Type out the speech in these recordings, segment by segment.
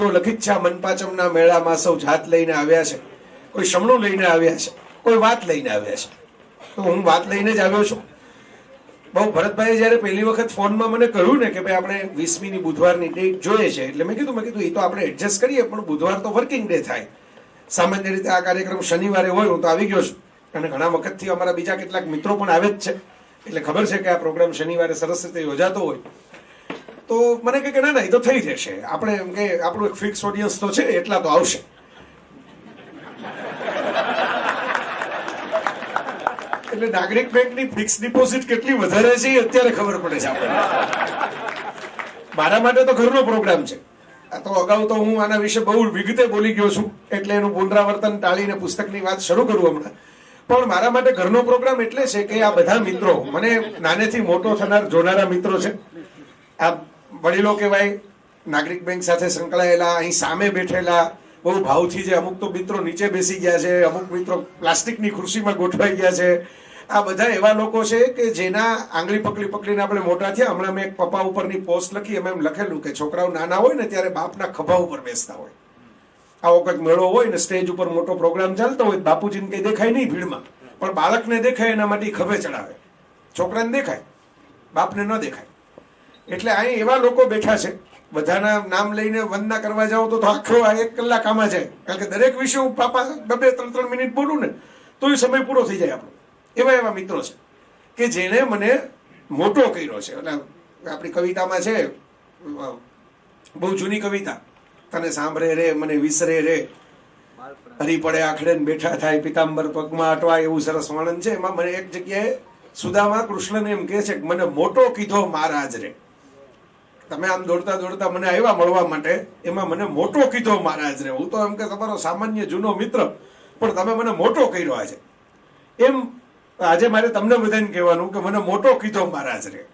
લખિત છે મનપાચમના મેળામાં સૌ જાત લઈને આવ્યા છે, કોઈ શમણું લઈને આવ્યા છે, કોઈ વાત લઈને આવ્યા છે. તો હું વાત લઈને જ આવ્યો છું. બહુ ભરતભાઈએ જયારે પહેલી વખત ફોનમાં મને કહ્યું ને કે ભાઈ આપણે 20મી બુધવારની ડેટ જોઈએ છે, એટલે મેં કીધું એ તો આપણે એડજસ્ટ કરીએ, પણ બુધવાર તો વર્કિંગ ડે થાય. સામાન્ય રીતે આ કાર્યક્રમ શનિવારે હોય. હું તો આવી ગયો છું અને ઘણા વખતથી અમારા બીજા કેટલાક મિત્રો પણ આવે જ છે, એટલે ખબર છે કે આ પ્રોગ્રામ શનિવારે સરસ રીતે યોજાતો હોય. તો મને કે ના એ તો થઈ જશે, આપણે એમ કે આપણું એક ફિક્સ ઓડિયન્સ તો છે, એટલા તો આવશે. એટલે નાગરિક બેંકની ફિક્સ ડિપોઝિટ કેટલી વધારે છે એ અત્યારે ખબર પડે છે આપણને. મારા માટે તો ઘરનો પ્રોગ્રામ છે. આ તો અગાઉ તો હું આના વિશે બહુ વિગતે બોલી ગયો છું, એટલે એનું પુનરાવર્તન ટાળીને પુસ્તકની વાત શરૂ કરું હમણાં. પણ મારા માટે ઘરનો પ્રોગ્રામ એટલે છે કે આ બધા મિત્રો મને નાનેથી મોટો થનાર જોનારા મિત્રો છે. આ વડીલો કહેવાય, નાગરિક બેંક સાથે સંકળાયેલા, અહીં સામે બેઠેલા, બહુ ભાવથી જે અમુક તો મિત્રો નીચે બેસી ગયા છે, અમુક મિત્રો પ્લાસ્ટિકની ખુરશીમાં ગોઠવાઈ ગયા છે. આ બધા એવા લોકો છે કે જેના આંગળી પકડીને આપણે મોટા થયા. હમણાં મેં એક પપ્પા ઉપરની પોસ્ટ લખી, એમાં એમ લખેલું કે છોકરાઓ નાના હોય ને ત્યારે બાપના ખભા ઉપર બેસતા હોય. આવો કંઈક મેળો હોય ને સ્ટેજ ઉપર મોટો પ્રોગ્રામ ચાલતો હોય, બાપુજીને કંઈ દેખાય નહીં ભીડમાં, પણ બાળકને દેખાય એના માટે ખભે ચડાવે. છોકરાને દેખાય, બાપને ન દેખાય. એટલે અહીં એવા લોકો બેઠા છે. બધાના નામ લઈને વંદના કરવા જાઓ તો આખો 1 કલાક આમાં જાય, કારણ કે દરેક વિશે હું પાપા 2-3 મિનિટ બોલું ને તો એ સમય પૂરો થઈ જાય આપણો. એવા મિત્રો છે કે જેણે મને મોટો કર્યો છે. એટલે આપણી કવિતામાં છે, બહુ જૂની કવિતા, તને સાંભળે રે મને વિસરે રે, હરી પડે આખડે બેઠા થાય, પિતાંબર પગમાં અટવાય, એવું સરસ વર્ણન છે. એમાં મને એક જગ્યાએ સુદામા કૃષ્ણને એમ કહે છે કે મને મોટો કીધો મહારાજ રે. તમે આમ દોડતા મને આવ્યા મળવા માટે, એમાં મને મોટો કીધો મહારાજ રે. હું તો એમ કે તમારો સામાન્ય જૂનો મિત્ર, પણ તમે મને મોટો કર્યો આજે. એમ આજે મારે તમને બધાને કહેવાનું કે મને મોટો કીધો મહારાજ રે.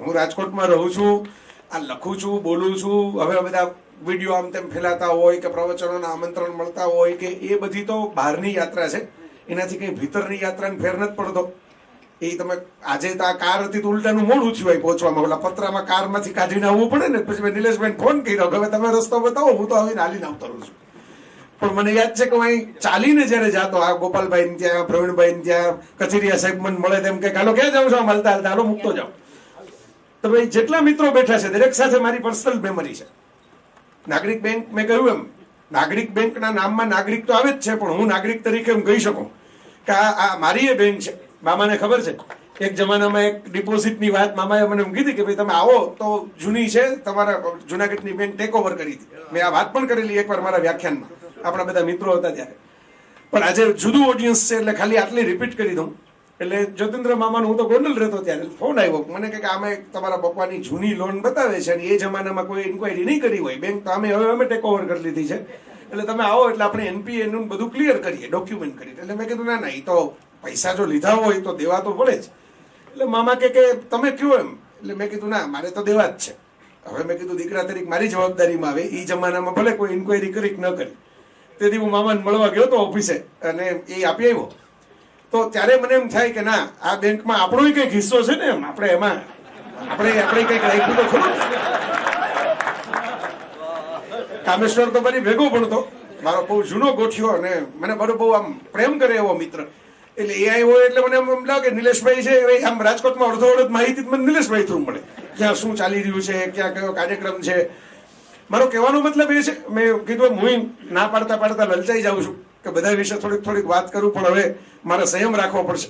હું રાજકોટમાં રહું છું, આ લખું છું, બોલું છું. હવે બધા વિડીયો આમ તેમ ફેલાતા હોય કે પ્રવચનોના આમંત્રણ મળતા હોય કે એ બધી તો બહારની યાત્રા છે, એનાથી કંઈ ભીતરની યાત્રાને ફેર નથી પડતો. એ તમે આજે તો આ કાર હતી તો ઉલટાનું મોડું થયું હોય પહોંચવામાં. ઓલા પતરામાં કારમાંથી કાઢીને આવવું પડે ને. પછી મેં નિલેશભાઈને ફોન કર્યો કે હવે તમે રસ્તો બતાવો, હું તો આવીને હાલીને આવતો રહું છું. પણ મને યાદ છે કે હું ચાલીને જયારે જાતો, આ ગોપાલભાઈ ત્યાં, પ્રવીણભાઈ ત્યાં, કચેરિયા સાહેબ મને મળે તેમ કે હાલો ક્યાં જાઉં છો, આમ હાલતા હાલો મૂકતો જાઓ. તો ભાઈ જેટલા મિત્રો બેઠા છે દરેક સાથે મારી પર્સનલ મેમરી છે. નાગરિક બેંક, મેં કહ્યું એમ, નાગરિક બેંકના નામમાં નાગરિક તો આવે જ છે, પણ હું નાગરિક તરીકે એમ કહી શકું કે આ મારી એ બેંક છે. મામાને ખબર છે, એક જમાનામાં એક ડિપોઝિટની વાત મામાએ મને એમ કીધી કે ભાઈ તમે આવો તો જૂની છે, તમારા જુનાગઢની બેંક ટેક ઓવર કરી હતી. મેં આ વાત પણ કરેલી એકવાર મારા વ્યાખ્યાનમાં, આપણા બધા મિત્રો હતા ત્યારે. પણ આજે જુદું ઓડિયન્સ છે એટલે ખાલી આટલી રિપીટ કરી દઉં. એટલે જ્યોતિન્દ્ર મામાનો, હું તો ગોંડલ રહેતો ત્યારે, ફોન આવ્યો મને કે આમે તમારા પપ્પાની જૂની લોન બતાવે છે અને એ જમાનામાં કોઈ ઇન્ક્વાયરી નહીં કરી હોય બેંક, તો અમે ટેક ઓવર કરી લીધી છે, એટલે તમે આવો એટલે આપણે એનપીએ નું બધું ક્લિયર કરીએ, ડોક્યુમેન્ટ કરીએ. એટલે મેં કીધું ના એ તો પૈસા જો લીધા હોય તો દેવા તો પડે જ. એટલે મામા કે તમે કયો એમ. એટલે મેં કીધું ના મારે તો દેવા જ છે. હવે મેં કીધું દીકરા તરીકે મારી જવાબદારીમાં આવે. એ જમાનામાં ભલે કોઈ ઇન્ક્વાયરી કરી કે ન કરી. તેથી હું મામાને મળવા ગયો હતો ઓફિસે અને એ આપી આવ્યો. તો ત્યારે મને એમ થાય કે ના આ બેંકમાં આપણો કંઈક હિસ્સો છે ને, એમ આપણે એમાં આપણે કંઈક રાખ્યું તો ખરું. કામેશ્વર તો મારી ભેગો ભણતો, મારો બહુ જૂનો ગોઠ્યો અને મને બહુ આમ પ્રેમ કરે એવો મિત્ર. એટલે એ આવ્યો એટલે મને એમ લાગે નિલેશભાઈ છે, આમ રાજકોટમાં અડધો માહિતી મને નિલેશભાઈ થ્રુ મળે, ક્યાં શું ચાલી રહ્યું છે, ક્યાં કયો કાર્યક્રમ છે. મારો કહેવાનો મતલબ એ છે, મેં કીધું હું ના પાડતા લલચાઈ જાઉં છું કે બધા વિશે થોડીક વાત કરું, પણ હવે મારે સંયમ રાખવો પડશે.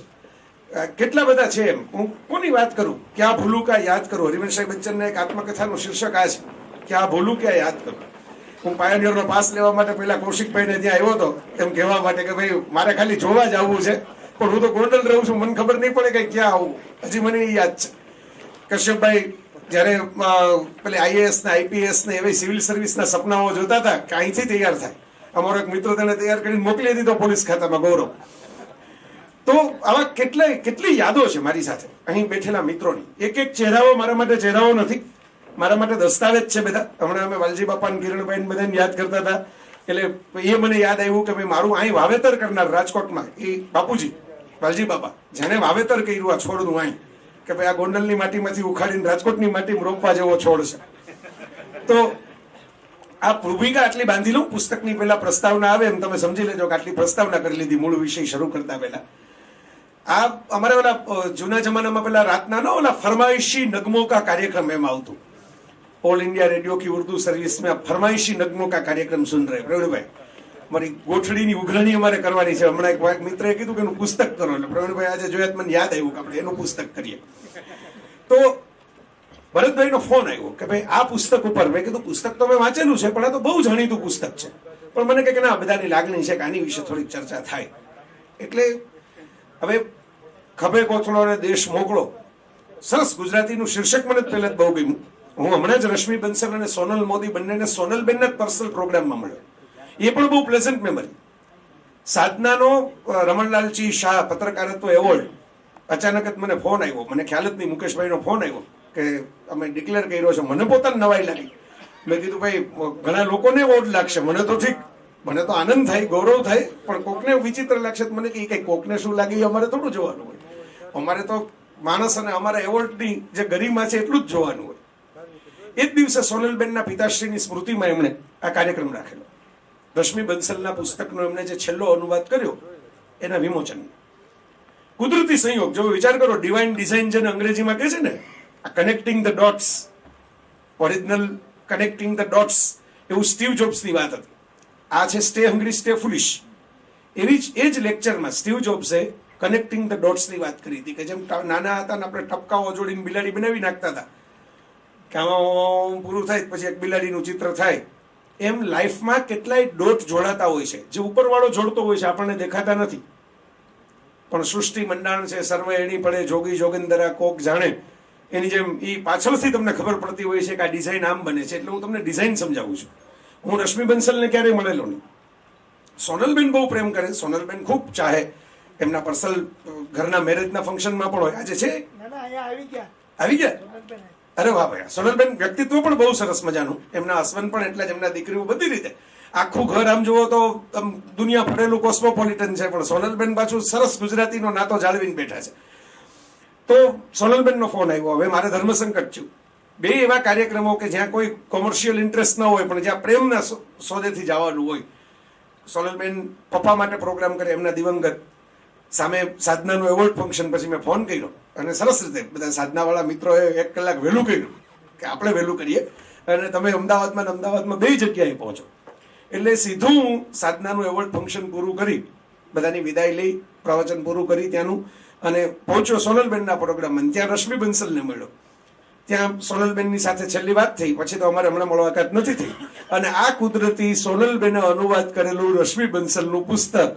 કેટલા બધા છે એમ, હું કોની વાત કરું, ક્યાં ભૂલું ક્યાં યાદ કરું. હરિવંશભાઈ બચ્ચનના એક આત્મકથાનું શીર્ષક આ છે, ક્યાં ભૂલું ક્યાં યાદ કરું. હું પાયોનિયરનો પાસ લેવા માટે પહેલા કૌશિકભાઈને ત્યાં આવ્યો હતો એમ કહેવા માટે કે ભાઈ મારે ખાલી જોવા જ આવવું છે, પણ હું તો ગોંડલ રહું છું, મને ખબર નહીં પડે કે ક્યાં આવું. હજી મને એ યાદ છે કશ્યપભાઈ જયારે પેલે આઈએએસ ને આઈપીએસ ને એવી સિવિલ સર્વિસના સપનાઓ જોતા હતા કે અહીંથી તૈયાર થાય. અમારો એક મિત્ર તેને તૈયાર કરીને મોકલી દીધો પોલીસ ખાતામાં, ગૌરવ. તો આવા કેટલી યાદો છે મારી સાથે અહીં બેઠેલા મિત્રોની. એક ચહેરાઓ મારા માટે ચહેરાઓ નથી, મારા માટે દસ્તાવેજ છે બધા. હમણાં અમે વાલજી બાપા ને કિરણભાઈ બધાને યાદ કરતા હતા, એટલે એ મને યાદ આવ્યું કે ભાઈ મારું અહીં વાવેતર કરનાર રાજકોટમાં એ બાપુજી વાલજી બાપા, જેને વાવેતર કર્યું આ છોડનું અહીં, કે ભાઈ આ ગોંડલની માટીમાંથી ઉખાડીને રાજકોટની માટીમાં રોપવા જેવો છોડ છે. તો આ ભૂમિકા આટલી બાંધી લઉં, પુસ્તકની પહેલા પ્રસ્તાવના આવે એમ તમે સમજી લેજો કે આટલી પ્રસ્તાવના કરી લીધી મૂળ વિષય શરૂ કરતા પહેલા. આ અમારે ઓલા જૂના જમાનામાં પેલા રાતના નો ઓલા ફરમાઈશી નગમો કા કાર્યક્રમ એમ આવતું. ऑल इंडिया रेडियो की उर्दू सर्विस में फरमाइशी नगमों का कार्यक्रम सुन रहे प्रवीणभाई. મારી ગોઠડીની ઉઘરાણી અમારે કરવાની છે. હમણાં એક મિત્રએ કીધું કે એનું પુસ્તક કરો, એટલે પ્રવીણભાઈ આજે જોયા મને યાદ આવ્યું કે આપણે એનું પુસ્તક કરીએ. તો ભરતભાઈનો ફોન આવ્યો કે ભાઈ આ પુસ્તક ઉપર. મેં કીધું પુસ્તક તો મેં વાંચેલું છે, પણ આ તો બહુ જાણીતું પુસ્તક છે. પણ મને કે ના, બધાની લાગણી છે કે આની વિશે થોડીક ચર્ચા થાય. એટલે હવે ખભે કોથળો અને દેશ મોકળો, સરસ ગુજરાતીનું શીર્ષક મને પહેલા જ બહુ ગમ્યું. હું હમણાં જ રશ્મિ બંસલ અને સોનલ મોદી બંનેને સોનલબેનના પર્સનલ પ્રોગ્રામમાં મળ્યો. એ પણ બહુ પ્લેઝન્ટ મેમરી. સાધનાનો રમણલાલજી શાહ પત્રકારત્વ એવોર્ડ અચાનક જ મને ફોન આવ્યો. મને ખ્યાલ જ નહીં, મુકેશભાઈનો ફોન આવ્યો કે અમે ડિક્લેર કર્યો છે. મને પોતાને નવાઈ લાગી. મેં કીધું ભાઈ ઘણા લોકોને એવોર્ડ લાગશે, મને તો ઠીક, મને તો આનંદ થાય, ગૌરવ થાય, પણ કોકને વિચિત્ર લાગશે. મને કઈ કોકને શું લાગે અમારે થોડું જોવાનું હોય. અમારે તો માણસ અને અમારા એવોર્ડની જે ગરિમા છે એટલું જ જોવાનું હોય. એ જ દિવસે સોનલબેનના પિતાશ્રીની સ્મૃતિમાં એમણે આ કાર્યક્રમ રાખેલો. રશ્મિ બંસલના પુસ્તકનો એમણે જે છેલ્લો અનુવાદ કર્યો એના વિમોચન. કુદરતી સંયોગ, જો વિચાર કરો, ડિવાઇન ડિઝાઇન જેને અંગ્રેજીમાં કહે છે ને, આ connecting the dots, original connecting the dots, એવું સ્ટીવ જોબ્સની વાત હતી. આ છે સ્ટે હંગ્રી સ્ટે ફુલિશ. એવી જ એ જ લેક્ચરમાં સ્ટીવ જોબ્સે કનેક્ટિંગ ધ ડોટ્સની વાત કરી હતી કે જેમ નાના હતા ને આપણે ટપકાઓ જોડીને બિલાડી બનાવી નાખતા હતા કે આમાં પૂરું થાય પછી એક બિલાડીનું ચિત્ર થાય, એમ લાઈફમાં કેટલાય ડોટ જોડાતા હોય છે. જે ઉપરવાળો જોડતો હોય છે આપણને દેખાતા નથી, પણ સૃષ્ટિ મંડાણ છે, સર્વ એની પડે જોગી જોગેન્દરા કોક જાણે, એની જેમ એ પાછળથી તમને ખબર પડતી હોય છે કે આ ડિઝાઇન આમ બને છે. એટલે હું તમને ડિઝાઇન સમજાવું છું. હું રશ્મિ બંસલને ક્યારેય મળેલો નહીં. સોનલબેન બહુ પ્રેમ કરે, સોનલબેન ખૂબ ચાહે. એમના પર્સનલ ઘરના મેરેજના ફંક્શનમાં પણ હોય. આજે છે આવી ગયા. અરે વાહ ભાઈ, સોનલબેન વ્યક્તિત્વ પણ બહુ સરસ મજાનું. એમના હસબન્ડ પણ એટલા જ, એમના દીકરીઓ બધી રીતે આખું ઘર આમ જુઓ તો દુનિયા ફરેલું કોસ્મોપોલિટન છે, પણ સોનલબેન પાછું સરસ ગુજરાતીનો નાતો જાળવીને બેઠા છે. તો સોનલબેનનો ફોન આવ્યો. હવે મારે ધર્મસંકટ થયું. બે એવા કાર્યક્રમો કે જ્યાં કોઈ કોમર્શિયલ ઇન્ટરેસ્ટ ન હોય, પણ જ્યાં પ્રેમના સોદેથી જવાનું હોય. સોનલબેન પપ્પા માટે પ્રોગ્રામ કરે, એમના દિવંગત. સામે સાધનાનું એવોર્ડ ફંક્શન. પછી મેં ફોન કર્યો અને સરસ રીતે બધા સાધનાવાળા મિત્રોએ 1 કલાક વહેલું કર્યું કે આપણે વહેલું કરીએ અને તમે અમદાવાદમાં બે જગ્યાએ પહોંચો. એટલે સીધું હું સાધનાનું એવોર્ડ ફંક્શન પૂરું કરી, બધાની વિદાય લઈ, પ્રવચન પૂરું કરી ત્યાંનું, અને પહોંચ્યો સોનલબેનના પ્રોગ્રામમાં. ત્યાં રશ્મિ બંસલને મળ્યો. ત્યાં સોનલબેનની સાથે છેલ્લી વાત થઈ. પછી તો અમારે હમણાં મુલાકાત નથી થઈ. અને આ કુદરતી સોનલબેને અનુવાદ કરેલું રશ્મિ બંસલનું પુસ્તક,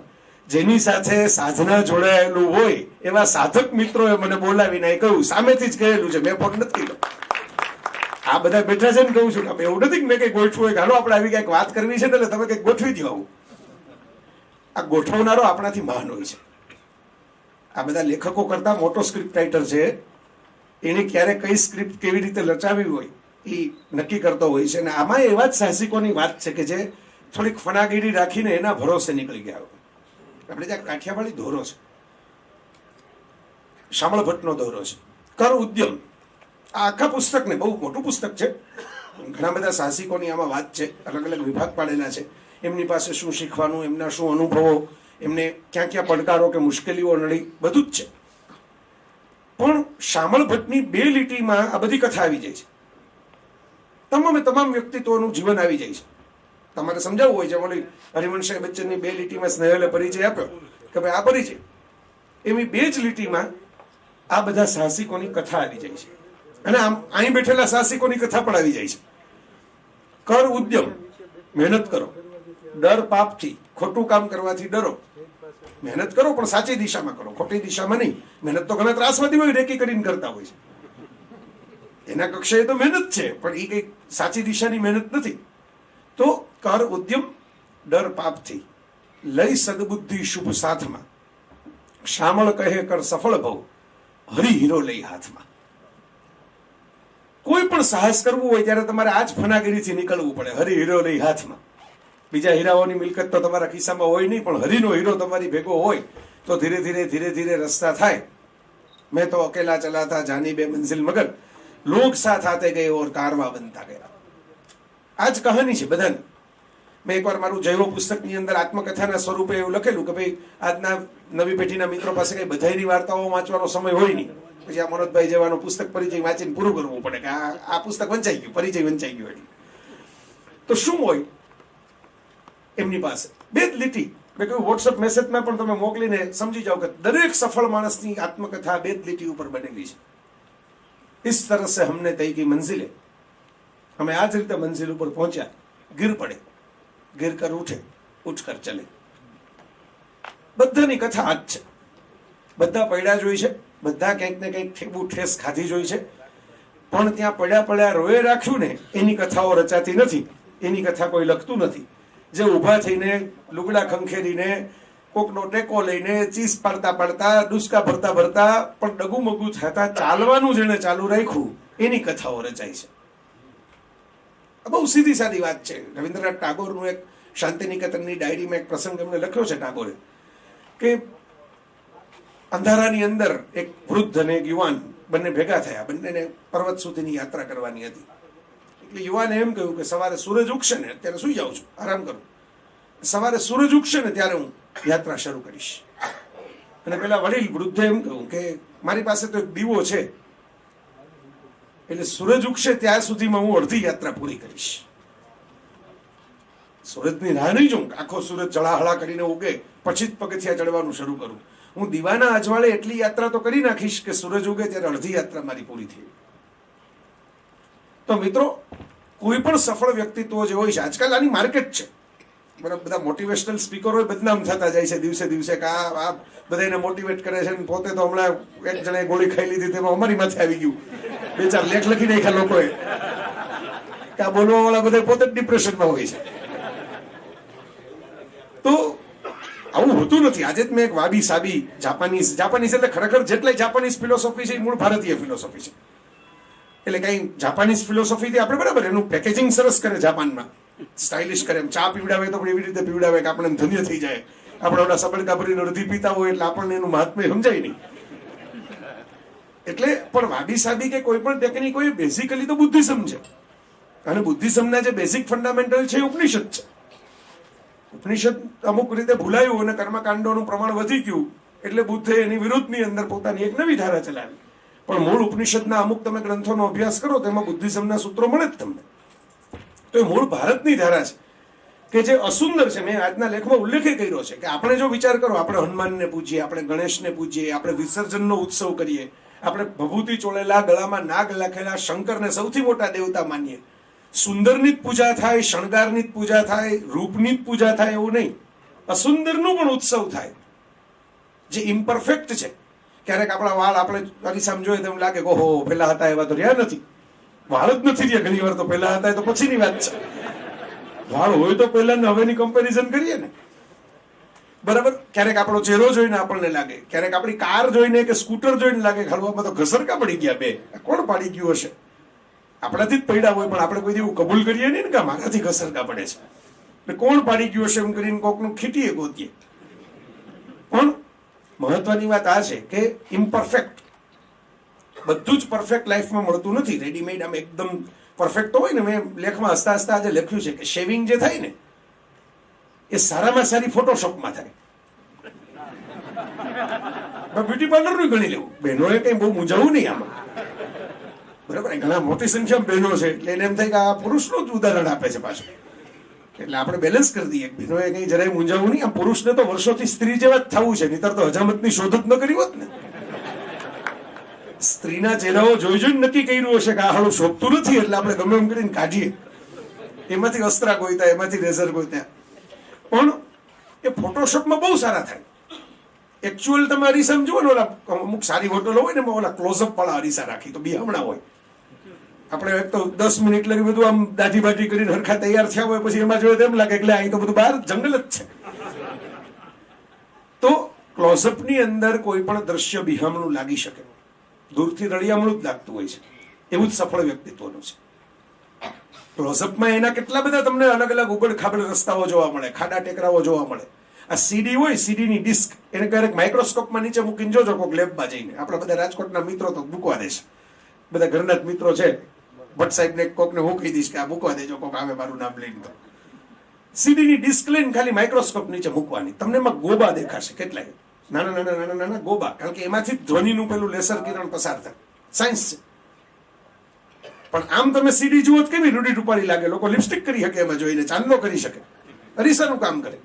જેની સાથે સાધના જોડાયેલું હોય એવા સાધક મિત્રોએ મને બોલાવીને કહ્યું, સામેથી જ કહેલું છે, મેં ફોન નથી કર્યો. આ બધા બેઠા છે ને, કહું છું કે એવું નથી કે મેં કઈ ગોઠવું હોય, હાલો આપણે આવી કઈક વાત કરવી છે એટલે તમે કઈક ગોઠવી દો. આવું આ ગોઠવનારો આપણાથી મહાન હોય છે. આ બધા લેખકો કરતા મોટો સ્ક્રિપ્ટ રાઇટર છે. એને ક્યારે કઈ સ્ક્રિપ્ટ કેવી રીતે લચાવી હોય એ નક્કી કરતો હોય છે. અને આમાં એવા જ સાહસિકોની વાત છે કે જે થોડીક ફનાગીરી રાખીને એના ભરોસે નીકળી ગયા હોય. આપણે ત્યાં કાઠિયાવાડી દોરો છે, શામળ ભટ્ટનો દોરો છે, કર ઉદ્યમ. આ આખા પુસ્તકને, બહુ મોટું પુસ્તક છે, ઘણા બધા સાહસિકોની આમાં વાત છે, અલગ અલગ વિભાગ પાડેલા છે. એમની પાસે શું શીખવાનું, એમના શું અનુભવો, એમને ક્યાં ક્યાં પડકારો કે મુશ્કેલીઓ નડી, બધું જ છે. પણ શામળ ભટ્ટની 2 લીટીમાં આ બધી કથા આવી જાય છે. તમામ વ્યક્તિત્વોનું જીવન આવી જાય છે. તમારે સમજાવવું હોય છે, ઓલી હરિવંશ બચ્ચનની 2 લીટીમાં સ્નેહલે પરિચય આપ્યો કે ભાઈ આ પરિચય, એવી 2 જ લીટીમાં આ બધા સાહસિકોની કથા આવી જાય છે. અને આમ અહીં બેઠેલા સાહસિકોની કથા પણ આવી જાય છે. કર ઉદ્યમ, મહેનત કરો. ડર પાપથી, ખોટું કામ કરવાથી ડરો. મહેનત કરો પણ સાચી દિશામાં કરો, ખોટી દિશામાં નહીં. મહેનત તો ઘણા ત્રાસવાદી હોય, રેકી કરીને કરતા હોય છે. એના કક્ષાએ તો મહેનત છે, પણ એ કઈ સાચી દિશાની મહેનત નથી. તો કર ઉદ્યમ, ડર પાપથી, લઈ સદબુદ્ધિ શુભ સાથમાં. શામળ કહે કર સફળ ભવ, હરિ હીરો લઈ હાથમાં. કોઈ પણ સાહસ કરવું હોય ત્યારે તમારે આજ ફનાગીરીથી નીકળવું પડે, હરિ હીરો લઈ હાથમાં. બીજા હીરાઓની મિલકત તો તમારા ખિસ્સામાં હોય નહીં, પણ હરિનો હીરો તમારી ભેગો હોય તો ધીરે ધીરે રસ્તા થાય. મેં તો અકેલા ચલાતા જાની બે મંઝિલ મગર, લોગ સાથ આતે ગયે ઓર કારવા બનતા ગયા. આ જ કહાની છે બધાની. મેં એકવાર મારું જૈવો પુસ્તકની અંદર આત્મકથાના સ્વરૂપે એવું લખેલું કે ભાઈ આજના નવી પેઢીના મિત્રો પાસે કઈ બધાયની વાર્તાઓ વાંચવાનો સમય હોય નહીં. પછી આ મનોજભાઈ જેવાનું પુસ્તક પરિચય વાંચીને પૂરું કરવું પડે કે આ પુસ્તક વંચાઈ ગયું, પરિચય વંચાઈ ગયો. એટલે તો શું હોય એમની પાસે? બે જ લીટી. મેં કહ્યું વોટ્સઅપ મેસેજમાં પણ તમે મોકલીને સમજી જાઓ કે દરેક સફળ માણસની આત્મકથા બે જ લીટી ઉપર બનેલી છે. इस तरह से हमने तय की मंजिले, અમે આ જ રીતે મંજિલ ઉપર પહોંચ્યા. ગીર પડે, ગીર કર ઉઠે, ઉઠ કર ચલે. બધાની કથા આ જ છે. બધા પડ્યા જ હોય છે, બધા કંઈક ને કંઈક ઠેબુ ઠેસ ખાધી જ હોય છે, પણ ત્યાં પડ્યા પડ્યા રોએ રાખ્યું ને એની કથાઓ રચાતી નથી, એની કથા કોઈ લખતું નથી. જે ઊભા થઈને લુગડા ખંખેરીને કોકનો ટેકો લઈને ચીસ પાડતા પાડતા ડુસકા ભરતા ભરતા પણ ડગુમગુ થતા ચાલવાનું જેને ચાલુ રાખ્યું એની કથાઓ રચાય છે. બહુ સીધી સાદી વાત છે. રવિન્દ્રનાથ ટાગોરનું એક શાંતિનિકેતનની ડાયરીમાં એક પ્રસંગ એમને લખ્યો છે ટાગોરે કે અંધારાની અંદર એક વૃદ્ધ અને એક યુવાન બંને ભેગા થયા. બંનેને પર્વત સુધીની યાત્રા કરવાની હતી. એટલે યુવાને એમ કહ્યું કે સવારે સૂરજ ઉગશે ને અત્યારે સુઈ જાઉં છું, આરામ કરું, સવારે સૂરજ ઉગશે ને ત્યારે હું યાત્રા શરૂ કરીશ. અને પેલા વડીલ વૃદ્ધે એમ કહ્યું કે મારી પાસે તો એક દીવો છે, એટલે સૂરજ ઉગશે ત્યાં સુધીમાં હું અડધી યાત્રા પૂરી કરીશ. સૂરજની રાહ નહીં જોઉં, આખો સૂરજ જળાહળા કરીને ઉગે પછી જ પગથિયા ચડવાનું શરૂ કરું. હું દીવાના અજવાળે એટલી યાત્રા તો કરી નાખીશ કે સૂરજ ઉગે ત્યારે અડધી યાત્રા મારી પૂરી થઈ. તો મિત્રો, કોઈ પણ સફળ વ્યક્તિત્વ જે હોય છે, આજકાલ આની માર્કેટ છે. બરાબર, બધા મોટિવેશનલ સ્પીકરો બદનામ થતા જાય છે દિવસે દિવસે કે આ બધાને મોટિવેટ કરે છે. પોતે તો હમણાં એક જણાએ ગોળી ખાઈ લીધી, તેમાં અમારી માથે આવી ગયું. 2-4 લેખ લખી નાખ્યા લોકોએ કે આ બોલવા વાળા બધા પોતે જ ડિપ્રેશનમાં હોય છે. તો આવું હોતું નથી. આજે જ મેં એક વાબી સાબી જાપાનીઝ એટલે ખરેખર જેટલા જાપાનીઝ ફિલોસોફી છે એ મૂળ ભારતીય ફિલોસોફી છે. એટલે કઈ જાપાનીઝ ફિલોસોફીથી આપણે બરાબર એનું પેકેજિંગ સરસ કરે, જાપાનમાં સ્ટાઇલિશ કરે, એમ ચા પીવડાવે તો પણ એવી રીતે પીવડાવે કે આપણે ધન્ય થઈ જાય. આપણે ઓલા સબડકા ભરીને અડધી પીતા હોય એટલે આપણને એનું મહાત્મ્ય સમજાય નહીં. એટલે પણ વાબી સાબી કે કોઈ પણ ટેકનિક હોય બેઝિકલી તો બુદ્ધિઝમ છે. અને બુદ્ધિઝમના જે બેઝિક ફંડામેન્ટલ છે એ ઉપનિષદ છે. ઉપનિષદ અમુક રીતે ભૂલાયું અને કર્મકાંડોનું પ્રમાણ વધી ગયું એટલે બુદ્ધે એની વિરુદ્ધની અંદર પોતાની એક નવી ધારા ચલાવી. પણ મૂળ ઉપનિષદના અમુક તમે ગ્રંથોનો અભ્યાસ કરો તેમાં બુદ્ધિઝમના સૂત્રો મળે જ તમને. તો એ મૂળ ભારતની ધારા છે કે જે અસુંદર છે. મેં આજના લેખમાં ઉલ્લેખ કર્યો છે કે આપણે જો વિચાર કરો, આપણે હનુમાનને પૂજીએ, આપણે ગણેશને પૂજીએ, આપણે વિસર્જનનો ઉત્સવ કરીએ, આપણે ભભૂતિ ચોળેલા ગળામાં નાગ લખેલા શંકરને સૌથી મોટા દેવતા માનીએ, સુંદરની જ પૂજા થાય, શણગારની જ પૂજા થાય, રૂપની જ પૂજા થાય એવું નહીં, અસુંદરનું પણ ઉત્સવ થાય જે ઇમ્પરફેક્ટ છે. ક્યારેક આપણા વાળ આપણે અરીસામાં જોઈએ તેમ લાગે કે ઓહો પેલા હતા એવા તો રહ્યા નથી. વાળ જ નથી રહ્યા ઘણી વાર, તો પેલા હતા તો પછીની વાત છે. વાળ હોય તો પહેલા ને હવેની કમ્પેરિઝન કરીએ ને, બરાબર. ક્યારેક આપણો ચહેરો જોઈને આપણને લાગે, ક્યારેક આપણી કાર જોઈને કે સ્કૂટર જોઈને લાગે હળવામાં તો ઘસરકા પડી ગયા બે, કોણ પાડી ગયું હશે? આપણાથી જ પડ્યા હોય પણ આપણે કોઈ એવું કબૂલ કરીએ નહીં ને કે મારાથી ઘસરકા પડે છે, એટલે કોણ પાડી ગયું હશે એમ કરીને કોકનું ખીટીએ ગોતીએ. પણ મહત્વની વાત આ છે કે ઇમ્પરફેક્ટ બધું જ પરફેક્ટ લાઈફમાં મળતું નથી. રેડીમેડ આમ એકદમ પરફેક્ટ હોય ને, મેં લેખમાં હસતા હસતા આજે લખ્યું છે કે શેવિંગ જે થાય ને એ સારામાં સારી ફોટોશોપમાં થાય. બ્યુટી પાર્લરનું ગણી લેવું, બહેનોએ કઈ બહુ મૂંઝાવું નહીં આમાં, બરાબર. ઘણા મોટી સંખ્યામાં બહેનો છે એટલે એને એમ થાય કે આ પુરુષનું જ ઉદાહરણ આપે છે પાછું, એટલે આપણે બેલેન્સ કરી દઈએ. બહેનોએ કઈ જરાય મૂંઝાવું નહીં. આ પુરુષને તો વર્ષોથી સ્ત્રી જેવા જ થવું છે, નહીતર તો હજામતની શોધ જ ન કરી હોત ને. સ્ત્રીના ચહેરાઓ જોઈ જોઈને નક્કી કર્યું હશે કે આ હાળું શોભતું નથી એટલે આપણે ગમે એમ કરીને કાઢીએ. એમાંથી અસ્ત્રા ગોઈતા, એમાંથી રેઝર ગોઈતા. પણ એ ફોટોશોપમાં બહુ સારા થાય. એકચ્યુઅલ તમે અરીસામાં જુઓ ને, ઓલા અમુક સારી હોટલો હોય ને એમાં ઓલા ક્લોઝઅપ વાળા અરીસા રાખી તો બી હમણાં હોય. આપણે એક તો 10 મિનિટ લગી બધું આમ દાઢી બાઢી કરીને હરખા તૈયાર થયા હોય, પછી એમાં જોઈએ તેમ લાગે એટલે અહીં તો બધું બહાર જંગલ જ છે. તો ક્લોઝઅપની અંદર કોઈ પણ દ્રશ્ય બિહામણું લાગી શકે, દૂરથી રળિયામણું જ લાગતું હોય છે. એવું જ સફળ વ્યક્તિત્વનું છે. ક્લોઝઅપમાં એના કેટલા બધા તમને અલગ અલગ ઉબડ ખાબડ રસ્તાઓ જોવા મળે, ખાડા ટેકરાઓ જોવા મળે. આ સીડી હોય, સીડીની ડિસ્ક, એને ક્યારેક માઇક્રોસ્કોપમાં નીચે મૂકીને જોજો કોઈક લેબમાં જઈને. આપણા બધા રાજકોટના મિત્રો તો મૂકવા દેશે, બધા ઘરના જ મિત્રો છે, ભટ્ટ સાહેબને કોકને હું કહી દઈશ કે આ મૂકવા દેજો, કોક આવે મારું નામ લઈને. તો સીડીની ડિસ્ક લઈને ખાલી માઇક્રોસ્કોપ નીચે મૂકવાની, તમને એમાં ગોબા દેખાશે, કેટલાય નાના નાના નાના નાના ગોબા, કારણ કે એમાંથી ધ્વનિનું પેલું લેસર કિરણ પસાર થાય. સાયન્સ છે. પણ આમ તમે સીડી જુઓ કેવી રૂડી રૂપાળી લાગે, લોકો લિપસ્ટિક કરી શકે એમાં જોઈને, ચાંદલો કરી શકે, અરીસાનું કામ કરે.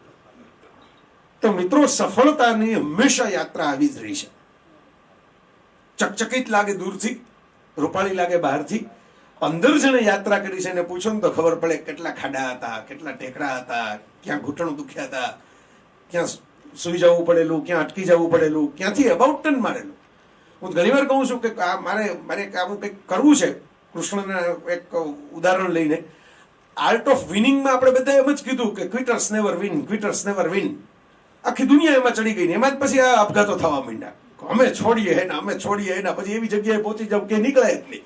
તો મિત્રો, સફળતાની હંમેશા યાત્રા આવી જ રહી છે. ચકચકિત લાગે દૂરથી, રૂપાળી લાગે બહારથી. અંદર જેને યાત્રા કરી છે એને પૂછો ને તો ખબર પડે કેટલા ખાડા હતા, કેટલા ટેકરા હતા, ક્યાં ઘૂંટણ દુખ્યા હતા, ક્યાં સુઈ જવું પડેલું, ક્યાં અટકી જવું પડેલું, ક્યાંથી અબાઉટ ટર્ન મારેલું. હું ઘણી વાર કહું છું કે મારે આવું કંઈક કરવું છે. કૃષ્ણના એક ઉદાહરણ લઈને, આર્ટ ઓફ વિનિંગમાં આપણે બધા એમ જ કીધું કે ક્વિટર્સ નેવર વિન, ક્વિટર્સ નેવર વિન. આખી દુનિયા એમાં ચડી ગઈ ને એમાં જ પછી આ આપઘાતો થવા માંડ્યા. અમે છોડીએ હે ને, અમે છોડીએ ને, પછી એવી જગ્યાએ પહોંચી જાવ કે નીકળાય જ નહીં.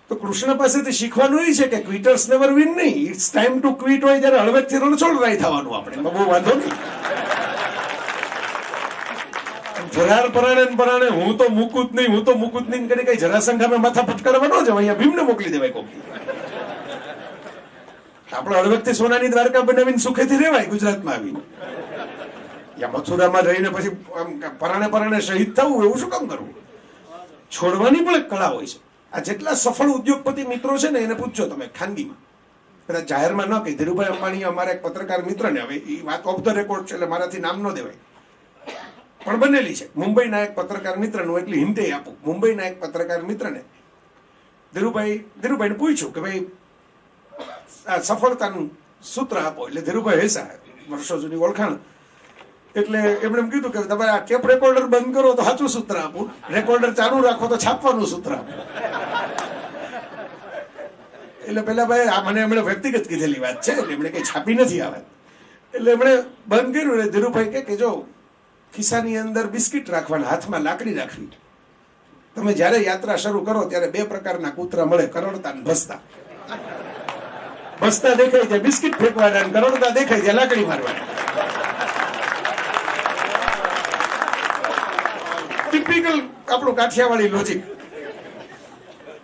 તો કૃષ્ણ પાસેથી શીખવાનું એ છે કે ક્વિટર્સ નેવર વિન નહીં, ઇટ્સ ટાઈમ ટુ ક્વિટ હોય ત્યારે હળવેકથી રણછોડરાય થવાનું. આપણે એમાં બહુ વાંધો નહીં. ધરાર પરાણે હું તો મૂકું જ નહીં, હું તો મૂકું જ નહીં કરી કઈ જરાસંઘામાં માથા ફટકારવા ન જવાય. અહીંયા ભીમને મોકલી દેવાય કોક. આપણે હળવેકથી સોનાની દ્વારકા બનાવીને સુખેથી રહેવાય ગુજરાતમાં આવીને. યા મથુરામાં રહીને પછી પરાણે શહીદ થવું, એવું શું કામ કરવું? છોડવાની પણ એક કળા હોય છે. આ જેટલા સફળ ઉદ્યોગપતિ મિત્રો છે ને એને પૂછજો તમે ખાનગીમાં, કદાચ જાહેરમાં ન કહી. ધીરુભાઈ અંબાણી અમારા એક પત્રકાર મિત્રને, હવે એ વાત ઓફ ધ રેકોર્ડ છે એટલે મારાથી નામ ન દેવાય, પણ બનેલી છે. મુંબઈના એક પત્રકાર મિત્રનું, એટલી હિન્ટે આપું. મુંબઈના એક પત્રકાર મિત્રને ધીરુભાઈને પૂછ્યું કે ભાઈ આ સફળતાનું સૂત્ર આપો. એટલે ધીરુભાઈ હેસા, વર્ષો જૂની ઓળખાણ, એટલે એમણે એમ કીધું કે તમારે આ ટેપ રેકોર્ડર બંધ કરો તો સાચું સૂત્ર આપું, રેકોર્ડર ચાલુ રાખો તો છાપવાનું સૂત્ર આપું. એટલે પેલા ભાઈ આ મને એમણે વ્યક્તિગત કીધેલી વાત છે, એટલે એમણે કઈ છાપી નથી આ વાત. એટલે એમણે બંધ કર્યું. એટલે ધીરુભાઈ કે જો ખિસ્સાની અંદર બિસ્કિટ રાખવાના, હાથમાં લાકડી રાખવી. તમે જયારે યાત્રા શરૂ કરો ત્યારે બે પ્રકારના કૂતરા મળે, કરડતા ને ભસતા. ભસતા દેખાય છે બિસ્કિટ ફેંકવાના, કરડતા દેખાય છે લાકડી મારવાના. ટિપિકલ આપણું કાઠિયાવાડી લોજિક,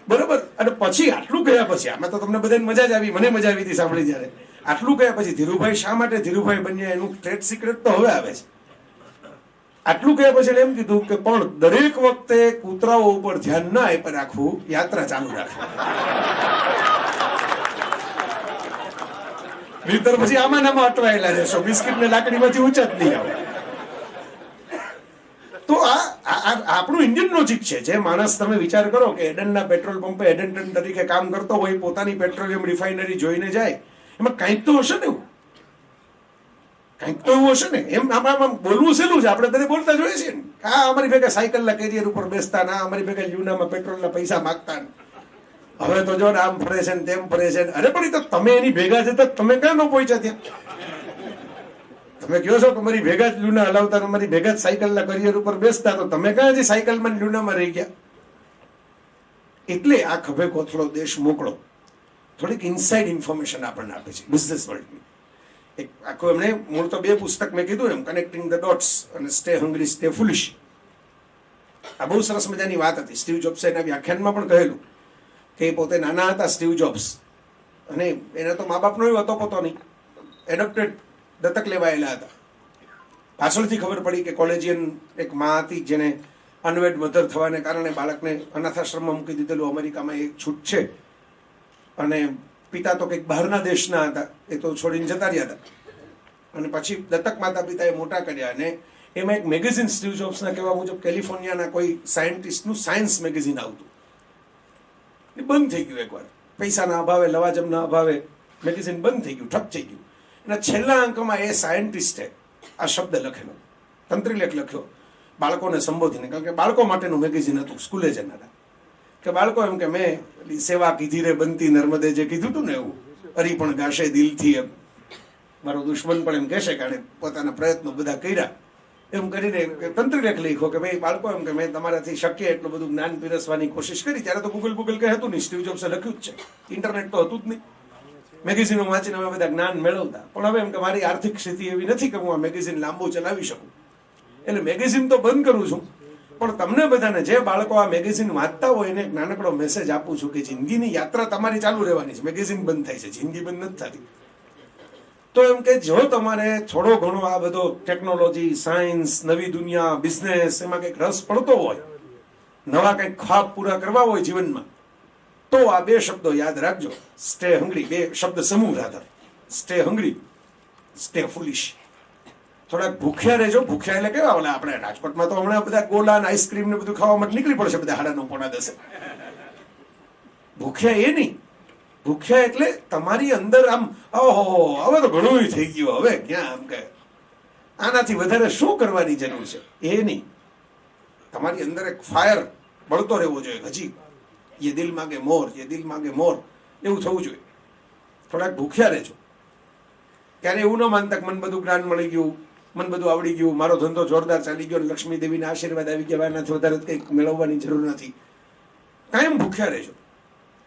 બરોબર. અને પછી આટલું ગયા પછી, આમાં તો તમને બધાને મજા જ આવી, મને મજા આવી હતી સાંભળી જયારે. આટલું ગયા પછી ધીરુભાઈ શા માટે ધીરુભાઈ બન્યા એનું ટ્રેડ સિક્રેટ તો હવે આવે છે. આટલું ગયા પછી એમ કીધું કે પણ દરેક વખતે કૂતરાઓ ઉપર ધ્યાન ના આપી રાખવું, યાત્રા ચાલુ રાખવી. નહીંતર પછી આમાં નામાં અટવાયેલા રહેશો, બિસ્કિટ ને લાકડીમાંથી ઊંચા જ નહીં આવે. તો આ આપણું ઇન્ડિયન લોજિક છે. જે માણસ, તમે વિચાર કરો કે એડનના પેટ્રોલ પંપે એડન્ટન તરીકે કામ કરતો હોય, પોતાની પેટ્રોલિયમ રિફાઇનરી જોઈને જાય, એમાં કંઈક તો હશે ને, કંઈક તો એવું હશે ને. એમ આમાં બોલવું સહેલું છે, આપણે તને બોલતા જોઈએ છીએ ને. આ અમારી ભેગા સાયકલના કેરિયર ઉપર બેસતા, ના અમારી ભેગા લ્યુનામાં પેટ્રોલના પૈસા માગતા, હવે તો જો આમ ફરે છે ને તેમ ફરે છે. અરે પણ એ તો તમે એની ભેગા જતા તમે ક્યાં ન પહોંચ્યા ત્યાં? તમે કહો છો કે મારી ભેગા જ લ્યુના હલાવતા, અમારી ભેગા જ સાયકલના કરિયર ઉપર બેસતા, તો તમે ક્યાં હજી સાયકલમાં લ્યુનામાં રહી ગયા? એટલે આ ખભે કોથળો દેશ મોકળો થોડીક ઇનસાઇડ ઇન્ફોર્મેશન આપણને આપે છે બિઝનેસ વર્લ્ડની. એક આખું એમણે મૂળ તો બે પુસ્તક મેં કીધું એમ, કનેક્ટિંગ ધ ડોટ્સ અને સ્ટે હંગ્રી સ્ટે ફુલિશ. આ બહુ સરસ મજાની વાત હતી. સ્ટીવ જોબ્સે એના વ્યાખ્યાનમાં પણ કહેલું કે પોતે નાના હતા સ્ટીવ જોબ્સ, અને એને તો મા બાપનો એવો હતો પોતો નહીં, એડોપ્ટેડ, દત્તક લેવાયેલા હતા. પાછળથી ખબર પડી કે કોલેજિયન એક માં હતી જેને અનવેડ મધર થવાને કારણે બાળકને અનાથાશ્રમમાં મૂકી દીધેલું. અમેરિકામાં એક છૂટ છે, અને પિતા તો કંઈક બહારના દેશના હતા, એ તો છોડીને જતા રહ્યા હતા. અને પછી દત્તક માતા પિતાએ મોટા કર્યા, અને એમાં એક મેગેઝિન સ્ટીવ જોબ્સના કહેવા મુજબ કેલિફોર્નિયાના કોઈ સાયન્ટિસ્ટનું સાયન્સ મેગેઝિન આવતું, એ બંધ થઈ ગયું એકવાર. પૈસાના અભાવે, લવાજમના અભાવે મેગેઝિન બંધ થઈ ગયું, ઠપ થઈ ગયું. અને છેલ્લા અંકમાં એ સાયન્ટિસ્ટે આ શબ્દ લખેલો, તંત્રીલેખ લખ્યો બાળકોને સંબોધીને, કારણ કે બાળકો માટેનું મેગેઝિન હતું, સ્કૂલે જનારા. કે બાળકો એમ કે મેં સેવા કીધી રે બનતી નર્મદે, જે કીધું હતું ને એવું, અરી પણ ગાશે દિલથી. એમ મારો દુશ્મન પણ એમ કહેશે કે પોતાના પ્રયત્નો બધા કર્યા, એમ કરીને તંત્રીલેખ લખ્યો કે ભાઈ બાળકો એમ કે મેં તમારાથી શક્ય એટલું બધું જ્ઞાન પીરસવાની કોશિશ કરી. ત્યારે તો ગૂગલ કંઈ હતું નહીં, સ્ટીવ જોબ્સે લખ્યું જ છે, ઇન્ટરનેટ તો હતું જ નહીં. મેગેઝિનો વાંચીને અમે બધા જ્ઞાન મેળવતા, પણ હવે એમ કે મારી આર્થિક સ્થિતિ એવી નથી કે હું આ મેગેઝિન લાંબુ ચલાવી શકું, એટલે મેગેઝિન તો બંધ કરું છું, પણ તમને બધાને જે બાળકો આ મેગેઝિન વાંચતા હોય એને એક નાનકડો મેસેજ આપું છું કે જિંદગીની યાત્રા તમારી ચાલુ રહેવાની છે. મેગેઝિન બંધ થાય છે, જિંદગી બંધ નથી થતી. તો એમ કે જો તમારે થોડો ઘણો આ બધો ટેકનોલોજી, સાયન્સ, નવી દુનિયા, બિઝનેસ એમાં કંઈક રસ પડતો હોય, નવા કંઈક ખ્વાબ પૂરા કરવા હોય જીવનમાં, તો આ બે શબ્દો યાદ રાખજો. સ્ટે હંગ્રી, બે શબ્દ સમૂહ રાધર. Stay hungry, stay ફુલિશ. થોડાક ભૂખ્યા રહેજો. ભૂખ્યા એટલે કેવા, ઓલા આપણે રાજકોટમાં તો હમણાં બધા ગોલા ને આઈસ્ક્રીમ ને બધું ખાવા માટે નીકળી પડશે બધા 9:30 ભૂખ્યા એ નહીં. ભૂખ્યા એટલે તમારી અંદર આમ ઓહો હવે તો ઘણું થઈ ગયું, હવે ક્યાં આમ કે આનાથી વધારે શું કરવાની જરૂર છે, એ નહીં. તમારી અંદર એક ફાયર બળતો રહેવો જોઈએ હજી. ये दिल मांगे मोर, ये दिल मांगे मोर એવું થવું જોઈએ. થોડાક ભૂખ્યા રહેજો. ક્યારે એવું ન માનતા કે મને બધું જ્ઞાન મળી ગયું, મને બધું આવડી ગયું, મારો ધંધો જોરદાર ચાલી ગયો, લક્ષ્મી દેવીના આશીર્વાદ આવી ગયા, એનાથી વધારે કંઈક મેળવવાની જરૂર નથી. કાયમ ભૂખ્યા રહેજો.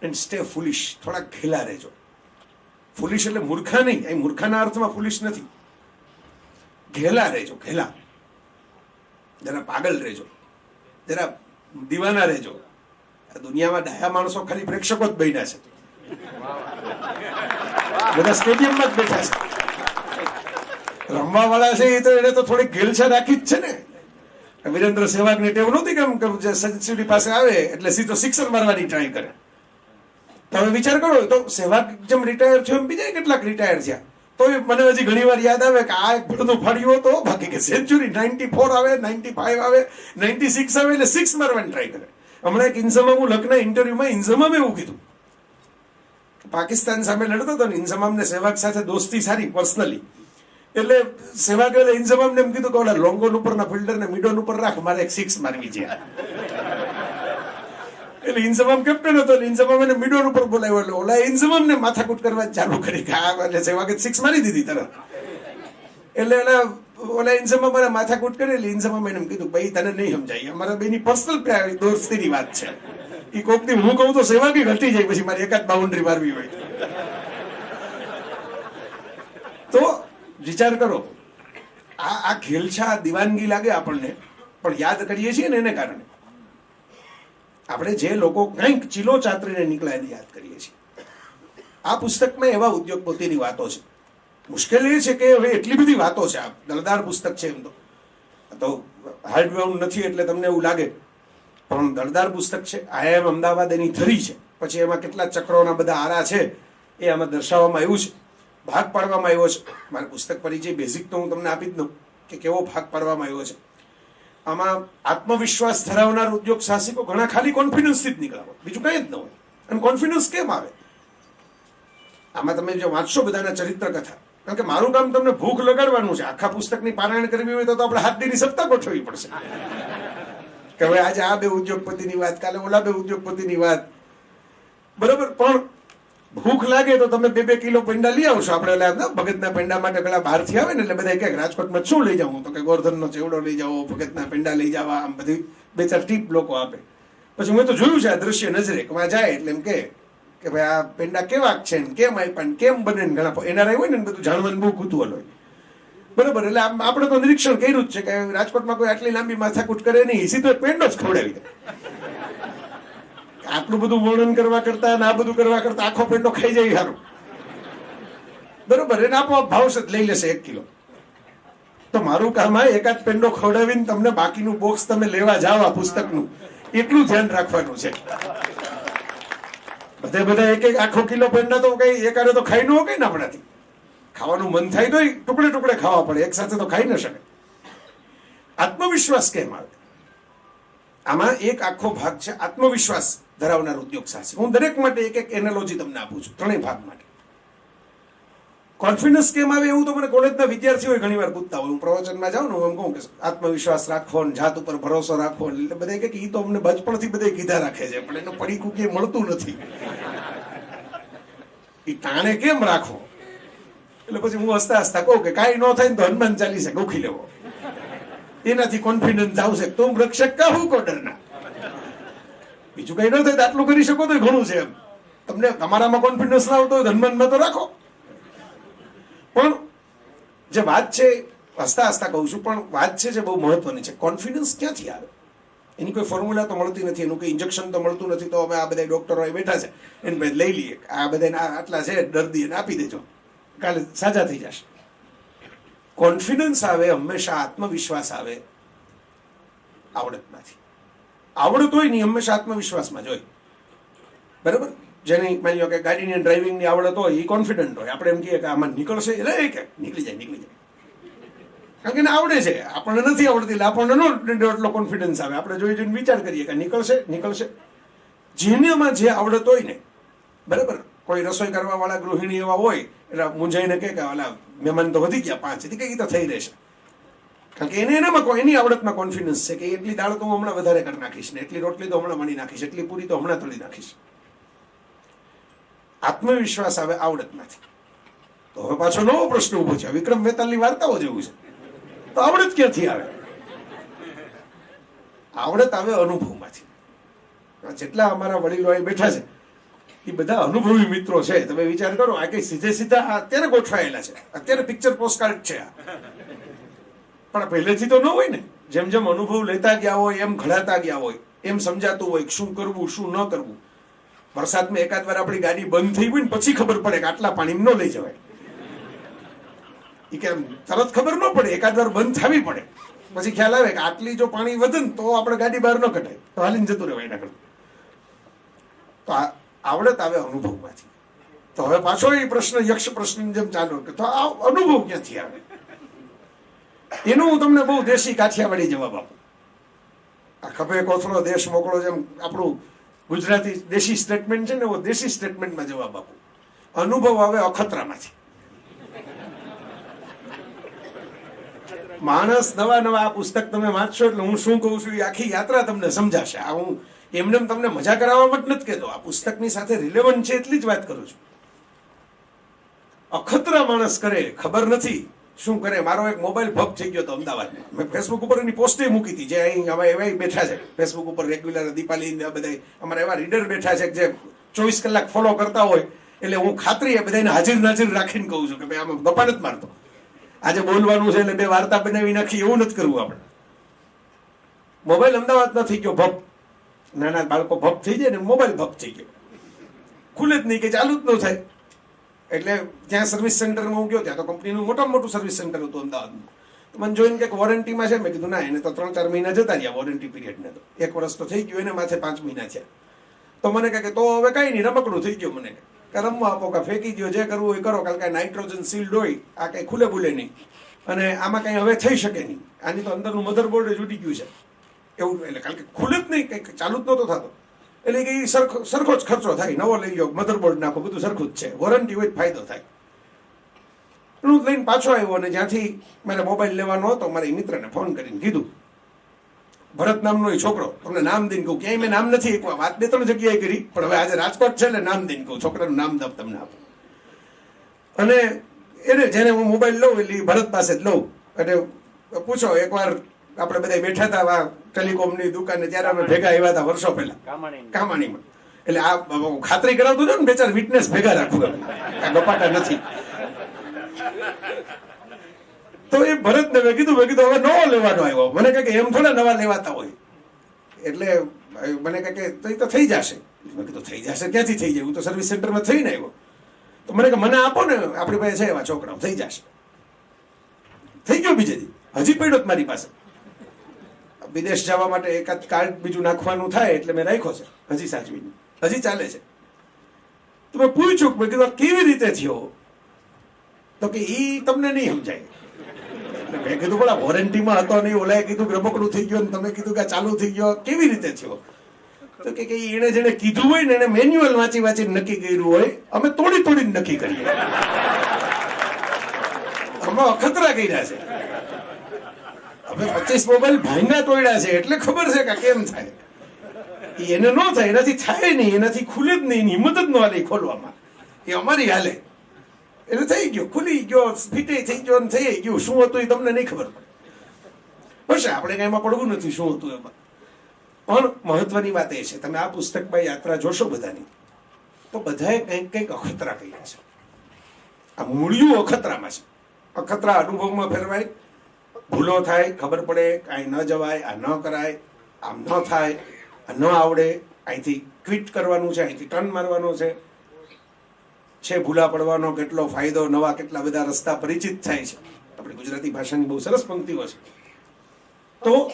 એન્ડ સ્ટે ફુલિશ, થોડાક ઘેલા રહેજો. ફુલિશ એટલે મૂર્ખા નહીં, અહીં મૂર્ખાના અર્થમાં ફુલિશ નથી. ઘેલા રહેજો, ઘેલા. જરા પાગલ રહેજો, જરા દીવાના રહેજો. આ દુનિયામાં ડાયા માણસો ખાલી પ્રેક્ષકો જ બન્યા છે, બધા સ્ટેડિયમમાં જ બેઠા છે. રમવા વાળા છે એ તો એને તો થોડીક ઘેલછા રાખી જ છે ને. વિરેન્દ્ર સહેવાગની ટેવ નહોતી કેમ કે સચિવની પાસે આવે એટલે સીધો સિક્સર મારવાની ટ્રાય કરે. તમે વિચાર કરો તો સહેવાગ જેમ રિટાયર થયો એમ બીજા કેટલાક રિટાયર થયા. તો મને હજી ઘણી વાર યાદ આવે કે આ એક ભડનું ફાડ્યું હતો, બાકી કે સેન્ચુરી 94 આવે, 95 આવે, 96 આવે એટલે સિક્સ મારવાની ટ્રાય કરે. હમણાં એક ઇન્ઝમામ, હું લખના ઇન્ટરવ્યુમાં ઇન્ઝમામે એવું કીધું, પાકિસ્તાન સામે લડતો હતો ને ઇન્ઝમામને સહેવાગ સાથે દોસ્તી સારી પર્સનલી. એટલે સહેવાગે ઇન્ઝમામને એમ કીધું કે ઓલા લોંગોન ઉપરના ફિલ્ડરને મિડોન ઉપર રાખ, મારે એક સિક્સ મારવી છે. એટલે ઇન્ઝમામ કેપ્ટન હતો, ઇન્ઝમામ એને મિડોન ઉપર બોલાવ્યો, એટલે ઓલા ઇન્ઝમામને માથાકૂટ કરવા ચાલુ કરી કે આ એટલે સહેવાગે સિક્સ મારી દીધી તરત. એટલે ઓલા ઇન્ઝમામ મારા માથાકૂટ કરી, એટલે ઇન્ઝમામ એને કીધું ભાઈ તને નહીં સમજાય, અમારા બેની પર્સનલ દોસ્તીની વાત છે. એ કોક દી હું કહું તો સહેવાગી ઘટી જાય, પછી મારી એકાદ બાઉન્ડ્રી મારવી હોય તો વિચાર કરો. આ ઘેલછા દીવાનગી લાગે આપણને, પણ યાદ કરીએ છીએ ને એને કારણે આપણે જે લોકો કંઈક ચીલો ચાતરીને નીકળ્યા એને યાદ કરીએ છીએ. આ પુસ્તકમાં એવા ઉદ્યોગપતિની વાતો છે. મુશ્કેલ એ છે કે હવે એટલી બધી વાતો છે. આ દળદાર પુસ્તક છે, એમ તો હાર્ડબાઉન્ડ નથી એટલે તમને એવું લાગે, પણ દળદાર પુસ્તક છે. IIM અમદાવાદ એની ધરી છે. પછી એમાં કેટલા ચક્રોના બધા આરા છે એ આમાં દર્શાવવામાં આવ્યું છે, ભાગ પાડવામાં આવ્યો છે. મારા પુસ્તક પરિચય બેઝિક તો હું તમને આપી જ દઉં કે કેવો ભાગ પાડવામાં આવ્યો છે. આમાં આત્મવિશ્વાસ ધરાવનાર ઉદ્યોગ સાહસિકો ઘણા ખાલી કોન્ફિડન્સથી જ નીકળ્યા, બીજું કંઈ જ ન હોય. અને કોન્ફિડન્સ કેમ આવે? આમાં તમે જો વાંચશો બધાના ચરિત્ર કથા, કારણ કે મારું કામ તમને ભૂખ લગાડવાનું છે. આખા પુસ્તકની પારાયણ કરવી હોય તો આપણે હાથ દીની સપ્તાહ ગોઠવવી પડશે કે હવે આજે આ બે ઉદ્યોગપતિની વાત, કાલે ઓલા બે ઉદ્યોગપતિની વાત, બરોબર. પણ ભૂખ લાગે તો તમે 2-2 કિલો પેંડા લઈ આવશો. આપણે ભગતના પેંડા માટે ઘણા બહારથી આવે ને એટલે બધા કે રાજકોટમાં શું લઈ જાઉં, તો કે ગોરધનનો ચેવડો લઈ જાઓ, ભગતના પેંડા લઈ જવા, આમ બધી 2-4 ટીપ લોકો આપે. પછી મેં તો જોયું છે આ દ્રશ્ય નજરે, કે જાય એટલે એમ કે ભાઈ આ પેંડા કેવા છે ને કેમ આપ્યા ને કેમ બને ને, ઘણા એનઆરઆઈ હોય ને બધું જાણવાનું બહુ કુતૂહલ હોય, બરોબર. એટલે આપણે તો નિરીક્ષણ કર્યું જ છે કે રાજકોટમાં કોઈ આટલી લાંબી માથાકૂટ કરે નહીં, સીધો પેંડો જ ખવડાવી દે. આટલું બધું વર્ણન કરવા કરતા અને આ બધું કરવા કરતા આખો પેંડો ખાઈ જાય સારું, બરોબર. એને આપોઆપ ભાવશે લઈ લેશે 1 કિલો. તો મારું કામ આ એકાદ પેંડો ખવડાવીને તમને બાકીનું બોક્સ તમે લેવા જાઓ આ પુસ્તકનું, એટલું ધ્યાન રાખવાનું છે. બધા એક આખો કિલો પેંડા તો કઈ એકારે તો ખાઈ ન હોય ને, આપણાથી ખાવાનું મન થાય તો ટુકડે ટુકડે ખાવા પડે, એક સાથે તો ખાઈ ન શકે. આત્મવિશ્વાસ કેમ આવે? આમાં એક આખો ભાગ છે આત્મવિશ્વાસ ધરાવનાર ઉદ્યોગ સાહસિક. હું દરેક માટે એક એનાલોજી તમને આપું છું, ત્રણેય ભાગ માટે. કોન્ફિડન્સ કેમ આવે એવું તો મને કોલેજના વિદ્યાર્થીઓ ઘણી વાર પૂછતા હોય. હું પ્રવચનમાં જાઉં ને હું એમ કહું કે આત્મવિશ્વાસ રાખો ને જાત ઉપર ભરોસો રાખો, એટલે બધા કે એ તો અમને બચપણથી બધા કીધા રાખે છે, પણ એનું પડીકું કે મળતું નથી. એ તાણે કેમ રાખો? એટલે પછી હું હસતા હસતા કહું કે કાંઈ ન થાય ને તો હનુમાન ચાલીસા ગોખી લેવો, એનાથી કોન્ફિડન્સ આવશે. તુમ રક્ષક કહું કો ડરના. બીજું કઈ ન થાય તો આટલું કરી શકો તો ઘણું છે. એમ તમને તમારામાં કોન્ફિડન્સ ના આવતો હોય તો હનુમાનમાં તો રાખો. પણ જે વાત છે, હસતા હસતા કહું છું, પણ વાત છે જે બહુ મહત્વની છે. કોન્ફિડન્સ ક્યાંથી આવે? એની કોઈ ફોર્મ્યુલા તો મળતી નથી, એનું કોઈ ઇન્જેક્શન તો મળતું નથી. તો અમે આ બધા ડોક્ટરો બેઠા છે એને ભાઈ લઈ લઈએ, આ બધા આટલા છે દર્દી એને આપી દેજો, કાલે સાજા થઈ જશે. કોન્ફિડન્સ આવે હંમેશા, આત્મવિશ્વાસ આવે આવડતમાંથી. આવડત હોય નહીં હંમેશા આત્મવિશ્વાસમાં જ હોય. બરાબર? જેની માની લો કે ગાડીની ડ્રાઇવિંગની આવડત હોય એ કોન્ફિડન્ટ હોય. આપણે એમ કહીએ કે આમાં નીકળશે, એટલે કે નીકળી જાય, કારણ કે એને આવડે છે. આપણને નથી આવડતી એટલે આપણને એટલો કોન્ફિડન્સ આવે. આપણે જોઈ જોઈને વિચાર કરીએ કે નીકળશે. જેનામાં જે આવડત હોય ને, બરાબર, કોઈ રસોઈ કરવા વાળા ગૃહિણી એવા હોય એટલે મૂંઝાઈને કે ઓલા મહેમાન તો વધી ગયા 5, કઈ તો થઈ રહેશે, કારણ કે એનામાં એની આવડતમાં કોન્ફિડન્સ છે કે એટલી દાળ તો હું હમણાં વધારે કરી નાખીશ ને, એટલી રોટલી તો હમણાં વણી નાખીશ, એટલી પૂરી તો હમણાં તળી નાખીશ. આત્મવિશ્વાસ આવે આવડતમાંથી. તો હવે પાછો નવો પ્રશ્ન ઉભો છે. વિક્રમ વેતાલની વાર્તાઓ જેવું છે. તો આવડત ક્યાંથી આવે? આવડત આવે અનુભવમાંથી. જેટલા અમારા વડીલો અહીં બેઠા છે એ બધા અનુભવી મિત્રો છે. તમે વિચાર કરો, આ કઈ સીધા અત્યારે ગોઠવાયેલા છે, અત્યારે પિક્ચર પોસ્ટકાર્ડ છે આ, પણ પહેલેથી તો ન હોય ને. જેમ જેમ અનુભવ લેતા ગયા હોય એમ ઘડાતા ગયા હોય, એમ સમજાતું હોય શું કરવું શું ન કરવું. વરસાદમાં એકાદ વાર આપણી ગાડી બંધ થઈ હોય ને પછી ખબર પડે કે આટલા પાણીમાં ન લઈ જવાય. એ કેમ તરત ખબર ન પડે, એકાદ વાર બંધ થવી પડે પછી ખ્યાલ આવે કે આટલી જો પાણી વધે ને તો આપણે ગાડી બહાર ન કઢાય, તો હાલીને જતું રહેવાય એના કરતા. તો આવડત આવે અનુભવમાંથી. તો હવે પાછો એ પ્રશ્ન યક્ષ પ્રશ્ન જેમ ચાલુ કે તો આ અનુભવ ક્યાંથી આવે? એનું હું તમને બહુ દેશી કાઠિયાવાડી જવાબ આપું. આ ખભે કોથળો દેશ મોકળો જેમ આપણું ગુજરાતી દેશી સ્ટેટમેન્ટ છે ને, એવો દેશી સ્ટેટમેન્ટમાં જવાબ આપું. અનુભવ આવે અખતરામાંથી. માણસ નવા આ પુસ્તક તમે વાંચશો એટલે હું શું કહું છું એ આખી યાત્રા તમને સમજાશે. આ હું એમને તમને મજા કરાવવામાં જ નથી કહેતો, આ પુસ્તકની સાથે રિલેવન્ટ છે એટલી જ વાત કરું છું. અખતરા માણસ કરે, ખબર નથી શું કરે. મારો એક મોબાઈલ ભપ થઈ ગયો હતો અમદાવાદમાં. મેં ફેસબુક ઉપર એની પોસ્ટે મૂકી હતી. જે અહીં હવે એવા બેઠા છે ફેસબુક ઉપર રેગ્યુલર, દીપાલી બધા અમારા એવા રીડર બેઠા છે જે 24 કલાક ફોલો કરતા હોય, એટલે હું ખાતરી એ બધાને હાજર નાજર રાખીને કહું છું કે ભાઈ આમાં ગપ્પા નથી મારતો. આજે બોલવાનું છે એટલે 2 વાર્તા બનાવી નાખી એવું નથી કરવું આપણે. મોબાઈલ અમદાવાદમાં થઈ ગયો ભપ. નાના બાળકો ભપ થઈ જાય ને, મોબાઈલ ભપ થઈ ગયો, ખુલે જ નહીં કે ચાલુ જ ન થાય. એટલે ત્યાં સર્વિસ સેન્ટરમાં હું ગયો, ત્યાં તો કંપનીનું મોટામાં મોટું સર્વિસ સેન્ટર હતું અમદાવાદમાં. તો મને જોઈને કંઈક વોરંટીમાં છે. મેં કીધું ના, એને તો 3-4 મહિના જતા રહ્યા વોરંટી પીરિયડને. તો 1 વર્ષ તો થઈ ગયું, એને માથે 5 મહિના થયા. તો મને કહે કે તો હવે કઈ નહીં, રમકડું થઈ ગયું. મને કે રમવા આપો, કે ફેંકી દો, જે કરવું એ કરો, કારણ કે નાઇટ્રોજન સીલ્ડ હોય, આ કઈ ખુલે બુલે નહીં અને આમાં કઈ હવે થઈ શકે નહીં. આની તો અંદરનું મધરબોર્ડ જ ઉડી ગયું છે એવું. એટલે કારણ કે ખુલે જ નહીં, કંઈક ચાલુ જ નહોતો થતો. એટલે કે સરખો જ ખર્ચો થાય. નવો લઈ લો, મધરબોર્ડ નાખો, બધું સરખું જ છે. વોરંટી હોય ફાયદો થાય. હું લઈને પાછો આવ્યો અને જ્યાંથી મારે મોબાઈલ લેવાનો હતો, મારા મિત્રને ફોન કરીને કીધું, ભરત નામનો એ છોકરો, તમને નામ દઈને કહું, ક્યાંય મેં નામ નથી આપ્યું, વાત 2-3 જગ્યાએ કરી, પણ હવે આજે રાજકોટ છે એટલે નામ દઈને કહું, છોકરાનું નામ તમને આપું. અને એને જેને હું મોબાઈલ લઉં એટલે ભરત પાસે જ લઉં. અને પૂછો, એકવાર આપણે બધા બેઠા હતા ટેલિકોમની દુકાને, ત્યારે અમે ભેગા આવ્યા હતા વર્ષો પહેલા કામાણીમાં. એટલે આ ખાતરી કરાવતું છે ને, 2-4 વિટનેસ ભેગા રાખવું, આ ગપાટા નથી. તો એ ભરતને મેં કીધું હવે નવો લેવાનો આવ્યો. મને કહે કે એમ થોડા નવા લેવાતા હોય. એટલે મને કહે કે તો થઈ જશે. મેં કીધું થઈ જશે ક્યાંથી થઈ જાય, હું તો સર્વિસ સેન્ટરમાં થઈને આવ્યો. તો મને કે મને આપો ને, આપણી પાસે છે એવા છોકરાઓ, થઈ જશે. થઈ ગયો બીજે દી, હજી પડ્યો મારી પાસે. વિદેશ જવા માટે એકાદ કાર્ડ બીજું નાખવાનું થાય એટલે મેં રાખ્યો છે, હજી સાચવીને, હજી ચાલે છે. તો મેં પૂછ્યું, મેં કીધું કેવી રીતે થયો? તો કે ઈ તમને નહીં સમજાય. મેં કીધું પણ વોરંટીમાં હતો નહીં, ઓલાએ કીધું કે રમકડું થઈ ગયું, તમે કીધું કે ચાલુ થઈ ગયો, કેવી રીતે થયો? તો કે એને જેને કીધું હોય ને, એને મેન્યુઅલ વાંચી નક્કી કર્યું હોય, અમે તોડીને નક્કી કરીએ. અમે અખતરા કર્યા છે. અમે 25 મોબાઈલ ભાંગા તોડ્યા છે, એટલે ખબર છે કે કેમ થાય. એને ન થાય, એનાથી થાય નહીં, એનાથી ખુલે જ નહીં, હિંમત જ ન હાલે ખોલવામાં. એ અમારી હાલે. એટલે થઈ ગયો, ખુલી ગયો, ફીટે થઈ ગયો, થઈ ગયું. શું હતું એ તમને નહીં ખબર પડે. બસ આપણે કઈ એમાં પડવું નથી શું હતું એમાં. પણ મહત્વની વાત એ છે, તમે આ પુસ્તકમાં યાત્રા જોશો બધાની, તો બધાએ કંઈક અખતરા કર્યા છે. આ મૂળિયું અખતરામાં છે. અખતરા અનુભવમાં ફેરવાય, ભૂલો થાય, ખબર પડે, કાંઈ ન જવાય, આ ન કરાય, આમ ન થાય, ન આવડે, અહીંથી ક્વિટ કરવાનું છે, અહીંથી ટર્ન મારવાનો છે ભૂલા પડવાનો કેટલો ફાયદો, નવા કેટલા બધા રસ્તા પરિચિત થાય છે. આપણી ગુજરાતી ભાષાની બહુ સરસ પંક્તિઓ છે. તો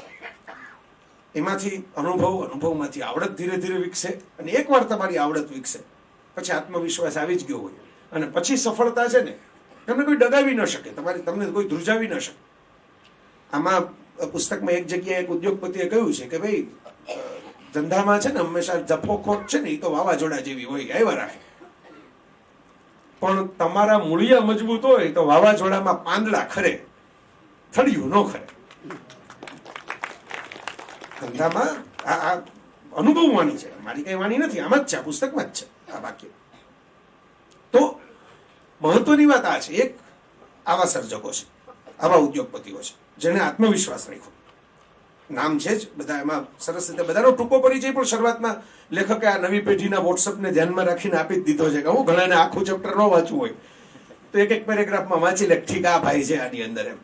એમાંથી અનુભવમાંથી આવડત ધીરે ધીરે વિકસે, અને એકવાર તમારી આવડત વિકસે પછી આત્મવિશ્વાસ આવી જ ગયો હોય, અને પછી સફળતા છે ને તમને કોઈ ડગાવી ન શકે, તમને કોઈ ધ્રુજાવી ન શકે. આમાં પુસ્તકમાં એક જગ્યાએ એક ઉદ્યોગપતિએ કહ્યું છે કે ભાઈ ધંધામાં છે ને હંમેશા જફોખોટ છે ને એ તો વાવાઝોડા જેવી હોય, આવ્યા રાખે, પણ તમારા મૂળિયા મજબૂત હોય તો વાવાઝોડામાં પાંદડા ખરે, થડિયું ન ખરે. ધંધામાં આ અનુભવ વાણી છે, મારી કઈ વાણી નથી, આમ જ છે, આ પુસ્તકમાં જ છે આ વાક્ય. તો મહત્વની વાત આ છે, એક આવા સર્જકો છે, આવા ઉદ્યોગપતિઓ છે જેને આત્મવિશ્વાસ રાખ્યો. નામ છે જ બધા, એમાં સરસ રીતે બધાનો ટૂંકો પરિચય પણ શરૂઆતમાં લેખકે આ નવી પેઢીના વોટ્સઅપને ધ્યાનમાં રાખીને આપી જ દીધો છે કે હું ઘણાને આખું ચેપ્ટર ન વાંચવું હોય તો એક પેરેગ્રાફમાં વાંચી લે, ઠીક આ ભાઈ છે આની અંદર એમ.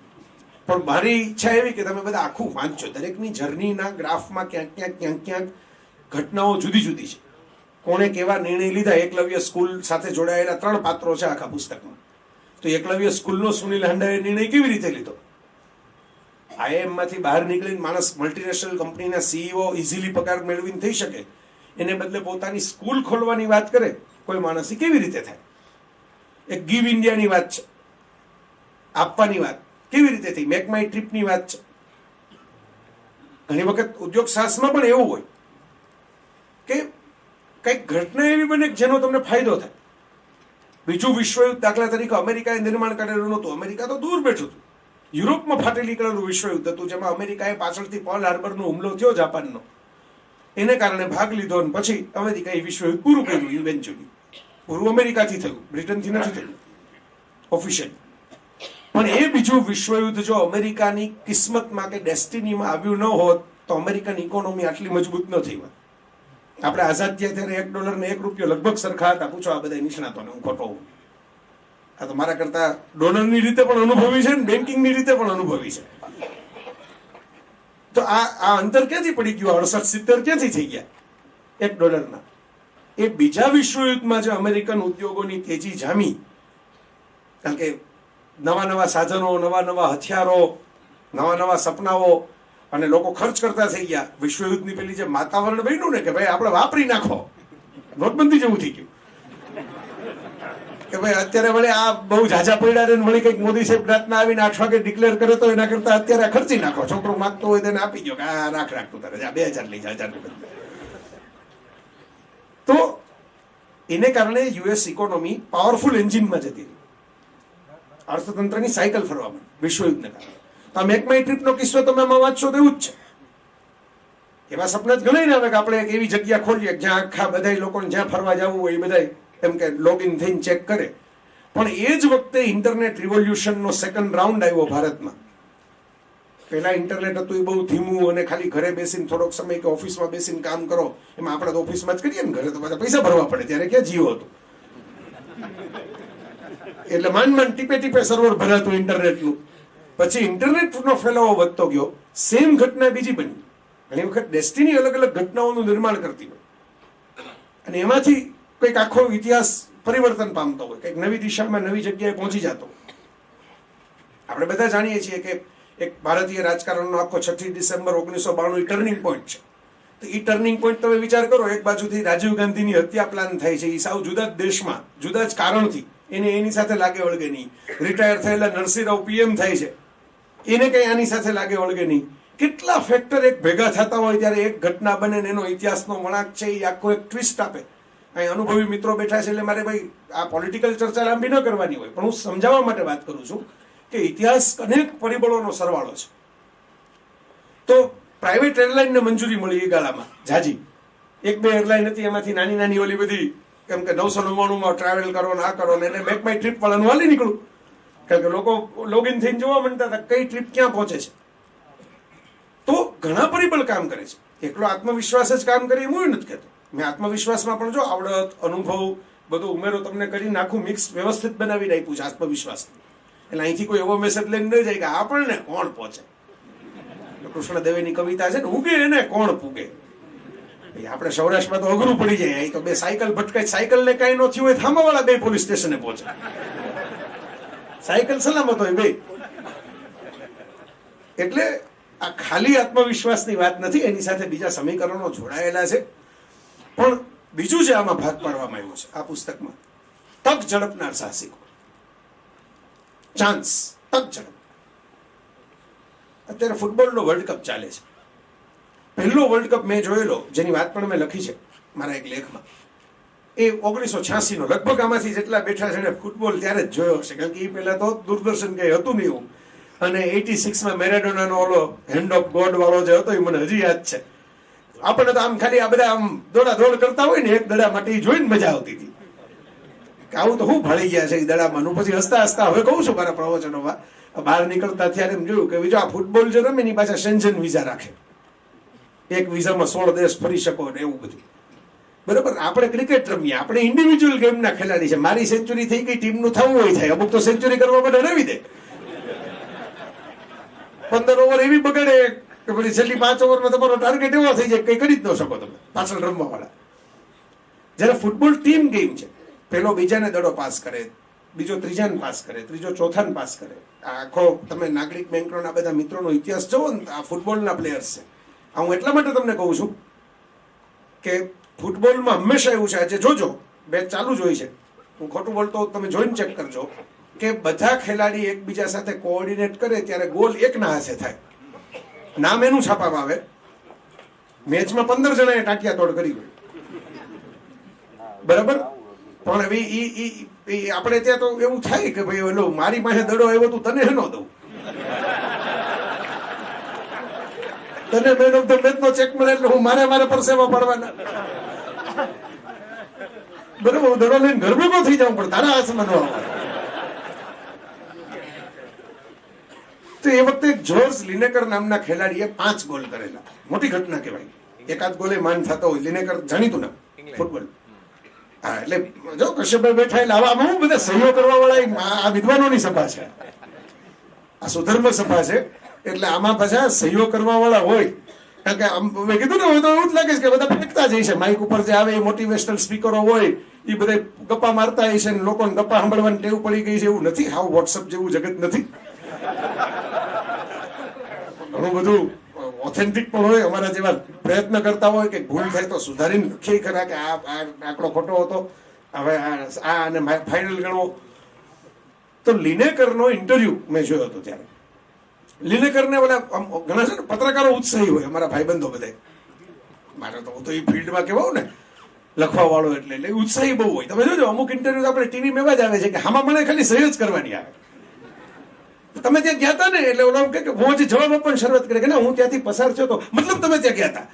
પણ મારી ઈચ્છા એવી કે તમે બધા આખું વાંચો. દરેકની જર્નીના ગ્રાફમાં ક્યાંક ઘટનાઓ જુદી જુદી છે. કોણે કેવા નિર્ણય લીધા. એકલવ્ય સ્કૂલ સાથે જોડાયેલા 3 પાત્રો છે આખા પુસ્તકમાં. તો એકલવ્ય સ્કૂલનો સુનિલ હાંડાએ નિર્ણય કેવી રીતે લીધો? IIM માંથી બહાર નીકળીને માણસ મલ્ટીનેશનલ કંપનીના CEO ઇઝીલી પગાર મેળવીને થઈ શકે, એને બદલે પોતાની સ્કૂલ ખોલવાની વાત કરે કોઈ માણસ, કેવી રીતે થાય? એક ગીવ ઇન્ડિયાની વાત છે, આપવાની વાત કેવી રીતે થઈ? મેક માય ટ્રીપની વાત છે. ઘણી વખત ઉદ્યોગ સાહસમાં પણ એવું હોય કે કંઈક ઘટના એવી બને જેનો તમને ફાયદો થાય. બીજું વિશ્વયુદ્ધ દાખલા તરીકે અમેરિકાએ નિર્માણ કરેલું નહોતું, અમેરિકા તો દૂર બેઠું હતું. યુરોપમાં ફાટી નીકળેલું વિશ્વયુદ્ધ હતું જેમાં અમેરિકાએ પાછળથી પર્લ હાર્બરનો હુમલો થયો જાપાનનો, એને કારણે ભાગ લીધો, અને પછી અમેરિકાએ વિશ્વયુદ્ધ પૂરું કર્યું. ઇવેન્ચ્યુઅલી પૂરું અમેરિકાથી થયું, બ્રિટનથી નથી થયું ઓફિશિયલ. પણ એ બીજું વિશ્વયુદ્ધ જો અમેરિકાની કિસ્મતમાં કે ડેસ્ટિનીમાં આવ્યું ન હોત તો અમેરિકન ઇકોનોમી આટલી મજબૂત ન થઈ હોત. આપણે આઝાદ થયા ત્યારે $1 ને $1 લગભગ સરખા હતા. પૂછો આ બધા નિષ્ણાતોને, હું ખોટો હું. આ તો મારા કરતા ડોલરની રીતે પણ અનુભવી છે ને બેન્કિંગની રીતે પણ અનુભવી છે. તો આ અંતર ક્યાંથી પડી ગયું? 68-70 ક્યાંથી થઈ ગયા $1 ના? એ બીજા વિશ્વયુદ્ધમાં જે અમેરિકન ઉદ્યોગોની તેજી જામી, કારણ કે નવા સાધનો, નવા હથિયારો, નવા સપનાઓ, અને લોકો ખર્ચ કરતા થઈ ગયા. વિશ્વયુદ્ધની પેલી જે વાતાવરણ બન્યું ને કે ભાઈ આપણે વાપરી નાખો, નોટબંધી જેવું થઈ ગયું કે ભાઈ અત્યારે વળે આ બહુ ઝાઝા પડ્યા છે, વળી કંઈક મોદી સાહેબ રાતના આવીને 8 વાગે ડિક્લેર કરે તો એના કરતા અત્યારે ખર્ચી નાખો. છોકરો માગતો હોય તેને આપી દો કે આ રાખતું તારે 2000 લઈ જા, 1000 તો એને કારણે US ઇકોનોમી પાવરફુલ એન્જિનમાં જતી રહી, અર્થતંત્રની સાયકલ ફરવા માંડી વિશ્વયુદ્ધને કારણે. તો મેક માય ટ્રીપનો કિસ્સો તમે આમાં વાંચશો તો એવું જ છે. એવા સપના જ ગણાય ને હવે કે આપણે એક એવી જગ્યા ખોલીએ જ્યાં આખા બધા લોકોને જ્યાં ફરવા જવું હોય એ બધા એમ કે લોગિન થઈને ચેક કરે. પણ એ જ વખતે ઇન્ટરનેટ રિવોલ્યુશનનો સેકન્ડ રાઉન્ડ આવ્યો ભારતમાં. પહેલા ઇન્ટરનેટ હતું એ બહુ ધીમું, અને ખાલી ઘરે બેસીને થોડોક સમય કે ઓફિસમાં બેસીને કામ કરો. એમાં આપણે તો ઓફિસમાં જ કરીએ ને, ઘરે તો બધા પૈસા ભરવા પડે. ત્યારે ક્યાં જીઓ હતું? એટલે માંડ ટીપે સર્વર ભરાતું ઇન્ટરનેટનું. પછી ઇન્ટરનેટનો ફેલાવો વધતો ગયો. સેમ ઘટના બીજી બની. ઘણી વખત ડેસ્ટિની અલગ અલગ ઘટનાઓનું નિર્માણ કરતી હોય, અને એમાંથી કંઈક આખો ઇતિહાસ પરિવર્તન પામતો હોય, કંઈક નવી દિશામાં નવી જગ્યાએ પહોંચી જતો હોય. આપણે બધા જાણીએ છીએ કે એક ભારતીય રાજકારણનો આખો 6 ડિસેમ્બર 1992 ટર્નિંગ પોઈન્ટ છે. તો એ ટર્નિંગ પોઈન્ટ તમે વિચાર કરો, એક બાજુથી રાજીવ ગાંધીની હત્યા પ્લાન થાય છે, એ સાવ જુદા જ દેશમાં જુદા જ કારણથી, એને એની સાથે લાગે વળગે નહીં. રિટાયર થયેલા નરસિંહ રાવ PM થાય છે, એને કઈ આની સાથે લાગે વળગે નહીં. કેટલા ફેક્ટર એક ભેગા થતા હોય ત્યારે એક ઘટના બને ને એનો ઇતિહાસનો વળાંક છે એ આખો એક ટ્વિસ્ટ આપે. અહીં અનુભવી મિત્રો બેઠા છે એટલે મારે ભાઈ આ પોલિટિકલ ચર્ચા લાંબી ન કરવાની હોય, પણ હું સમજાવવા માટે વાત કરું છું કે ઇતિહાસ અનેક પરિબળોનો સરવાળો છે. તો પ્રાઇવેટ એરલાઇનને મંજૂરી મળી એ ગાળામાં જાજી, 1-2 એરલાઇન હતી, એમાંથી નાની ઓલી બધી, કેમ કે 999 ટ્રાવેલ કરો ને આ કરો ને, એને મેક માય ટ્રીપ વાળાનું હાલી નીકળું. કારણ કે લોકો લોગિન થઈને જોવા માંડતા હતા કઈ ટ્રીપ ક્યાં પહોંચે છે. તો ઘણા પરિબળ કામ કરે છે, એકલો આત્મવિશ્વાસ જ કામ કરે હું નથી કહેતો. મેં આત્મવિશ્વાસમાં પણ જો આવડત, અનુભવ બધો ઉમેરો તમને કરીને આખું મિક્સ વ્યવસ્થિત બનાવીને આપ્યું છે આત્મવિશ્વાસ. એટલે અહીંથી કોઈ એવો મેસેજ લઈને ન જાય કે આપણને કોણ પહોંચે, કૃષ્ણદેવીની કવિતા છે ને, ઉગે એને કોણ પૂગે. આપણે સૌરાષ્ટ્રમાં તો અઘરું પડી જાય. અહીં તો બે સાયકલ ભટકાય, સાયકલ ને કઈ ન થયું હોય થામાવાળા બે પોલીસ સ્ટેશને પહોંચે. સાયકલ સલામત હોય બે. એટલે આ ખાલી આત્મવિશ્વાસની વાત નથી, એની સાથે બીજા સમીકરણો જોડાયેલા છે. પણ બીજું છે આમાં ભાગ પાડવામાં આવ્યું છે આ પુસ્તકમાં, તક ઝડપનાર સાહસિકો. ચાન્સ, તક ઝડપ. અત્યારે ફૂટબોલનો વર્લ્ડ કપ ચાલે છે. પહેલો વર્લ્ડ કપ મેં જોયેલો, જેની વાત પણ મેં લખી છે મારા એક લેખમાં, એ 1986 નો. લગભગ આમાંથી જેટલા બેઠા છે ને ફૂટબોલ ત્યારે જ જોયો હશે, કારણ કે એ પહેલા તો દૂરદર્શન કઈ હતું નહીં એવું. અને 86માં મેરાડોનાનો ઓલો હેન્ડ ઓફ ગોડ વાળો જે હતો એ મને હજી યાદ છે. આપણે તો આમ ખાલી આ બધા આમ દોડ કરતા હોય ને એક દડા માટે, જોઈને મજા આવતી હતી કે આવું તો હું ભળી ગયા છે એ દડામાં. પછી હસતા હસતા હવે કહું છું મારા પ્રવચનોમાં, બહાર નીકળતા ત્યારે એમ જોયું કે બીજો આ ફૂટબોલ જે રમે એની પાછા શેન્જન વિઝા રાખે, એક વિઝામાં 16 દેશ ફરી શકો ને એવું બધું. બરોબર, આપણે ક્રિકેટ રમીએ, આપણે ઇન્ડિવિજ્યુઅલ ગેમના ખેલાડી છે. મારી સેન્ચુરી થઈ ગઈ, ટીમનું થવું હોય થાય. અમુક તો સેન્ચુરી કરવા માટે હરાવી દે, 15 ઓવર એવી બગાડે કે પછી છેલ્લી 5 ઓવરમાં તમારો ટાર્ગેટ એવો થઈ જાય કઈ કરી જ ન શકો તમે પાછળ રમવા વાળા. જયારે ફૂટબોલ ટીમ ગેમ છે, પેલો બીજાને દડો પાસ કરે, બીજો ત્રીજાને પાસ કરે, ત્રીજો ચોથાને પાસ કરે. આખો તમે નાગરિક બેંકના બધા મિત્રોનો ઇતિહાસ જોવો ને, આ ફૂટબોલના પ્લેયર્સ છે. હું એટલા માટે તમને કહું છું કે ફૂટબોલમાં હંમેશા એવું છે, આજે જોજો મેચ ચાલુ જ હોય છે, હું ખોટું બોલતો તમે જોઈને ચેક કરજો કે બધા ખેલાડી એકબીજા સાથે કોઓર્ડિનેટ કરે ત્યારે ગોલ એકના હાથે થાય. નામ એનું છાપવામાં આવે, મેચમાં 15 જણાએ ટાંટિયા તોડ કરી હોય, બરાબર. પણ હવે આપણે ત્યાં તો એવું થાય કે ભાઈ ઓલો મારી પાસે દડો આવ્યો તું તને હેનો દઉં, તને મેન ઓફ ધ મેચ નો ચેક મળે એટલે હું મારે પરસેવા પાડવાના, બરાબર. હું દડો લઈને ઘર ભેગો થઈ જાઉં પણ તારા હાથમાં ન આવે. તો એ વખતે જ્યોર્જ લિનેકર નામના ખેલાડીએ 5 ગોલ કરેલા. મોટી ઘટના કહેવાય. એકાદ ગોલે માન થતો હોય. લિનેકર જાણીતું નામ ફૂટબોલ. હા, એટલે જો કશ્યપભાઈ બેઠા એટલે આમાં હું બધા સહયોગ કરવા વાળા આ વિદ્વાનોની સભા છે, આ સુધર્મ સભા છે. એટલે આમાં પાછા સહયોગ કરવા વાળા હોય, કારણ કે મેં કીધું ને, તો એવું જ લાગે છે કે બધા ફેંકતા જ છે. માઇક ઉપર જે આવે એ મોટિવેશનલ સ્પીકરો હોય એ બધા ગપ્પા મારતા હશે ને લોકોને ગપ્પા સાંભળવાની ટેવ પડી ગઈ છે. એવું નથી, હાવ વોટ્સઅપ જેવું જગત નથી. ઘણું બધું ઓથેન્ટિક પણ હોય. અમારા જેવા પ્રયત્ન કરતા હોય કે ભૂલ થાય તો સુધારીને લખીએ ખરા કે આ આંકડો ખોટો હતો, હવે આ અને ફાઇનલ ગણવો. તો લિનેકરનો ઇન્ટરવ્યુ મેં જોયો હતો ત્યારે. લિનેકરને ઓલા ઘણા છે ને પત્રકારો ઉત્સાહી હોય, અમારા ભાઈબંધો બધા. મારે તો હું તો એ ફિલ્ડમાં કહેવાઉં ને, લખવા વાળો એટલે ઉત્સાહી બહુ હોય. તમે જોજો અમુક ઇન્ટરવ્યુ આપણે ટીવી માં જ આવે છે કે આમાં મને ખાલી સહી જ કરવાની આવે. તમે ત્યાં ગયા હતા ને એટલે ઓલા કે હું હજી જવાબ આપવાની શરૂઆત કરે કે ના હું ત્યાંથી પસાર થયો તો, મતલબ તમે ત્યાં ગયા હતા.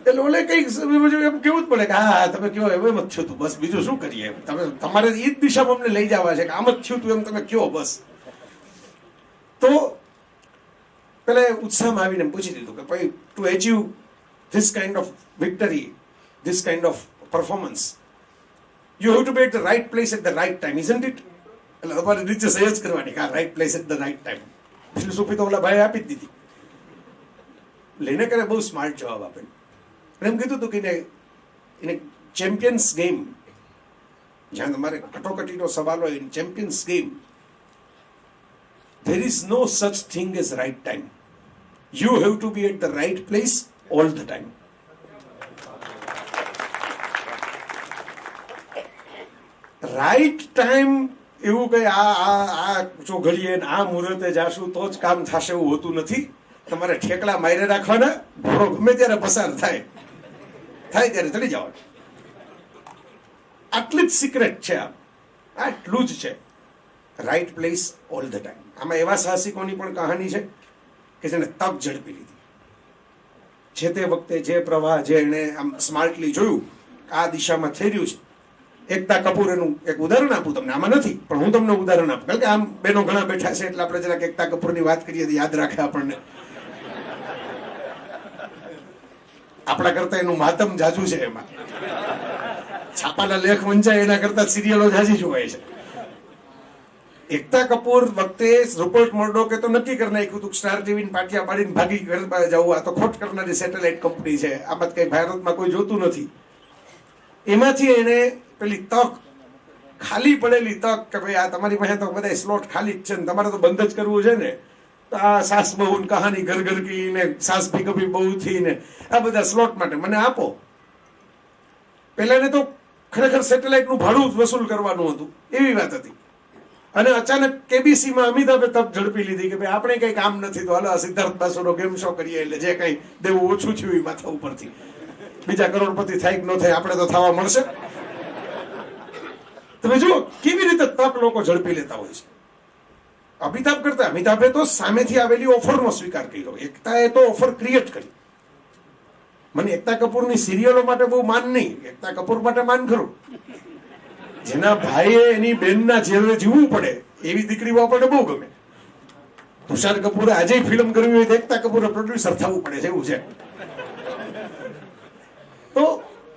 એટલે ઓલે કઈ એમ કેવું જ પડે કે હા તમે કયો એમ જ થયું હતું, બસ બીજું શું કરીએ. તમે તમારે એ જ દિશામાં અમને લઈ જવા છે કે આમ જ થયું હતું એમ તમે કયો બસ. તો પેલા ઉત્સાહમાં આવીને પૂછી દીધું કે ભાઈ to achieve this kind of victory, this kind of performance, you have to be at the right place at the right time, isn't it? એટલે તમારે નીચે સહી જ કરવાની કે right place at the right time. Philosophy તો ઓલા ભાઈ આપી જ દીધી. લિનેકરે બહુ સ્માર્ટ જવાબ આપેલો. એમ કીધું હતું કે એને ચેમ્પિયન્સ ગેમ, જ્યાં તમારે કટોકટીનો સવાલ હોય, champions game, there is no such thing as right time. You have to be at the right place all the time. Right time એવું કઈ આ ચોઘડીએ આ મુહૂર્તે જાશું તો જ કામ થશે એવું હોતું નથી. તમારે ઠેકડા મારે રાખવાના, ઘોડો ગમે ત્યારે પસાર થાય ત્યારે ચડી જવાનું. આટલી જ સિક્રેટ છે, આટલું જ છે. Right place all the time. આમાં એવા સાહસિકોની પણ કહાની છે કે જેને તક ઝડપી લીધી. જે તે વખતે જે પ્રવાહ જે એને આમ સ્માર્ટલી જોયું આ દિશામાં થઈ રહ્યું છે. એકતા કપૂર એનું એક ઉદાહરણ આપું તમને, આમાં નથી પણ હું તમને ઉદાહરણ આપું, કારણ કે આમ બેનો ઘણા બેઠા છે એટલે આપણે જરાક એકતા કપૂરની વાત કરીએ તો યાદ રાખે આપણને. આપણા કરતા એનું માતમ જાજુ છે. એમાં છાપાના લેખ વંચાય એના કરતા સિરિયલો જાજી જોવાય છે. એકતા કપૂર વખતે રૂપર્ટ મર્ડોકે તો નક્કી કરી નાખ્યું હતું સ્ટાર ટીવી પાટિયા પાડીને ભાગી જવું, આ તો ખોટ કરનારી સેટેલાઇટ કંપની છે, આમાં કઈ ભારતમાં કોઈ જોતું નથી. એમાંથી એને પેલી તક, ખાલી પડેલી તક કે ભાઈ આ તમારી પાસે તો બધા સ્લોટ ખાલી જ છે ને તમારે તો બંધ જ કરવું છે ને, તો આ સાસ બહુ કહાની ઘર ઘર કી ને સાસ ભી કભી બહુ થી ને આ બધા સ્લોટ માટે મને આપો. પેલા ને તો ખરેખર સેટેલાઇટ નું ભાડું વસૂલ કરવાનું હતું એવી વાત હતી. અને અચાનક કેબીસી માં અમિતાભે તક ઝડપી લીધી કે ભાઈ આપણે કઈ કામ નથી તો હાલો સિદ્ધાર્થ બાસુનો ગેમ શો કરીએ, એટલે જે કઈ દેવું ઓછું થયું એ માથા ઉપરથી, બીજા કરોડપતિ થાય કે ન થાય આપણે તો થવા મળશે. તમે જુઓ કેવી રીતે તક લોકો ઝડપી લેતા હોય છે. અમિતાભ કરતા અમિતાભે તો સામેથી આવેલી ઓફરનો સ્વીકાર કર્યો, એકતાએ તો ઓફર ક્રિએટ કરી. મને એકતા કપૂરની સિરિયલો માટે બહુ માન નહીં, એકતા કપૂર માટે માન ખરું. જેના ભાઈએ એની બેનના જેવે જીવવું પડે એવી દીકરીઓ આપણને બહુ ગમે. તુષાર કપૂરે આજે ફિલ્મ કરવી હોય તો એકતા કપૂરે પ્રોડ્યુસર થવું પડે છે, એવું છે. તો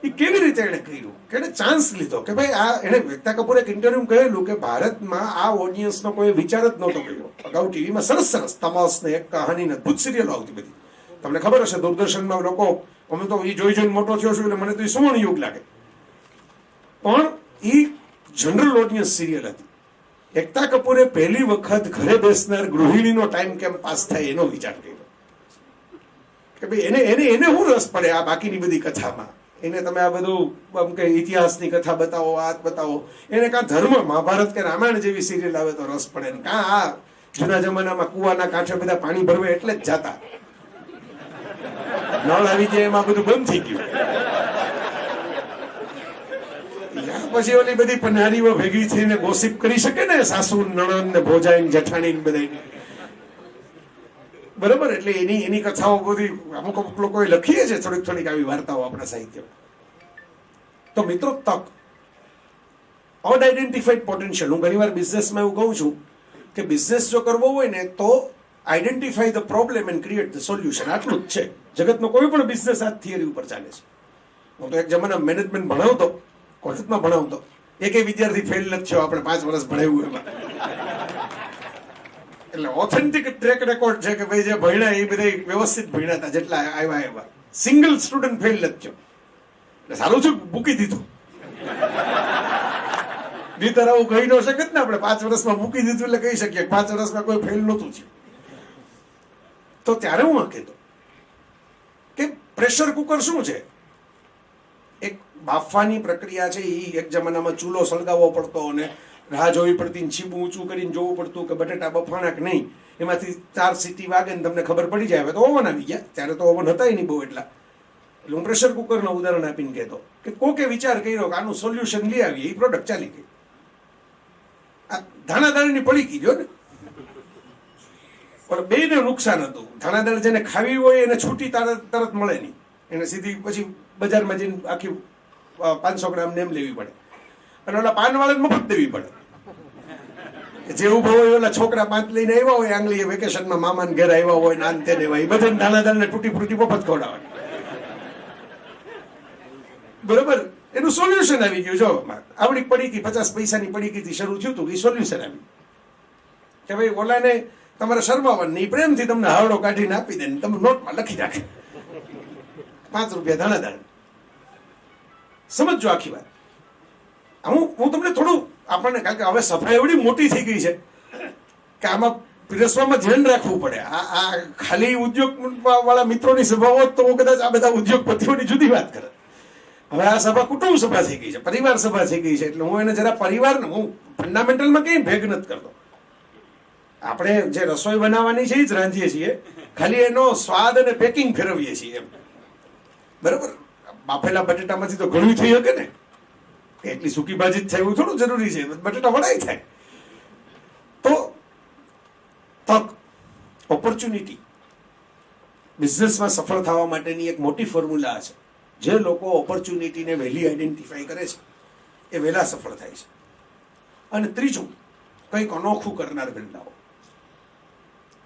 એ કેવી રીતે એને કર્યું કે એને ચાન્સ લીધો કે ભાઈ આ એને એકતા કપૂરે એક ઇન્ટરવ્યુ કહેલું કે ભારતમાં આ ઓડિયન્સનો કોઈ વિચાર જ નહોતો કર્યો. અગાઉ ટીવીમાં સરસ સરસ તમાસ ને એક કહાની ને અદભુત સિરિયલો આવતી બધી, તમને ખબર હશે દૂરદર્શનમાં લોકો, અમે તો એ જોઈ જોઈને મોટો થયો છું એટલે મને તો એ સુવર્ણ યુગ લાગે. પણ એ જનરલ ઓડિયન્સ સિરિયલ હતી. એકતા કપૂરે પહેલી વખત ઘરે બેસનાર ગૃહિણીનો ટાઈમ કેમ પાસ થાય એનો વિચાર કર્યો કે ભાઈ એને એને એને શું રસ પડે આ બાકીની બધી કથામાં. એને તમે આ બધું આમ કે ઇતિહાસની કથા બતાવો, આ બતાવો, એને કાં ધર્મ મહાભારત કે રામાયણ જેવી સિરિયલ આવે તો રસ પડે ને કાં આ જૂના જમાનામાં કુવાના કાંઠે બધા પાણી ભરવે એટલે જ જાતા, નળ આવી જાય એમાં બધું બંધ થઈ ગયું. પછી ઓલી બધી પન્હારીઓ ભેગી થઈને ગોસિપ કરી શકે ને, સાસુ નણંદ ને ભોજાઈ જેઠાણી ને બધાની, બરોબર. એટલે એની કથાઓ બધી અમુક અમુક લોકોએ લખીએ છે થોડીક થોડીક આવી વાર્તાઓ આપણા સાહિત્યમાં. તો મિત્રો તક, અનઆઇડેન્ટિફાઈડ પોટેન્શિયલ. હું ઘણીવાર બિઝનેસમાં એવું કહું છું કે બિઝનેસ જો કરવો હોય ને તો identify the problem and create the solution. આટલું જ છે. જગતનો કોઈ પણ બિઝનેસ આ થિયરી ઉપર ચાલે છે. હું તો એક જમાના મેનેજમેન્ટ ભણાવતો, કોલેજમાં ભણાવતો, એકે વિદ્યાર્થી ફેલ નથી થયો આપણે 5 વર્ષ ભણાવ્યું એમાં. એટલે ઓથેન્ટિક ટ્રેક રેકોર્ડ છે કે ભાઈ જે ભણ્યા એ બધા વ્યવસ્થિત ભણ્યા હતા, જેટલા આવ્યા એવા સિંગલ સ્ટુડન્ટ ફેલ નથી થયો. એટલે સારું છે મૂકી દીધું. નીતર આવું કહી ન શકે ને આપણે 5 વર્ષમાં મૂકી દીધું એટલે કહી શકીએ 5 વર્ષમાં કોઈ ફેલ નહોતું થયું. તો ત્યારે હું કહેતો કે પ્રેશર કુકર શું છે? એક બાફવાની પ્રક્રિયા છે. એ એક જમાનામાં ચૂલો સળગાવવો પડતો અને રાહ જોવી પડતી, છીબું ઊંચું કરીને જોવું પડતું કે બટેટા બફાણા કે નહીં. એમાંથી 4 સીટી વાગે ને તમને ખબર પડી જાય. હવે તો ઓવન આવી ગયા, ત્યારે તો ઓવન હતા નહીં બહુ એટલા. એટલે હું પ્રેશર કુકરનું ઉદાહરણ આપીને કહેતો કે કોકે વિચાર કર્યો કે આનું સોલ્યુશન લઈ આવીએ, એ પ્રોડક્ટ ચાલી ગઈ. આ ધાણાદાળની પડીકી જો ને, પણ બેને નુકસાન હતું. ધાણાદાળ જેને ખાવી હોય એને છૂટી તરત મળે નહીં, એને સીધી પછી બજારમાં જઈને આખી 500 ગ્રામ નેમ લેવી પડે, અને ઓલા પાનવાળાને મફત દેવી પડે. જે ઉભો હોય ઓલા છોકરા 5 લઈને આવ્યા હોય આંગળી વેકેશનમાં, મામાને ઘરે આવ્યા હોય નાન તેને એ બધાને ધાણાદાળને તૂટી ફૂટી મફત ખવડાવે. બરોબર, એનું સોલ્યુશન આવી ગયું. જો આવડી પડીકી 50 પૈસાની પડીકીથી શરૂ થયું હતું, એ સોલ્યુશન આવ્યું કે ભાઈ ઓલાને તમારે શરમાવાનું, એ પ્રેમથી તમને હાવડો કાઢીને આપી દે, તમે નોટમાં લખી રાખે 5 રૂપિયા ધાણાદાળ. સમજો આખી વાત. હું તમને થોડું આપણને, કારણ કે હવે સફાઈ એવડી મોટી થઈ ગઈ છે કે આમાં પીરસવામાં ધ્યાન રાખવું પડે. આ ખાલી ઉદ્યોગ વાળા મિત્રોની સભા હોત તો હું કદાચ આ બધા ઉદ્યોગપતિઓની જુદી વાત કરે. હવે આ સભા કુટુંબ સભા થઈ ગઈ છે, પરિવાર સભા થઈ ગઈ છે. એટલે હું એને જરા પરિવારને, હું ફંડામેન્ટલમાં કંઈ ભેગ નથી કરતો. આપણે જે રસોઈ બનાવવાની છે એ જ રાંધીએ છીએ, ખાલી એનો સ્વાદ અને પેકિંગ ફેરવીએ છીએ એમ. બરાબર, બાફેલા બટેટામાંથી તો ઘણું થઈ શકે ને, એટલી સૂકી ભાજી જ થાય એવું થોડું જરૂરી છે, બટેટા વડાઈ થાય. તો તક, ઓપોર્ચ્યુનિટી બિઝનેસમાં સફળ થવા માટેની એક મોટી ફોર્મ્યુલા છે. જે લોકો ઓપોર્ચ્યુનિટીને વહેલી આઈડેન્ટિફાઈ કરે છે એ વહેલા સફળ થાય છે. અને ત્રીજું, કંઈક અનોખું કરનાર બનનારો,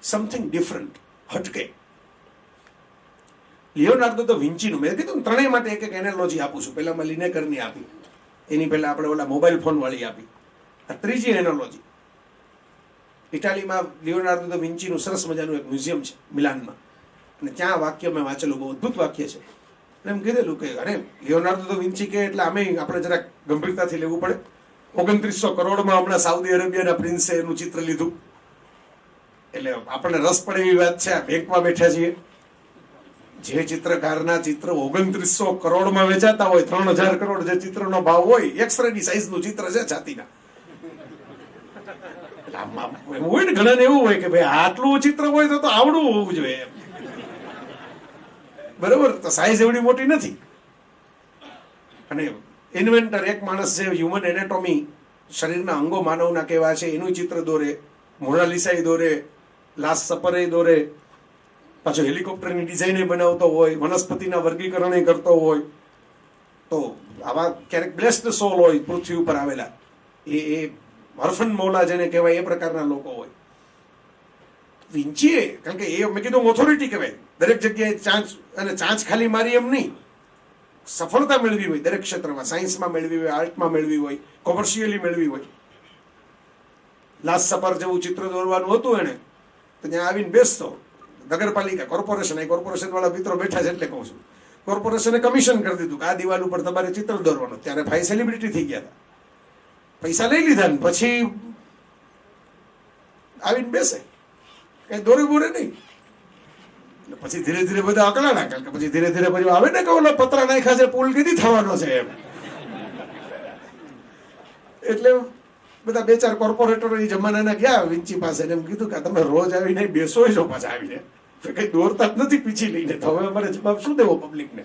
something different, Hatke. Leonardo the વિન્ચીનું, મેં કીધું ત્રણેય માટે એક એક એનાલોજી આપું છું. પહેલામાં લિનેકરની આપી, એની પહેલા આપણે ઓલા મોબાઈલ ફોન વાળી આપી, આ ત્રીજી એનાલોજી. ઇટાલીમાં લિયોનાર્ડો દ વિન્ચીનું સરસ મજાનું એક મ્યુઝિયમ છે મિલાનમાં, અને ત્યાં વાક્ય મેં વાંચેલું, બહુ અદભુત વાક્ય છે. અને એમ કીધેલું કે અરે લિયોનાર્ડો દ વિન્ચી કે એટલે આમે આપણે જરાક ગંભીરતાથી લેવું પડે. 2900 કરોડમાં હમણાં સાઉદી અરેબિયાના પ્રિન્સે એનું ચિત્ર લીધું, એટલે આપણને રસ પડે એવી વાત છે. આ બેંકમાં બેઠા છીએ, જે ચિત્રકારના ચિત્ર 2900 કરોડમાં વેચાતા હોય, 3000 કરોડ જે ચિત્રનો ભાવ હોય, એક્સરેની સાઈઝનું ચિત્ર છે છાતીના. એવું હોય ને, ઘણા એવું હોય કે ભાઈ આટલું ચિત્ર હોય તો આવડું હોવું જોઈએ, બરોબર? તો સાઈઝ એવડી મોટી નથી. અને ઇન્વેન્ટર એક માણસ છે, હ્યુમન એનેટોમી, શરીરના અંગો માનવના કેવા છે એનું ચિત્ર દોરે, મોનાલિસા દોરે, લાસ્ટ સપર દોરે, પાછો હેલિકોપ્ટરની ડિઝાઇન બનાવતો હોય, વનસ્પતિના વર્ગીકરણ કરતો હોય. તો આવા ક્યારેક બ્લેસ્ડ સોલ હોય પૃથ્વી ઉપર આવેલા, એ હરફન મૌલા જેને કહેવાય એ પ્રકારના લોકો હોય. વિન્ચીએ, કારણ કે એ મેં કીધું ઓથોરિટી કહેવાય, દરેક જગ્યાએ ચાંચ ખાલી મારી એમ નહીં, સફળતા મેળવી હોય દરેક ક્ષેત્રમાં, સાયન્સમાં મેળવી હોય, આર્ટમાં મેળવી હોય, કોમર્શિયલી મેળવી હોય. લાસ્ટ સપર જેવું ચિત્ર દોરવાનું હતું એને, તો ત્યાં આવીને બેસતો. નગરપાલિકા, કોર્પોરેશન, એ કોર્પોરેશન વાળા મિત્રો બેઠા છે એટલે કહું છું, કોર્પોરેશને કમિશન કરી દીધું કે આ દિવાલ ઉપર તમારે ચિત્ર દોરવાનું. ત્યારે ભાઈ સેલિબ્રિટી થઈ ગયા હતા, પૈસા લઈ લીધા ને પછી આવીને બેસે, કઈ દોરે બોરે નહીં. પછી ધીરે ધીરે બધા અકળાણા, કારણ કે પછી ધીરે ધીરે પછી આવે ને કે ઓલા પતરા નાખ્યા છે, પુલ કીધી થવાનો છે એમ. એટલે બધા 2-4 કોર્પોરેટરો એ જમાનાના ગયા વિન્ચી પાસે, એમ કીધું કે તમે રોજ આવીને બેસો છો, પાછા આવીને કઈ દોરતા જ નથી પીછી લઈને, તો હવે અમારે જવાબ શું દેવો પબ્લિકને?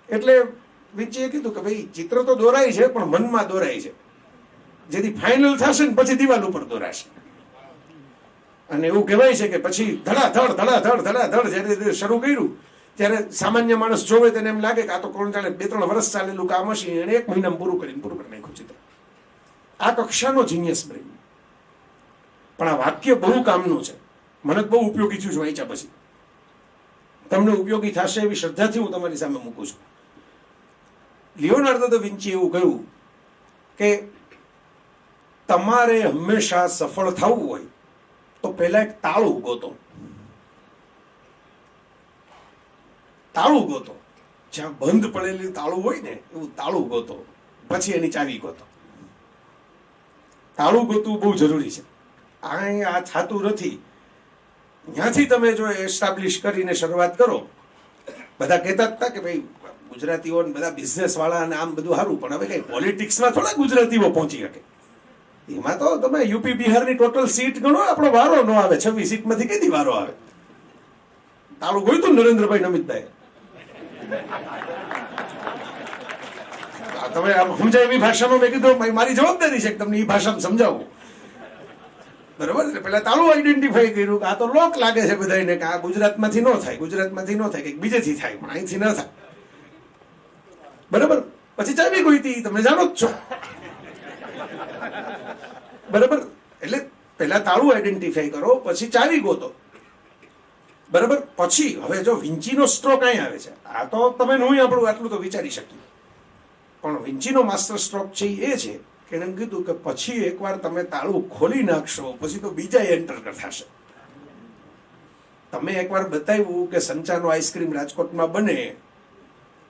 એટલે વિન્ચીએ કીધું કે ભાઈ ચિત્ર તો દોરાય છે પણ મનમાં દોરાય છે, જેથી ફાઇનલ થશે ને પછી દિવાલ ઉપર દોરાશે. અને એવું કહેવાય છે કે પછી ધડાધડ જયારે શરૂ કર્યું ત્યારે સામાન્ય માણસ જોવે તેને એમ લાગે કે આ તો કોણ ચાલે 2-3 વર્ષ ચાલેલું કામ હશે, એને 1 મહિનામાં પૂરું કરી નાખ્યું ચિત્ર. આ કક્ષાનો જીનિયસ બ્રેઇન. પણ આ વાક્ય બહુ કામનું છે, મને બહુ ઉપયોગી થયું છે વાંચ્યા પછી. તમને ઉપયોગી થશે એવી શ્રદ્ધાથી હું તમારી સામે મૂકું છું. લિયોનાર્ડો દ વિન્ચી એવું કહ્યું કે તમારે હંમેશા સફળ થવું હોય તો પહેલા એક તાળું ગોતો. તાળું ગોતો, જ્યાં બંધ પડેલી તાળું હોય ને એવું તાળું ગોતો, પછી એની ચાવી ગોતો. તાળું ગોતવું બહુ જરૂરી છે. આ થાતું નથી, ત્યાંથી તમે જો એસ્ટાબ્લિશ કરીને શરૂઆત કરો. બધા કહેતા હતા કે ભાઈ ગુજરાતીઓ બધા બિઝનેસ વાળા અને આમ બધું સારું, પણ હવે કઈ પોલિટિક્સમાં થોડા ગુજરાતીઓ પહોંચી શકે. એમાં તો તમે યુપી બિહારની ટોટલ સીટ ગણો, આપણો વારો ન આવે. 26 સીટમાંથી કઈ વારો આવે? તાળું ગોતું નરેન્દ્રભાઈ નમિતભાઈ. તમે સમજાય એવી ભાષામાં મેં કીધું મારી જવાબદારી છે કે તમને એ ભાષામાં સમજાવું, બરોબર? એટલે પેલા તાળું આઈડેન્ટિફાઈ કર્યું કે આ તો લોક લાગે છે બધાને કે આ ગુજરાતમાંથી ન થાય, ગુજરાતમાંથી ન થાય, કંઈક બીજેથી થાય, પણ અહીંથી ન થાય, બરોબર? પછી ચાવી ગોઈતી, તમે જાણો જ છો, બરોબર? એટલે પહેલા તાળું આઈડેન્ટિફાઈ કરો, પછી ચાવી ગોતો, બરોબર? પછી હવે જો વિન્ચીનો સ્ટ્રોક અહીં આવે છે, આ તો તમે હું આપણું આટલું તો વિચારી શકીએ, પણ વિન્ચીનો માસ્ટર સ્ટ્રોક છે એ છે કે એને કીધું કે પછી એકવાર તમે તાળું ખોલી નાખશો પછી તો બીજા એન્ટર થશે. તમે એકવાર બતાવ્યું કે સંચાનો આઈસ્ક્રીમ રાજકોટમાં બને,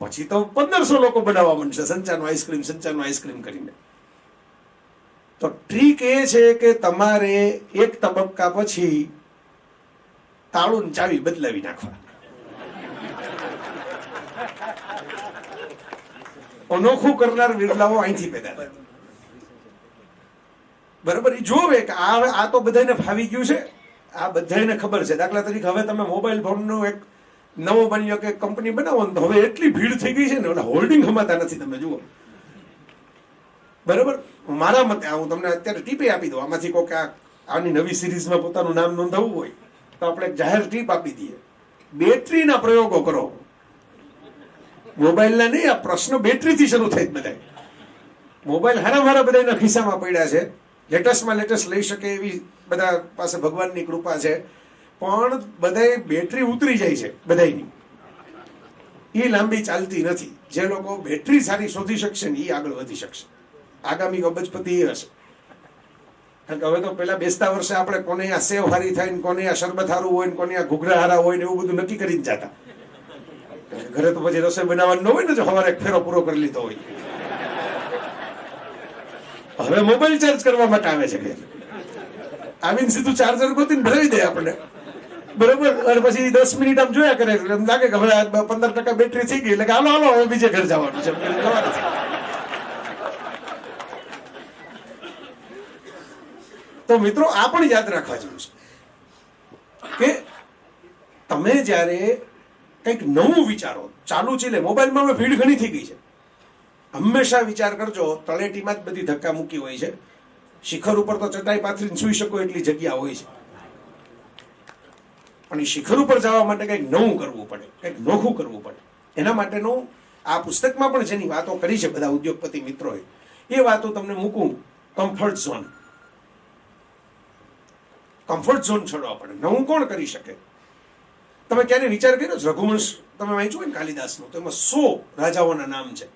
પછી તો 1500 લોકો બનાવવા માંડશે સંચાનો આઈસ્ક્રીમ કરીને. તો ટ્રીક એ છે કે તમારે એક તબક્કા પછી તાળું ચાવી બદલાવી નાખવા. અનોખું કરનાર વિરલાઓ અહીંથી પેદા થાય, બરાબર? એ જોવે કે આ તો બધાને ફાવી ગયું છે, આ બધાને ખબર છે. દાખલા તરીકે હવે તમે મોબાઈલ ફોનનો એક નવો બન્યો કે કંપની બનાવો ને, હવે એટલી ભીડ થઈ ગઈ છે ને, ઓલા હોલ્ડિંગ હમાતા નથી. તમે જુઓ, બરાબર? મારા મતે હું તમને અત્યારે ટીપે આપી દઉં. આમાંથી કોઈ આની નવી સિરીઝમાં પોતાનું નામ નોંધાવવું હોય તો આપણે એક જાહેર ટીપ આપી દઈએ. બેટરીના પ્રયોગો કરો, મોબાઈલના નહીં. આ પ્રશ્ન બેટરીથી શરૂ થાય. બધા મોબાઈલ હારા બધાના ખિસ્સામાં પડ્યા છે, લેટેસ્ટમાં લેટેસ્ટ લઈ શકે એવી બધા પાસે ભગવાનની કૃપા છે, પણ બધાય બેટરી ઉતરી જાય છે બધાની. એ લાંબી ચાલતી નથી. જે લોકો બેટરી સારી શોધી શકશે ને એ આગળ વધી શકશે. આગામી અબજપતિ એ હશે. કારણ કે હવે તો પેલા બેસતા વર્ષે આપણે કોને આ સેવ હારી થાય ને કોને આ શરબત હારું હોય ને કોને આ ઘૂઘરા હારા હોય ને એવું બધું નક્કી કરીને જતા. ઘરે તો પછી રસોઈ બનાવવાનું ન હોય ને, જો સવારે એક ફેરો પૂરો કરી લીધો હોય. હવે મોબાઈલ ચાર્જ કરવા માટે આવે છે ઘેર, આવીને સીધું ચાર્જર ગોતીને ભરાવી દે આપણને, બરોબર. અને પછી 10 મિનિટ આમ જોયા કરે એટલે એમ લાગે કે હવે 15% બેટરી થઈ ગઈ, એટલે કે હાલો હાલો હવે બીજે ઘર જવાનું છે. તો મિત્રો આ પણ યાદ રાખવા જેવું છે કે તમે જ્યારે કંઈક નવું વિચારો, ચાલુ ચીલે મોબાઈલમાં હવે ભીડ ઘણી થઈ ગઈ છે. હંમેશા વિચાર કરજો, તળેટીમાં જ બધી ધક્કા મૂકી હોય છે. શિખર ઉપર તો ચટાઈ પાથરીને સૂઈ શકો એટલી જગ્યા હોય છે, પણ એ શિખર ઉપર જવા માટે કંઈક નવું કરવું પડે, કંઈક નોખું કરવું પડે. એના માટેનું આ પુસ્તકમાં પણ જેની વાતો કરી છે બધા ઉદ્યોગપતિ મિત્રોએ, એ વાતો તમને મૂકું. કમ્ફર્ટ ઝોન, કમ્ફર્ટ ઝોન છોડવા પડે. નવું કોણ કરી શકે? તમે ક્યારે વિચાર કર્યો? રઘુવંશ તમે વાંચ્યું હોય ને કાલિદાસનું, તો એમાં 100 રાજાઓના નામ છે.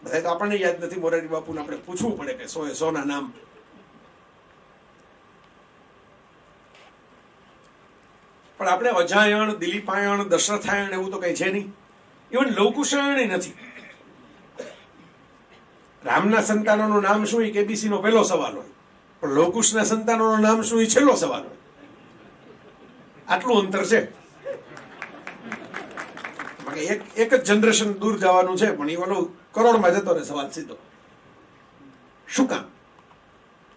બધા તો આપણને યાદ નથી, મોરારી બાપુને આપણે પૂછવું પડે કે 100 ના નામ. પણ આપણે અજાયણ, દિલીપાયણ, દશરથાયણ એવું તો કઈ છે નહીં. ઇવન લવકુશાયણ નથી. રામના સંતાનોનું નામ શું એ કેબીસી નો પહેલો સવાલ હોય, પણ લવકુશના સંતાનોનું નામ શું એ છેલ્લો સવાલ હોય. આટલું અંતર છે. એક જ જનરેશન દૂર જવાનું છે, પણ એ ઓલો કરોડમાં જતો રહે સવાલ સીધો. શું કામ?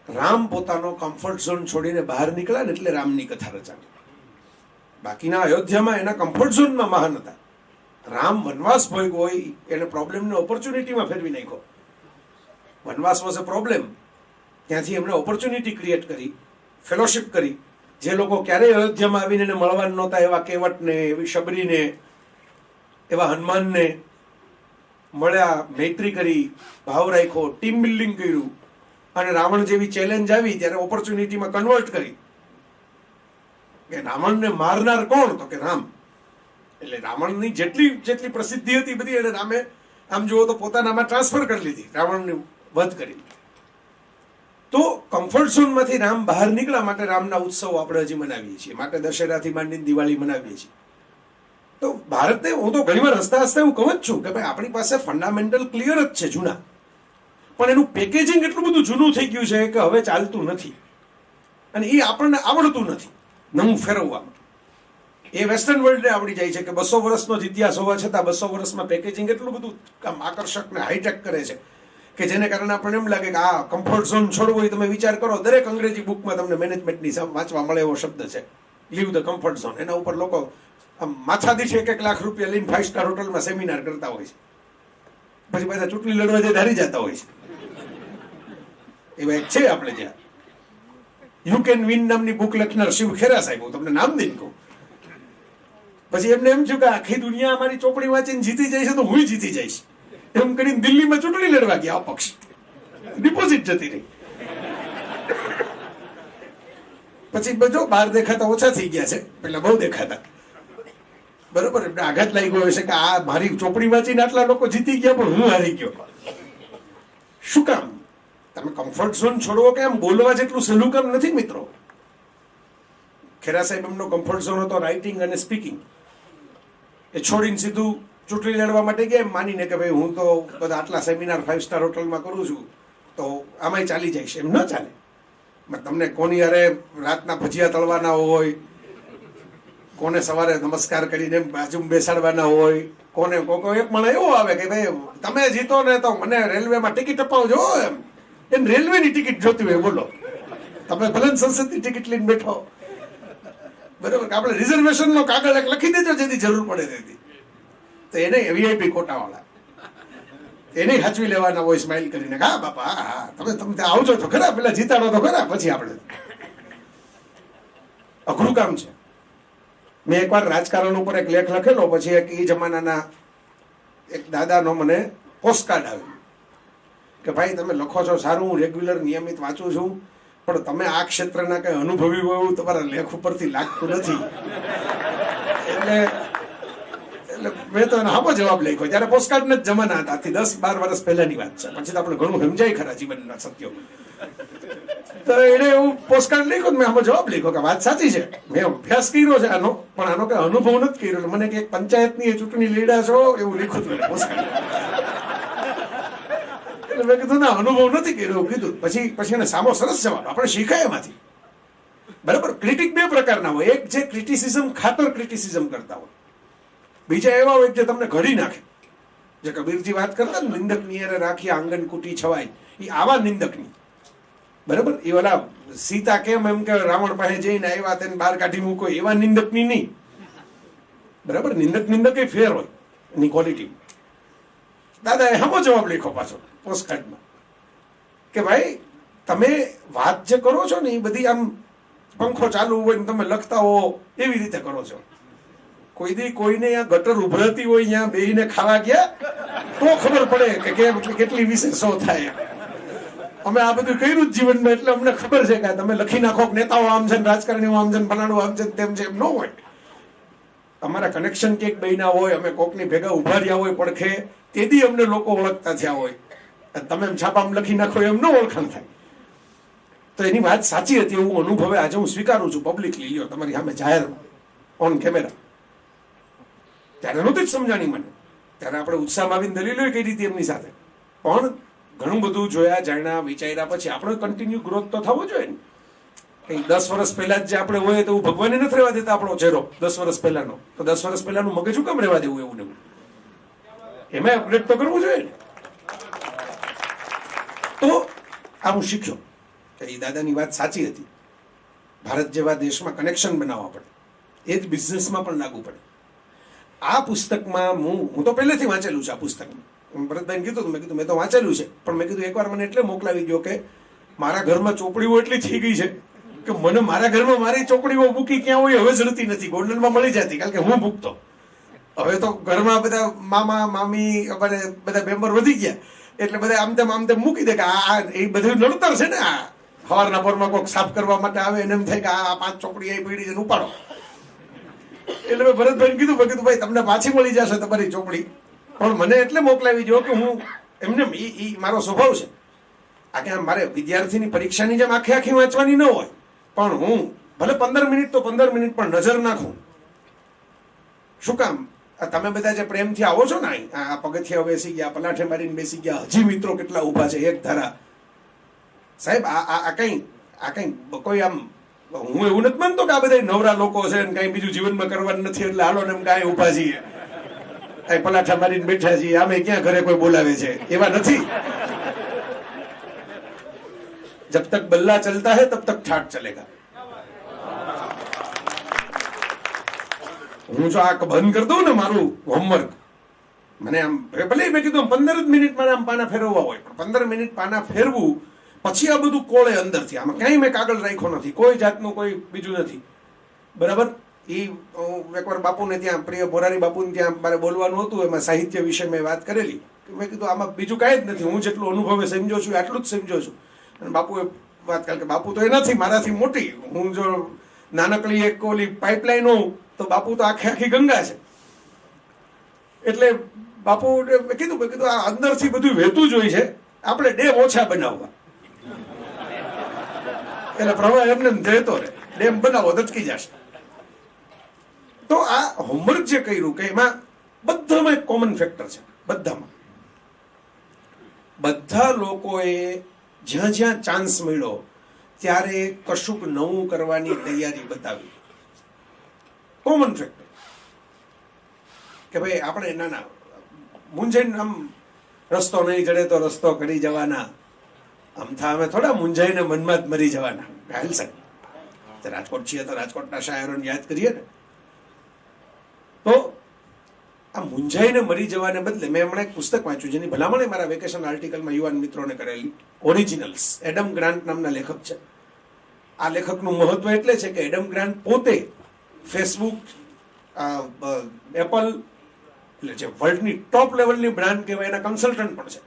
રામ પોતાનો કમ્ફર્ટ ઝોન છોડીને બહાર નીકળ્યા ને એટલે રામની કથા રચાણી. બાકીના અયોધ્યામાં એના કમ્ફર્ટ ઝોનમાં મહાન હતા. રામ વનવાસ ભોગ હોય એને પ્રોબ્લેમને ઓપોર્ચ્યુનિટીમાં ફેરવી નાખ્યો. વનવાસ વોઝ અ પ્રોબ્લેમ, ત્યાંથી એમણે ઓપોર્ચ્યુનિટી ક્રિએટ કરી, ફેલોશિપ કરી. જે લોકો ક્યારેય અયોધ્યામાં આવીને એને મળવાના નહોતા, એવા કેવટને, એવી શબરીને, એવા હનુમાનને મળ્યા, મૈત્રી કરી, ભાવ રાખ્યો, ટીમ બિલ્ડિંગ કર્યું. અને રાવણ જેવી ચેલેન્જ આવી ત્યારે ઓપોર્ચ્યુનિટીમાં કન્વર્ટ કરી કે રાવણને મારનાર કોણ? તો કે રામ. એટલે રાવણની જેટલી પ્રસિદ્ધિ હતી બધી એને રામે આમ જુઓ તો પોતાનામાં ટ્રાન્સફર કરી લીધી, રાવણની વધ કરી. તો કમ્ફર્ટ ઝોનમાંથી રામ બહાર નીકળ્યા માટે રામના ઉત્સવો આપણે હજી મનાવીએ છીએ, માટે દશેરાથી માંડીને દિવાળી મનાવીએ છીએ. તો ભારતને હું તો ઘણીવાર હસતા હસતા એવું કહું જ છું કે ભાઈ આપણી પાસે ફંડામેન્ટલ ક્લિયર જ છે જૂના, પણ એનું પેકેજિંગ એટલું બધું જૂનું થઈ ગયું છે કે હવે ચાલતું નથી, અને એ આપણને આવડતું નથી નવું ફેરવવામાં. એ વેસ્ટર્ન વર્લ્ડને આવડી જાય છે કે 200 વર્ષનો જ ઇતિહાસ હોવા છતાં 200 વર્ષમાં પેકેજિંગ એટલું બધું આમ આકર્ષક ને હાઈટેક કરે છે કે જેને કારણે આપણને એમ લાગે કે આ કમ્ફર્ટ ઝોન છોડવો હોય. તમે વિચાર કરો, દરેક અંગ્રેજી બુકમાં તમને મેનેજમેન્ટની વાંચવા મળે એવો શબ્દ છે, લીવ ધ કમ્ફર્ટ ઝોન. એના ઉપર લોકો આમ માથાદીઠ 1 લાખ રૂપિયા લઈને 5 સ્ટાર હોટલમાં સેમિનાર કરતા હોય છે, પછી પાછા ચૂંટણી લડવા જે ધારી જતા હોય છે. એવા એક છે આપણે ત્યાં યુ કેન વિન નામની બુક લખનાર શિવ ખેરા સાહેબ, હું તમને નામ દઈને કહું. પછી એમને એમ થયું કે આખી દુનિયા અમારી ચોપડી વાંચીને જીતી જાય છે તો હું જીતી જઈશ, એમ કરીને દિલ્હીમાં ચૂંટણી લડવા ગયા. અપક્ષ ડિપોઝિટ જતી રહી. પછી બધો બહાર દેખાતા ઓછા થઈ ગયા છે, પેલા બહુ દેખાતા, બરોબર. એમને આઘાત લાગ્યો હશે કે આ મારી ચોપડી વાંચીને આટલા લોકો જીતી ગયા પણ હું હારી ગયો. શું કામ? તમે કમ્ફર્ટ ઝોન છોડવો કે આમ બોલવા જેટલું સહેલું કામ નથી મિત્રો. ખેરા સાહેબ એમનો કમ્ફર્ટ ઝોન હતો રાઇટિંગ અને સ્પીકિંગ. એ છોડીને સીધું ચૂંટણી લડવા માટે ગયા, એમ માનીને કે ભાઈ હું તો બધા આટલા સેમિનાર 5 સ્ટાર હોટલમાં કરું છું તો આમાંય ચાલી જાય છે. એમ ન ચાલે. તમને કોની યારે રાતના ભજીયા તળવાના હોય, કોને સવારે નમસ્કાર કરીને બાજુમાં બેસાડવાના હોય, કોને કોકો એક મને એવો આવે કે ભાઈ તમે જીતો ને તો મને રેલવેમાં ટિકિટ અપાવજો. એમ રેલવેની ટિકિટ જોતી હોય, બોલો. તમે ભલે સંસદની ટિકિટ લઈને બેઠો, બરોબર. આપણે રિઝર્વેશનનો કાગળ એક લખી દેજો જેથી જરૂર પડે તેથી. તો એને વીઆઈપી કોટાવાળા એને હાચવી લેવાના હોય સ્માઇલ કરીને, હા બાપા હા તમે આવજો તો ખરા, પેલા જીતાડો તો ખરા, પછી આપણે. અઘરું કામ છે. મેં એકવાર રાજકારણ ઉપર એક લેખ લખેલો, પછી એક એ જમાનાના એક દાદાનો મને પોસ્ટકાર્ડ આવ્યો કે ભાઈ તમે લખો છો સારું, હું રેગ્યુલર નિયમિત વાંચું છું, પણ તમે આ ક્ષેત્રના કઈ અનુભવી હોય એવું તમારા લેખ ઉપરથી લાગતું નથી. એટલે મેં તો એનો હામો જવાબ લખ્યો. ત્યારે પોસ્ટકાર્ડના જ જમાના હતા, આથી 10-12 વર્ષ પહેલાની વાત છે. પછી તો આપણે ઘણું સમજાય ખરા જીવનના સત્યો. તો એને એવું પોસ્ટકાર્ડ લખ્યો, મેં આમાં જવાબ લખ્યો કે વાત સાચી છે, મેં અભ્યાસ કર્યો છે આનો, પણ આનો કઈ અનુભવ નથી કર્યો. મને કે પંચાયતની ચૂંટણી લડ્યા છો એવું લખ્યું હતું પોસ્ટકાર્ડ. એટલે મેં કીધું ના, અનુભવ નથી કર્યો એવું કીધું. પછી એને સામો સરસ જવાબ, આપણે શીખાય એમાંથી. બરાબર. ક્રિટિક બે પ્રકારના હોય, એક જે ક્રિટિસિઝમ ખાતર ક્રિટિસિઝમ કરતા હોય, બીજા એવા હોય જે તમને ઘડી નાખે. જે કબીરજી વાત કરતા ને, નિંદક નિયરે રાખી આંગણ કુટી છવાય, એ આવા નિંદકની. બરાબર. એ ઓલા સીતા કેમ એમ કે રાવણ પાસે જઈને આવ્યા તેને બહાર કાઢી મૂકો, એવા નિંદકની નહીં. બરાબર. નિંદક એ ફેર હોય એની ક્વોલિટી. દાદાએ હમો જવાબ લખ્યો પાછો પોસ્ટકાર્ડમાં કે ભાઈ તમે વાત જે કરો છો ને એ બધી આમ પંખો ચાલુ હોય ને તમે લખતા હો એવી રીતે કરો છો. કોઈ દી કોઈને અહીંયા ગટર ઉભરાતી હોય અહીંયા બેહીને ખાવા ગયા તો ખબર પડે કે કેટલી વિશેષો થાય. અમે આ બધું કર્યું જ જીવનમાં, એટલે અમને ખબર છે કે તમે લખી નાખો નેતાઓ આમ છે, રાજકારણીઓ આમ છે, ફલાણું આમ છે, તેમ છે, એમ ન હોય. અમારા કનેક્શન કેક બન્યા હોય, અમે કોકની ભેગા ઉભા રહ્યા હોય પડખે, તેથી અમને લોકો ઓળખતા થયા હોય. તમે છાપામાં લખી નાખો એમ ન ઓળખાણ થાય. તો એની વાત સાચી હતી એવું અનુભવે આજે હું સ્વીકારું છું પબ્લિકલી. લ્યો તમારી સામે જાહેર ઓન કેમેરા. ત્યારે નહોતી જ સમજાણી મને. ત્યારે આપણે ઉત્સાહમાં આવીને દલીલો કરી હતી એમની સાથે, પણ ઘણું બધું જોયા, જાણ્યા, વિચાર્યા પછી આપણે કન્ટિન્યુ ગ્રોથ તો થવો જોઈએ ને. કઈ 10 વર્ષ પહેલા જ જે આપણે હોય તો ભગવાને નથી રહેવા દેતા આપણો ચહેરો 10 વર્ષ પહેલાનો, તો 10 વર્ષ પહેલાનું મગજ શું કામ રહેવા દેવું એવું ને એવું? એમાં અપડેટ તો કરવું જોઈએ ને. તો આ હું શીખ્યો કે એ દાદાની વાત સાચી હતી. ભારત જેવા દેશમાં કનેક્શન બનાવવા પડે, એ જ બિઝનેસમાં પણ લાગુ પડે. આ પુસ્તકમાં હું તો પહેલેથી વાંચેલું છે આ પુસ્તકમાં. ભરતભાઈને કીધું, મેં કીધું મેં તો વાંચેલું છે, પણ મેં કીધું એકવાર મને એટલે મોકલાવી દો કે મારા ઘરમાં ચોપડીઓ એટલી થઈ ગઈ છે કે મને મારા ઘરમાં મારી ચોપડીઓ મૂકી ક્યાં હોય હવે જડતી નથી. ગોલ્ડનમાં મળી જતી, કારણ કે હું મૂકતો. હવે તો ઘરમાં બધા મામા મામી બધા મેમ્બર વધી ગયા, એટલે બધા આમ તેમ મૂકી દે કે આ એ બધું નડતર છે ને. આ સવારના પોરમાં કોઈક સાફ કરવા માટે આવે એને એમ થાય કે આ 5 ચોપડી અહીં પડી છે ઉપાડો. એટલે મેં ભરતભાઈને કીધું ભાઈ તમને પાછી મળી જશે તમારી ચોપડી, પણ મને એટલે મોકલાવી જો કે હું એમને મારો સ્વભાવ છે. આ કે મારે વિદ્યાર્થીની પરીક્ષાની જેમ આખી વાંચવાની ન હોય, પણ હું ભલે 15 મિનિટ તો 15 મિનિટ પણ નજર નાખું. શું કામ? તમે બધા જે પ્રેમથી આવો છો ને, આ પગથિયા બેસી ગયા, પલાઠે મારીને બેસી ગયા, હજી મિત્રો કેટલા ઉભા છે એક ધારા. સાહેબ આ કઈ કોઈ આમ હું એવું નથી માનતો કે આ બધા નવરા લોકો છે ને કઈ બીજું જીવનમાં કરવાનું નથી એટલે હાલો ને કાંઈ ઉભા છીએ, કઈ પલાઠા મારીને બેઠા છીએ, આમે ક્યાં ઘરે કોઈ બોલાવે છે, એવા નથી. જબ તક બલ્લા ચલતા હૈ તબ તક ઠાઠ ચલેગા. હું જો આ બંધ કરી દઉં ને મારું હોમવર્ક, મને આમ ભલે મેં કીધું 15 મિનિટ મારે આમ પાના ફેરવવા હોય, 15 મિનિટ પાના ફેરવું પછી આ બધું કોળે અંદરથી. આમાં કઈ મેં કાગળ રાખ્યો નથી, કોઈ જાતનું કોઈ બીજું નથી. બરાબર. એ એકવાર બાપુને ત્યાં, પ્રિય મોરારી બાપુને ત્યાં મારે બોલવાનું હતું, એમાં સાહિત્ય વિશે મેં વાત કરેલી. મેં કીધું આમાં બીજું કાંઈ જ નથી, હું જેટલું અનુભવે સમજો છું એટલું જ સમજો છું. અને બાપુએ વાત કરી કે બાપુ તો એ નથી મારાથી મોટી, હું જો નાનકડી એક ઓલી પાઇપલાઇન હોઉં તો બાપુ તો આખી ગંગા છે. એટલે બાપુ કીધું આ અંદરથી બધું વહેતું જ હોય છે, આપણે ડેમ ઓછા બનાવવા. એટલે પ્રવાહ એમને જતો રહે, ડેમ બનાવો દચકી જશે. તો આ હોમવર્ક જે કર્યું કે એમાં બધામાં એક કોમન ફેક્ટર છે. બધા લોકોએ જ્યાં જ્યાં ચાન્સ મળ્યો ત્યારે કશુંક નવું કરવાની તૈયારી બતાવી. કોમન ફેક્ટર કે ભાઈ આપણે નાના મૂંઝાઈને આમ રસ્તો નહીં જડે તો રસ્તો કરી જવાના, આમથા અમે થોડા મૂંઝાઈને મનમાં જ મરી જવાના. હાલ સાહેબ રાજકોટ છીએ તો રાજકોટના શાયરોને યાદ કરીએ ને. તો આ મૂંઝાઈને મરી જવાને બદલે મેં હમણાં એક પુસ્તક વાંચ્યું જેની ભલામણ મારા વેકેશન આર્ટિકલમાં યુવાન મિત્રોને કરેલી, ઓરિજિનલ્સ. એડમ ગ્રાન્ટ નામના લેખક છે. આ લેખકનું મહત્વ એટલે છે કે એડમ ગ્રાન્ટ પોતે ફેસબુક, એપલ એટલે જે વર્લ્ડની ટોપ લેવલની બ્રાન્ડ કહેવાય એના કન્સલ્ટન્ટ પણ છે.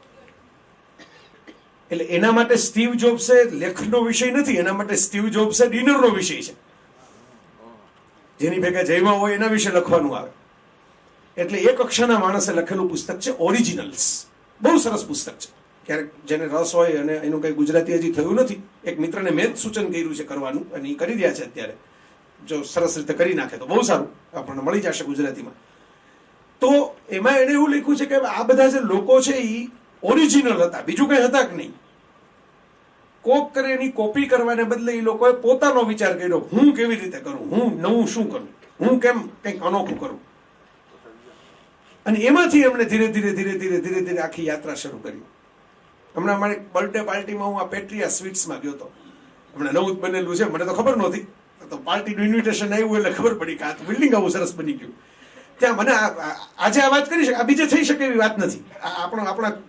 એટલે એના માટે સ્ટીવ જોબ્સે લેખનો વિષય નથી, એના માટે સ્ટીવ જોબ્સે ડિનરનો વિષય છે. જેની ભેગા જઈમાં હોય એના વિશે લખવાનું આવે. એટલે એક કક્ષાના માણસે લખેલું પુસ્તક છે ઓરિજિનલ્સ. બહુ સરસ પુસ્તક છે. ક્યારેક જેને રસ હોય અને એનું કંઈ ગુજરાતી હજી થયું નથી, એક મિત્રને મેં જ સૂચન કર્યું છે કરવાનું, અને એ કરી રહ્યા છે અત્યારે. જો સરસ રીતે કરી નાખે તો બહુ સારું, આપણને મળી જશે ગુજરાતીમાં. તો એમાં એણે એવું લખ્યું છે કે આ બધા જે લોકો છે એ ઓરિજિનલ હતા, બીજું કંઈ હતા કે નહીં. કોક કરે એની કોપી કરવાને બદલે એ લોકોએ પોતાનો વિચાર કર્યો, હું કેવી રીતે કરું, હું નવું શું કરું, હું કેમ કંઈક અનોખું કરું. અને એમાંથી એમણે ધીરે ધીરે ધીરે ધીરે ધીરે ધીરે આખી યાત્રા શરૂ કરી. હમણાં મારી બર્થડે પાર્ટીમાં હું આ પેટ્રિયા સ્વીટ્સમાં ગયો હતો. હમણાં નવું જ બનેલું છે, મને તો ખબર નહોતી. તો પાર્ટીનું ઇન્વિટેશન આવ્યું એટલે ખબર પડી કે આ બિલ્ડિંગ આવું સરસ બની ગયું. ત્યાં મને આજે આ વાત કરી શકે, આ બીજે થઈ શકે એવી વાત નથી.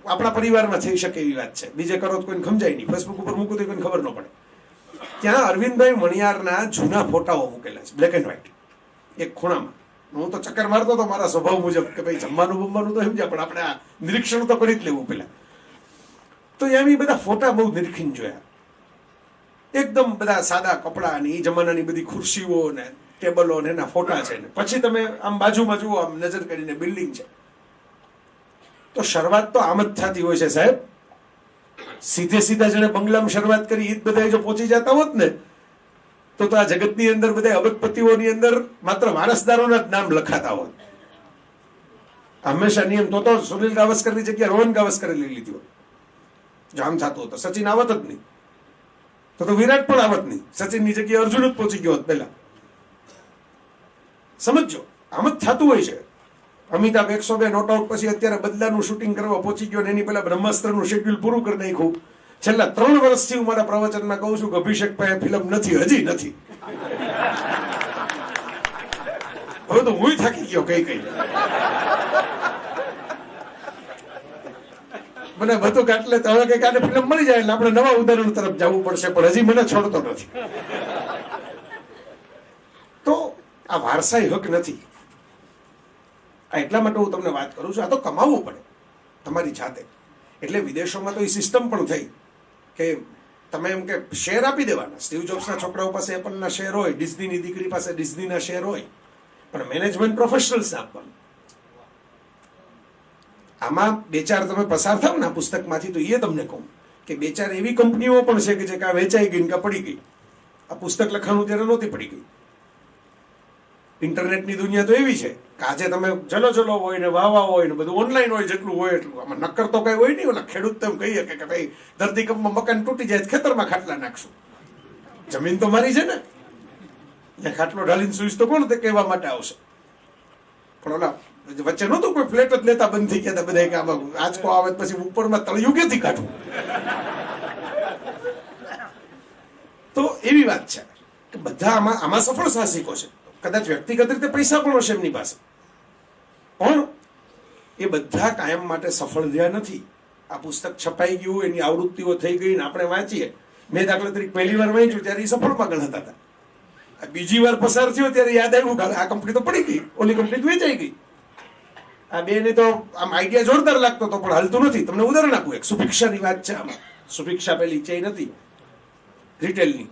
આપણા પરિવારમાં થઈ શકે એવી વાત છે. બીજે કરો તો કોઈને સમજાય નહીં, ફેસબુક ઉપર મૂકું તો કોઈને ખબર ન પડે. ત્યાં અરવિંદભાઈ મણિયારના જૂના ફોટાઓ મૂકેલા છે, બ્લેક એન્ડ વ્હાઇટ, એક ખૂણામાં. હું તો ચક્કર મારતો હતો મારા સ્વભાવ મુજબ કે ભાઈ જમવાનું બમવાનું તો સમજ્યા, પણ આપણે આ નિરીક્ષણ તો કરી જ લેવું પેલા. તો એમ એ બધા ફોટા બહુ નિરીક્ષીને જોયા. એકદમ બધા સાદા કપડા ને એ જમાનાની બધી ખુરશીઓ ને ટેબલો ને એના ફોટા છે. ને પછી તમે આમ બાજુમાં જુઓ, આમ નજર કરીને બિલ્ડિંગ છે. તો શરૂઆત તો આમ જ થતી હોય છે સાહેબ. સીધે સીધા જેને બંગલામાં શરૂઆત કરી એ જ બધા જો પહોંચી જતા હોત ને તો આ જગતની અંદર બધા અબજપતિઓની અંદર માત્ર વારસદારોના જ નામ લખાતા હોત. હંમેશા નિયમ તો સુનિલ ગાવસ્કરની જગ્યાએ રોહન ગાવસ્કરે લઈ લીધી હોત જો આમ થતું હતું. સચિન આવત જ નહીં, તો વિરાટ પણ આવત નહીં. સચિનની જગ્યાએ અર્જુન જ પહોંચી ગયો હોત પહેલા. સમજો, આમ જ થતું હોય છે. અમિતાભ 102 નોટ આઉટ પછી અત્યારે બદલાનું શૂટિંગ કરવા પહોંચી ગયો, એની પહેલા બ્રહ્માસ્ત્રનું શેડ્યુલ પૂરું કરી નાખ્યું. છેલ્લા 3 વર્ષથી હું મારા પ્રવચનમાં કહું છું કે અભિષેક ભાઈ ફિલ્મ નથી, હજી નથી. હવે તો હું થાકી ગયો કઈ મને બધું કાટલે તો હવે કઈક આને ફિલ્મ મળી જાય એટલે આપણે નવા ઉદાહરણ તરફ જવું પડશે, પણ હજી મને છોડતો નથી. તો આ વારસાઈ હક નથી. આ એટલા માટે હું તમને વાત કરું છું, આ તો કમાવવું પડે તમારી જાતે. એટલે વિદેશોમાં તો એ સિસ્ટમ પણ થઈ કે તમે એમ કે શેર આપી દેવાના. સ્ટીવ જોબ્સના છોકરાઓ પાસે એપલના શેર હોય, ડિઝનીની દીકરી પાસે ડિઝનીના શેર હોય, પણ મેનેજમેન્ટ પ્રોફેશનલ્સને આપવાનું. આમાં 2-4 તમે પસાર થાવ ને આ પુસ્તકમાંથી તો એ તમને કહું કે 2-4 એવી કંપનીઓ પણ છે કે જે કાં વેચાઈ ગઈ કાં પડી ગઈ. આ પુસ્તક લખાણું ત્યારે નહોતી પડી ગઈ. ઇન્ટરનેટની દુનિયા તો એવી છે કે આજે તમે ચલો હોય ને વાવા હોય ને બધું ઓનલાઈન હોય, જેટલું હોય એટલું. આમાં નક્કર તો કઈ હોય નહીં. ઓલા ખેડૂત તો એમ કહીએ કે ભાઈ ધરતીકંપમાં મકાન તૂટી જાય ખેતરમાં ખાટલા નાખશું. જમીન તો મારી છે ને, ત્યાં ખાટલો ઢાલીને સુઈશ તો કોણ તે કહેવા માટે આવશે. પણ ઓલા વચ્ચે નહોતું કોઈ ફ્લેટ જ લેતા બંધ થઈ ગયા બધા કે આમાં આંચકો આવે પછી ઉપરમાં તળિયું ક્યાંથી કાઢવું. તો એવી વાત છે કે બધા આમાં સફળ સાહસિકો છે. કદાચ વ્યક્તિગત રીતે પૈસા પણ હશે એમની પાસે, પણ એ બધા કાયમ માટે સફળ થયા નથી. આ પુસ્તક છપાઈ ગયું, એની આવૃત્તિઓ થઈ ગઈ ને આપણે વાંચીએ. મેં દાખલા તરીકે પહેલી વાર વાંચ્યું ત્યારે એ સફળમાં ગણતા હતા. બીજી વાર પસાર થયો ત્યારે યાદ આવ્યું કે આ કંપની તો પડી ગઈ, ઓલી કંપની તો વેચાઈ ગઈ. આ બે ને તો આમ આઈડિયા જોરદાર લાગતો હતો પણ હાલતું નથી. તમને ઉદાહરણ આપું, એક સુભિક્ષાની વાત છે આમાં. સુભિક્ષા પેલી ચેઇન હતી રિટેલની,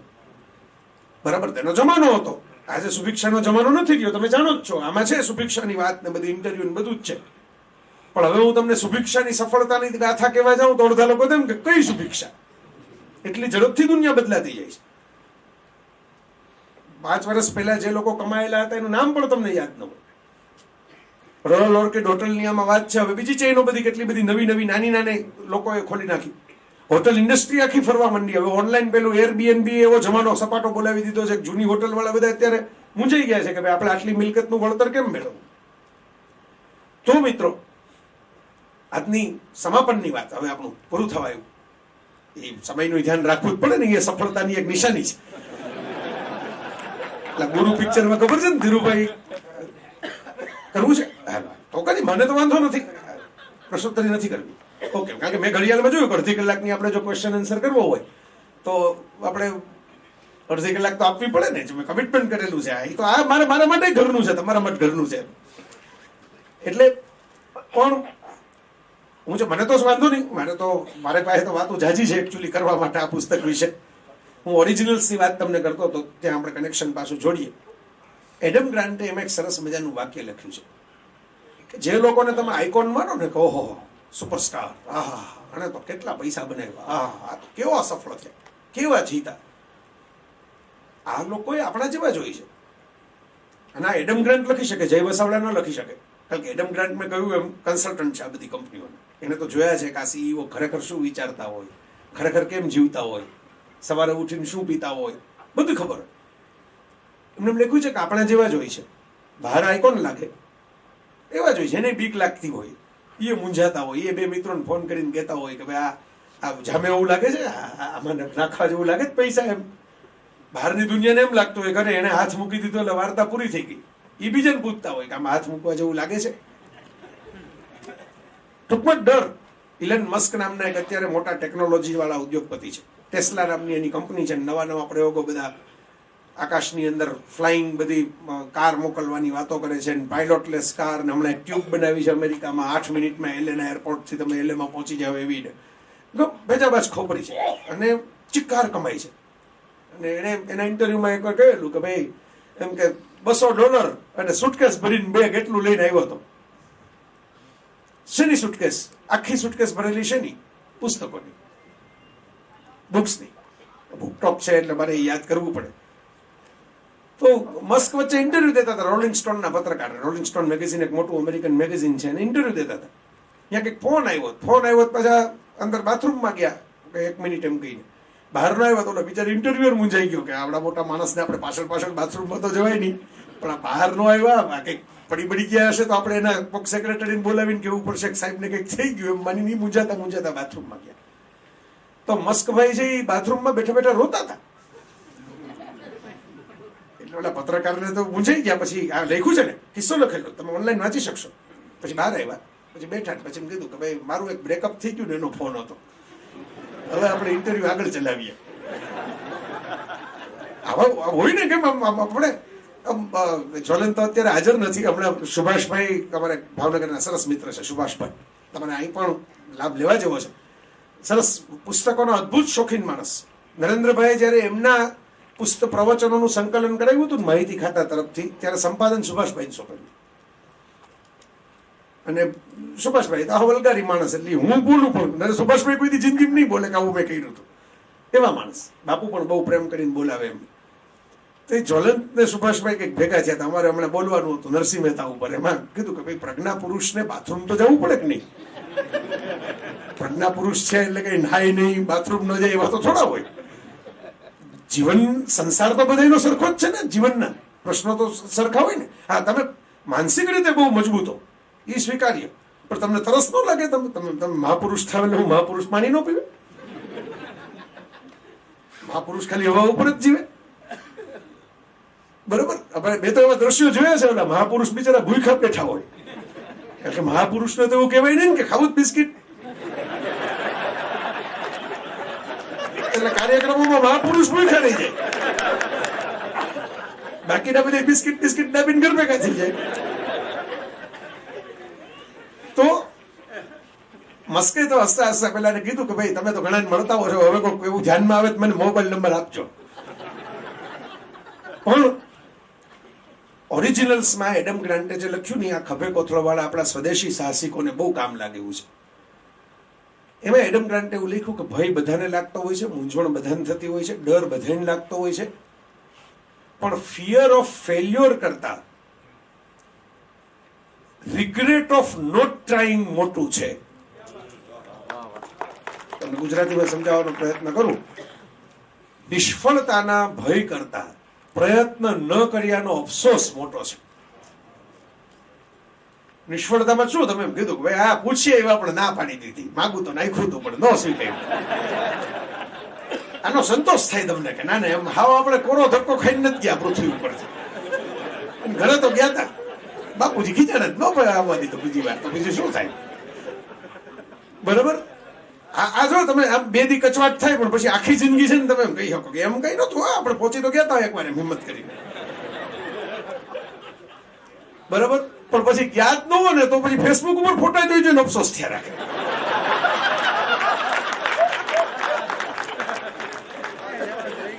બરાબર, તેનો જમાનો હતો. આજે સુભિક્ષાનો જમાનો નથી રહ્યો, તમે જાણો જ છો. આમાં છે સુભિક્ષાની વાત ને બધી ઇન્ટરવ્યુ ને બધું જ છે. પણ હવે હું તમને સુભિક્ષાની સફળતાની ગાથા કહેવા જાઉં તો અડધા લોકો તેમ કે કઈ સુભિક્ષા. એટલી ઝડપથી દુનિયા બદલાતી જાય છે. 5 વર્ષ પહેલા જે લોકો કમાયેલા હતા એનું નામ પણ તમને યાદ ન હોય. રોયલ ઓર્કિડ હોટલની આમાં વાત છે. હવે બીજી ચેઇનો બધી કેટલી બધી નવી નાની લોકોએ ખોલી નાખી. હોટલ ઇન્ડસ્ટ્રી આખી ફરવા માંડી. હવે ઓનલાઈન પેલું એરબીએનબી એવો જમાનો સપાટો બોલાવી દીધો છે. જૂની હોટલ વાળા બધા અત્યારે મૂંઝાઈ ગયા છે કે ભાઈ આપણે આટલી મિલકતનું વળતર કેમ મેળવવું. તો મિત્રો, આજની સમાપનની વાત હવે આપણું પૂરું થવા આવ્યું. એ સમયનું ધ્યાન રાખવું જ પડે ને, એ સફળતાની એક નિશાની છે. એટલે ગુરુ પિક્ચરમાં ખબર છે ને ધીરુભાઈ કરવું છે તો કદી મને તો વાંધો નથી, પ્રશ્નોત્તરી નથી કરવી. ઓકે, કારણ કે મેં ઘડિયાળમાં જોયું કે અડધી કલાકની આપણે જો ક્વેશ્ચન આન્સર કરવો હોય તો આપણે અડધી કલાક તો આપવી પડે ને. મેં કમિટમેન્ટ કરેલું છે. આ તો આ મારા માટે ઘરનું છે, તમારા માટે ઘરનું છે. એટલે પણ હું જો મને તો વાંધો નહીં, મારે પાસે તો વાતો જાજી છે એકચ્યુઅલી કરવા માટે આ પુસ્તક વિશે. હું ઓરિજિનલ્સની વાત તમને કરતો હતો, ત્યાં આપણે કનેક્શન પાછું જોડીએ. એડમ ગ્રાન્ટે એમાં એક સરસ મજાનું વાક્ય લખ્યું છે કે જે લોકોને તમે આઇકોન માનો ને કે ઓહો સુપરસ્ટાર, આહા આને તો કેટલા પૈસા બનાવ્યા, આ તો કેવા સફળ થયા, કેવા જીતા. આ લોકોએ આપણા જેવા જ હોય છે. અને આ એડમ ગ્રાન્ટ લખી શકે, જય વસાવડા ન લખી શકે. કારણ કે એડમ ગ્રાન્ટ મેં કહ્યું એમ કન્સલ્ટન્ટ છે આ બધી કંપનીઓને. એને તો જોયા છે કે આ સીઈઓ ખરેખર શું વિચારતા હોય, ખરેખર કેમ જીવતા હોય, સવારે ઉઠીને શું પીતા હોય, બધું ખબર હોય. એમને એમ લખ્યું છે કે આપણા જેવા જ હોય છે. બહાર આઈકોન લાગે એવા જ હોય છે. એને બીક લાગતી હોય, એ મૂંઝાતા હોય, એ બે મિત્રોને ફોન કરીને કહેતા હોય કે ભાઈ આ જામે એવું લાગે છે, આમાં નાખવા જેવું લાગે જ પૈસા. એમ બહારની દુનિયાને એમ લાગતું હોય કરે એને હાથ મૂકી દીધો એટલે વાર્તા પૂરી થઈ ગઈ. એ બીજાને પૂછતા હોય કે આમાં હાથ મૂકવા જેવું લાગે છે. ટૂંકમાં ડર. ઇલન મસ્ક નામના એક અત્યારે મોટા ટેકનોલોજી વાળા ઉદ્યોગપતિ છે. ટેસ્લા નામની એની કંપની છે. નવા નવા પ્રયોગો બધા આકાશની અંદર ફ્લાઇંગ બધી કાર મોકલવાની વાતો કરે છે. પાયલોટલેસ કાર ને હમણાં ટ્યુબ બનાવી છે અમેરિકામાં. 8 મિનિટમાં એલેના એરપોર્ટથી તમે એલેમાં પહોંચી જાવ એવી બેજાબાજ ખોપરી છે અને ચિક્કાર કમાય છે. અને એણે એના ઇન્ટરવ્યુમાં એકવાર કહેલું કે ભાઈ એમ કે $200 અને સુટકેસ ભરીને બેગ એટલું લઈને આવ્યો હતો. શેની સુટકેસ? આખી સુટકેસ ભરેલી શેની? પુસ્તકોની, બુક્સની. બુકટોપ છે એટલે મારે યાદ કરવું પડે. તો મસ્ક વચ્ચે ઇન્ટરવ્યુ દેતા હતા રોલિંગ સ્ટોનના પત્રકાર. રોલિંગ સ્ટોન મેગેઝિન એક મોટું અમેરિકન મેગેઝિન છે, અને ઇન્ટરવ્યુ દેતા હતા. ત્યાં કંઈક ફોન આવ્યો પાછા અંદર બાથરૂમમાં ગયા 1 મિનિટ એમ કહીને બહાર ન આવ્યો તો બિચારી ઇન્ટરવ્યુઅર મૂંઝાઈ ગયો કે આવડા મોટા માણસને આપણે પાછળ બાથરૂમમાં તો જવાય નહીં, પણ આ બહાર ન આવ્યા કંઈક પડી ગયા હશે તો આપણે એના પક્ષ સેક્રેટરીને બોલાવીને કેવું પડશે કે સાહેબને કંઈક થઈ ગયું એમ માની મૂંઝાતા બાથરૂમમાં ગયા. તો મસ્કભાઈ છે એ બાથરૂમમાં બેઠા બેઠા રોતા હતા. એટલે ઓલા પત્રકારને તો મૂંઝાઈ ગયા. પછી આ લખ્યું છે ને, કિસ્સો લખેલો, તમે ઓનલાઈન વાંચી શકશો. પછી બહાર આવ્યા, પછી બેઠા, પછી એમ કીધું કે ભાઈ મારું એક બ્રેકઅપ થઈ ગયું ને એનો ફોન હતો, હવે આપણે ઇન્ટરવ્યુ આગળ ચલાવીએ. આવા હોય ને કેમ આપણે જ્વલન તો અત્યારે હાજર નથી. હમણાં સુભાષભાઈ અમારે ભાવનગરના સરસ મિત્ર છે, સુભાષભાઈ, તમારે અહીં પણ લાભ લેવા જેવો છે. સરસ પુસ્તકોનો અદ્ભુત શોખીન માણસ. નરેન્દ્રભાઈ જયારે એમના પુસ્તક પ્રવચનોનું સંકલન કરાવ્યું હતું માહિતી ખાતા તરફથી, ત્યારે સંપાદન સુભાષભાઈને સોંપેલું. અને સુભાષભાઈ તો વલગારી માણસ, એટલે હું બોલું પણ સુભાષભાઈ કોઈ જિંદગી નહીં બોલે કે આવું મેં કર્યું હતું. એવા માણસ. બાપુ પણ બહુ પ્રેમ કરીને બોલાવે એમ. તો જ્વલંત ને સુભાષભાઈ કંઈક ભેગા થયા હતા. અમારે હમણાં બોલવાનું હતું નરસિંહ મહેતા ઉપર. એમાં કીધું કે ભાઈ પ્રજ્ઞા પુરુષને બાથરૂમ તો જવું પડે કે નહીં? પ્રજ્ઞા પુરુષ છે એટલે કઈ નાય નહીં, બાથરૂમ ન જાય એવા તો થોડા હોય. જીવન સંસાર તો બધાનો સરખો જ છે ને, જીવનના પ્રશ્નો તો સરખા હોય ને. હા, તમે માનસિક રીતે બહુ મજબૂત હો એ સ્વીકાર્ય, પણ તમને તરસ ન લાગે? તમે મહાપુરુષ થાવ એટલે હું મહાપુરુષ પાણી ન પીવે? મહાપુરુષ ખાલી હવા ઉપર જ જીવે, બરોબર? આપણે બે તો એવા દ્રશ્યો જોયા છે, ઓલા મહાપુરુષ બિચારા ભૂખ્યા બેઠા હોય. કારણ કે મહાપુરુષને તો એવું કહેવાય નહીં કે ખાવું જ બિસ્કિટ. એટલે કાર્યક્રમોમાં મહાપુરુષ ભૂખ્યા રહી જાય, બાકીના બધા બિસ્કિટ દાબીને ઘર ભેગા થઈ જાય. તો મસ્કે તો હસતા હસતા પેલા કીધું કે ભાઈ તમે તો ઘણા મળતા હો છો, હવે કોઈ એવું ધ્યાનમાં આવે તો મને મોબાઈલ નંબર આપજો. પણ ઓરિજિનલ્સમાં એડમ ગ્રાન્ટે જે લખ્યું ને, આ ખભે કોથળાવાળા આપણા સ્વદેશી સાહસિકોને બહુ કામ લાગે એવું છે. એમાં એડમ ગ્રાન્ટે એવું લખ્યું કે ભય બધાને લાગતો હોય છે, મૂંઝવણ બધાને થતી હોય છે, ડર બધાને લાગતો હોય છે, પણ ફિયર ઓફ ફેલ્યોર કરતા રિગ્રેટ ઓફ નોટ ટ્રાઇંગ મોટું છે. તમને ગુજરાતીમાં સમજાવવાનો પ્રયત્ન કરું. નિષ્ફળતાના ભય કરતા પ્રયત્ન ન કર્યાનો અફસોસ મોટો છે. નિષ્ફળતામાં શું તમે એમ કીધું કે ભાઈ આ પૂછીએ એવા પણ ના પાડી દીધી, માગું તો નાખ્યું હતું પણ ન સ્વીકાર્યું. આનો સંતોષ થાય તમને કે ના એમ હાવ આપણે કોરો ધક્કો ખાઈને નથી ગયા પૃથ્વી ઉપરથી. ઘરે તો ગયા હતા, બાપુજી ખીચાને જ ન આવવા દીધું બીજી વાર, તો બીજું શું થાય? બરોબર? આ જો તમે આમ બે દી કચવાટ થાય પણ પછી આખી જિંદગી છે ને તમે એમ કહી શકો કે એમ કઈ નતું, આપણે પહોંચી તો ગયા હતા એકવાર એમ હિંમત કરીને, બરોબર? પણ પછી યાદ ન હોય ને તો પછી ફેસબુક ઉપર ફોટા જોઈ જોઈને અફસોસ થયા રાખે.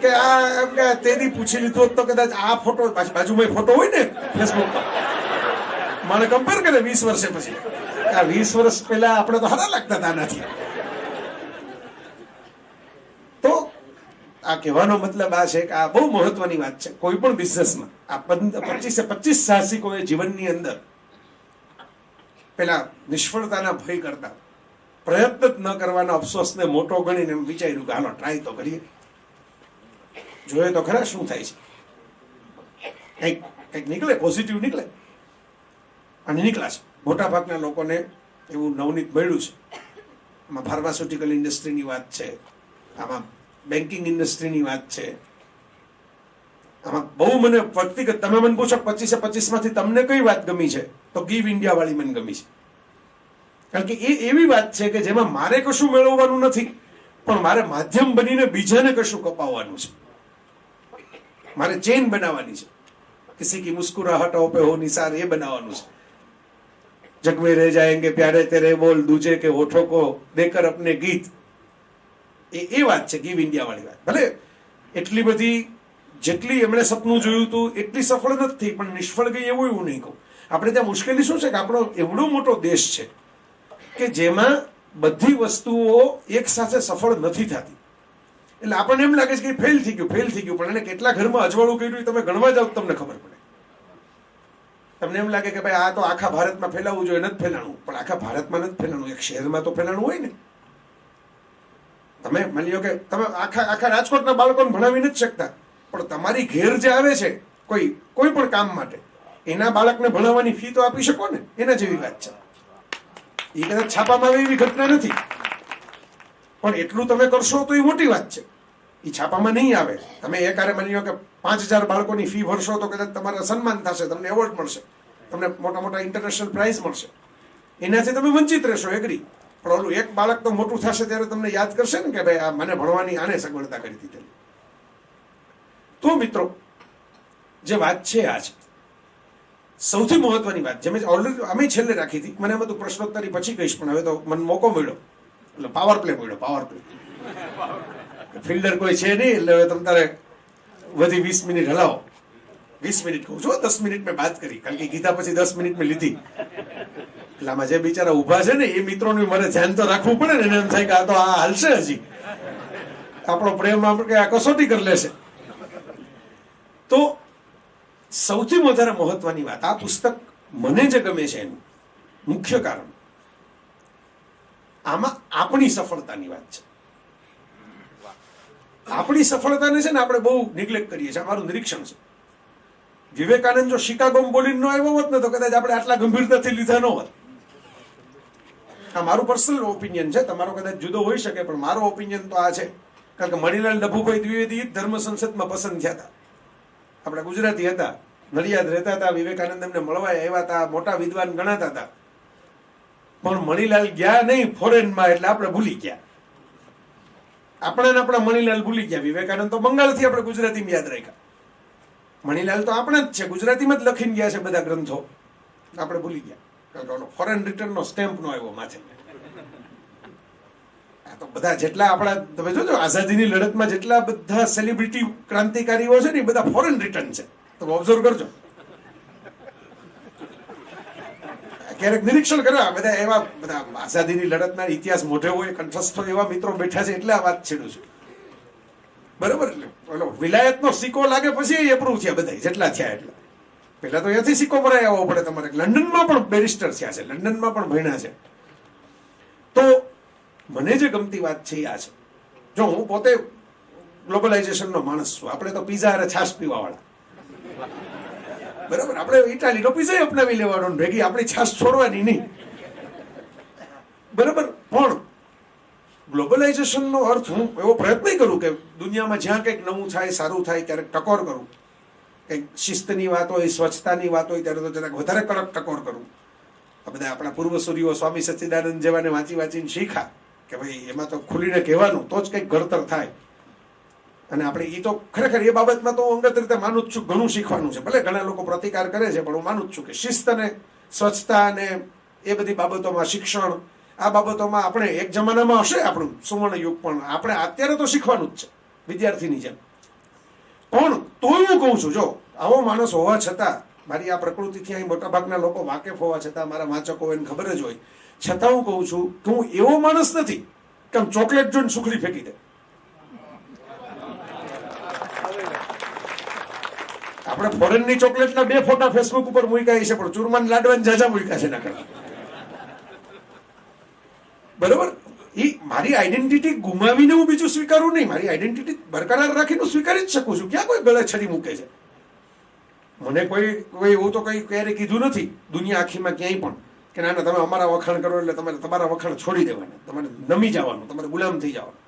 કે આ એમ કે તેની પૂછી લીધું તો કદાચ આ ફોટો બાજુમાં ફોટો હોય ને ફેસબુકમાં, મને કમ્પેર કરે 20 વર્ષે પછી. આ 20 વર્ષ પહેલા આપણે તો સારા લાગતા હતા આનાથી. આ કહેવાનો મતલબ આ છે કે આ બહુ મહત્વની વાત છે કોઈ પણ બિઝનેસમાં. આ 25 સાહસિકોએ જીવનની અંદર પેલા નિષ્ફળતાના ભય કરતા પ્રયત્ન જ ન કરવાના અફસોસને મોટો ગણીને એમ વિચાર્યું કે હાલો ટ્રાય તો કરીએ, જોઈએ તો ખરા શું થાય છે, કંઈક કંઈક નીકળે, પોઝિટિવ નીકળે. અને નીકળ્યા છે. મોટા ભાગના લોકોને એવું નવનીત મળ્યું છે. આમાં ફાર્માસ્યુટિકલ ઇન્ડસ્ટ્રીની વાત છે, આમાં બેન્કિંગ ઇન્ડસ્ટ્રીની વાત છે, આમાં બહુ મને વ્યક્તિગત તમે મને પૂછો 25 માંથી તમને કઈ વાત ગમી છે તો ગીવ ઇન્ડિયા વાળી મને ગમી છે. કારણ કે એ એવી વાત છે કે જેમાં મારે કશું મેળવવાનું નથી, પણ મારે માધ્યમ બનીને બીજાને કશું કપાવવાનું છે, મારે ચેન બનાવવાની છે. કિસી કી મુસ્કુરાહટો પે હો નિસાર એ બનાવવાનું છે. जग में रह जाएंगे प्यारे तेरे बोल दूजे के होठों को देकर अपने गीत. એ વાત છે ગીવ ઇન્ડિયા વાળી વાત. ભલે એટલી બધી જેટલી એમણે સપનું જોયું હતું એટલી સફળ નથી થઈ, પણ નિષ્ફળ ગઈ એવું નહીં કહું. આપણે ત્યાં મુશ્કેલી શું છે કે આપણો એવડો મોટો દેશ છે કે જેમાં બધી વસ્તુઓ એક સાથે સફળ નથી થતી. એટલે આપણને એમ લાગે છે કે ફેલ થઈ ગયું પણ એને કેટલા ઘરમાં અજવાળું કર્યું તમે ગણવા જાવ તમને ખબર પડે. તમને એમ લાગે કે ભાઈ આ તો આખા ભારતમાં ફેલાવવું જોઈએ, નથી ફેલાણું, પણ આખા ભારતમાં નથી ફેલાણું, એક શહેરમાં તો ફેલાણું હોય ને. તમે માની લો કે તમે આખા રાજકોટના બાળકોને ભણાવી નથી શકતા, પણ તમારી ઘેર જે આવે છે કોઈ પણ કામ માટે એના બાળકને ભણાવવાની ફી તો આપી શકો ને. એના જેવી વાત છે. એ કદાચ છાપામાં આવે એવી ઘટના નથી, પણ એટલું તમે કરશો તો એ મોટી વાત છે. એ છાપામાં નહીં આવે. તમે એકારે માની લો કે 5000 બાળકોની ફી ભરશો તો કદાચ તમારા સન્માન થશે, તમને એવોર્ડ મળશે, તમને મોટા મોટા ઇન્ટરનેશનલ પ્રાઇઝ મળશે. એનાથી તમે વંચિત રહેશો, એગ્રી. પણ ઓલું એક બાળક તો મોટું થશે ત્યારે તમને યાદ કરશે ને કે ભાઈ આ મને ભણવાની આને સગવડતા કરી દીધી. તો મિત્રો જે વાત છે આજ સૌથી મહત્વની વાત જે મેં ઓલરેડી અમે છેલ્લે રાખી હતી, મને બધું પ્રશ્નોત્તરી પછી કહીશ, પણ હવે તો મને મોકો મળ્યો એટલે પાવર પ્લે. ફિલ્ડર કોઈ છે નહીં એટલે હવે તમે તારે વધી 20 મિનિટ હલાવો. 20 મિનિટ કહું છું, 10 મિનિટ મેં વાત કરી, કારણ કે ગીતા પછી 10 મિનિટ મેં લીધી. એટલે આમાં જે બિચારા ઉભા છે ને એ મિત્રોનું મારે ધ્યાન તો રાખવું પડે ને. એને એમ થાય કે આ તો આ હાલશે, હજી આપણો પ્રેમ આપણે આ કસોટી કરી લેશે. તો સૌથી વધારે મહત્વની વાત આ પુસ્તક મને જે ગમે છે એનું મુખ્ય કારણ આમાં આપણી સફળતાની વાત છે. આપણી સફળતાને છે ને આપણે બહુ નિગ્લેક્ટ કરીએ છીએ. અમારું નિરીક્ષણ છે વિવેકાનંદ જો શિકાગોમાં બોલીને ન આવ્યો હોત ને તો કદાચ આપણે આટલા ગંભીરતાથી લીધા ન હોત. આ મારું પર્સનલ ઓપિનિયન છે, તમારો કદાચ જુદો હોઈ શકે, પણ મારો ઓપિનિયન તો આ છે. કારણ કે મણિલાલ ડભુભાઈ દ્વિવેદી ધર્મ સંસદમાં પસંદ થયા હતા. આપણે ગુજરાતી હતા, નડિયાદ રહેતા હતા, વિવેકાનંદ એમને મળવા આવ્યા હતા, મોટા વિદ્વાન ગણાતા હતા, પણ મણિલાલ ગયા નહીં ફોરેનમાં, એટલે આપણે ભૂલી ગયા. આપણા મણિલાલ ભૂલી ગયા. વિવેકાનંદ તો બંગાળથી આપણે ગુજરાતીમાં યાદ રાખ્યા. મણિલાલ તો આપણા જ છે, ગુજરાતીમાં જ લખીને ગયા છે બધા ગ્રંથો, આપણે ભૂલી ગયા. કારણ કે ફોરેન રિટર્નનો સ્ટેમ્પ નો આવ્યો માથે. આ તો બધા જેટલા આપણા તમે જોજો આઝાદીની લડતમાં જેટલા બધા સેલિબ્રિટી ક્રાંતિકારીઓ છે ને એ બધા ફોરેન રિટર્ન છે. તમે ઓબ્ઝર્વ કરજો, ક્યારેક નિરીક્ષણ કરવા. બધા એવા બધા આઝાદીની લડતના ઇતિહાસ મોઢે હોય કંઠસ્થ એવા મિત્રો બેઠા છે એટલે આ વાત છેડું છું. બરોબર. એટલે વિલાયતનો સિક્કો લાગે પછી એપ્રુવ થયા બધા જેટલા થયા એટલા. પેલા તો અહીંયાથી સિક્કો ભરાઈ આવવો પડે તમારે. લંડનમાં પણ બેરિસ્ટર થયા છે, લંડનમાં પણ ભણ્યા છે. તો મને જે ગમતી વાત છે આ છે, જો હું પોતે ગ્લોબલાઇઝેશનનો માણસ છું. આપણે તો પીઝા અને છાશ પીવા વાળા, બરાબર. આપણે ઇટાલીનો પીઝા અપનાવી લેવાનો, ભેગી આપણી છાશ છોડવાની નહીં, બરાબર. પણ ગ્લોબલાઇઝેશનનો અર્થ હું એવો પ્રયત્ન કરું કે દુનિયામાં જ્યાં કંઈક નવું થાય, સારું થાય, ક્યારેક ટકોર કરું. કંઈક શિસ્તની વાત હોય, સ્વચ્છતાની વાત હોય ત્યારે તો જરાક વધારે કડક ટકોર કરું. આ બધા આપણા પૂર્વસૂરીઓ સ્વામી સચ્ચિદાનંદ જેવાને વાંચીને શીખા કે ભાઈ એમાં તો ખુલીને કહેવાનું તો જ કંઈક ઘડતર થાય. અને આપણે એ તો ખરેખર એ બાબતમાં તો હું અંગત રીતે માનું જ છું, ઘણું શીખવાનું છે. ભલે ઘણા લોકો પ્રતિકાર કરે છે, પણ હું માનું જ છું કે શિસ્ત અને સ્વચ્છતા અને એ બધી બાબતોમાં, શિક્ષણ, આ બાબતોમાં આપણે એક જમાનામાં હશે આપણું સુવર્ણ યુગ, પણ આપણે અત્યારે તો શીખવાનું જ છે વિદ્યાર્થીની જેમ. પણ તો હું કહું છું, જો આવો માણસ હોવા છતાં, મારી આ પ્રકૃતિથી અહીં મોટાભાગના લોકો વાકેફ હોવા છતાં, મારા વાંચકો એને ખબર જ હોય છતાં હું કહું છું કે હું એવો માણસ નથી કે આમ ચોકલેટ જોઈને સુખડી ફેંકી દે. આપણે ફોરેનની ચોકલેટના 2 ફોટા ફેસબુક ઉપર મૂક્યા છે, પણ ચૂરમાન લાડવાને જાજા મૂક્યા છે ના બરોબર. એ મારી આઈડેન્ટિટી ગુમાવીને હું બીજું સ્વીકારું નહીં, મારી આઈડેન્ટિટી બરકરાર રાખીને સ્વીકારી જ શકું છું. ક્યાં કોઈ ગળે છરી મૂકે છે? મને કોઈ એવું તો કઈ ક્યારેય કીધું નથી દુનિયા આખીમાં ક્યાંય પણ કે ના તમે અમારા વખાણ કરો એટલે તમારે તમારા વખાણ છોડી દેવાના, તમારે નમી જવાનું, તમારે ગુલામ થઈ જવાનું.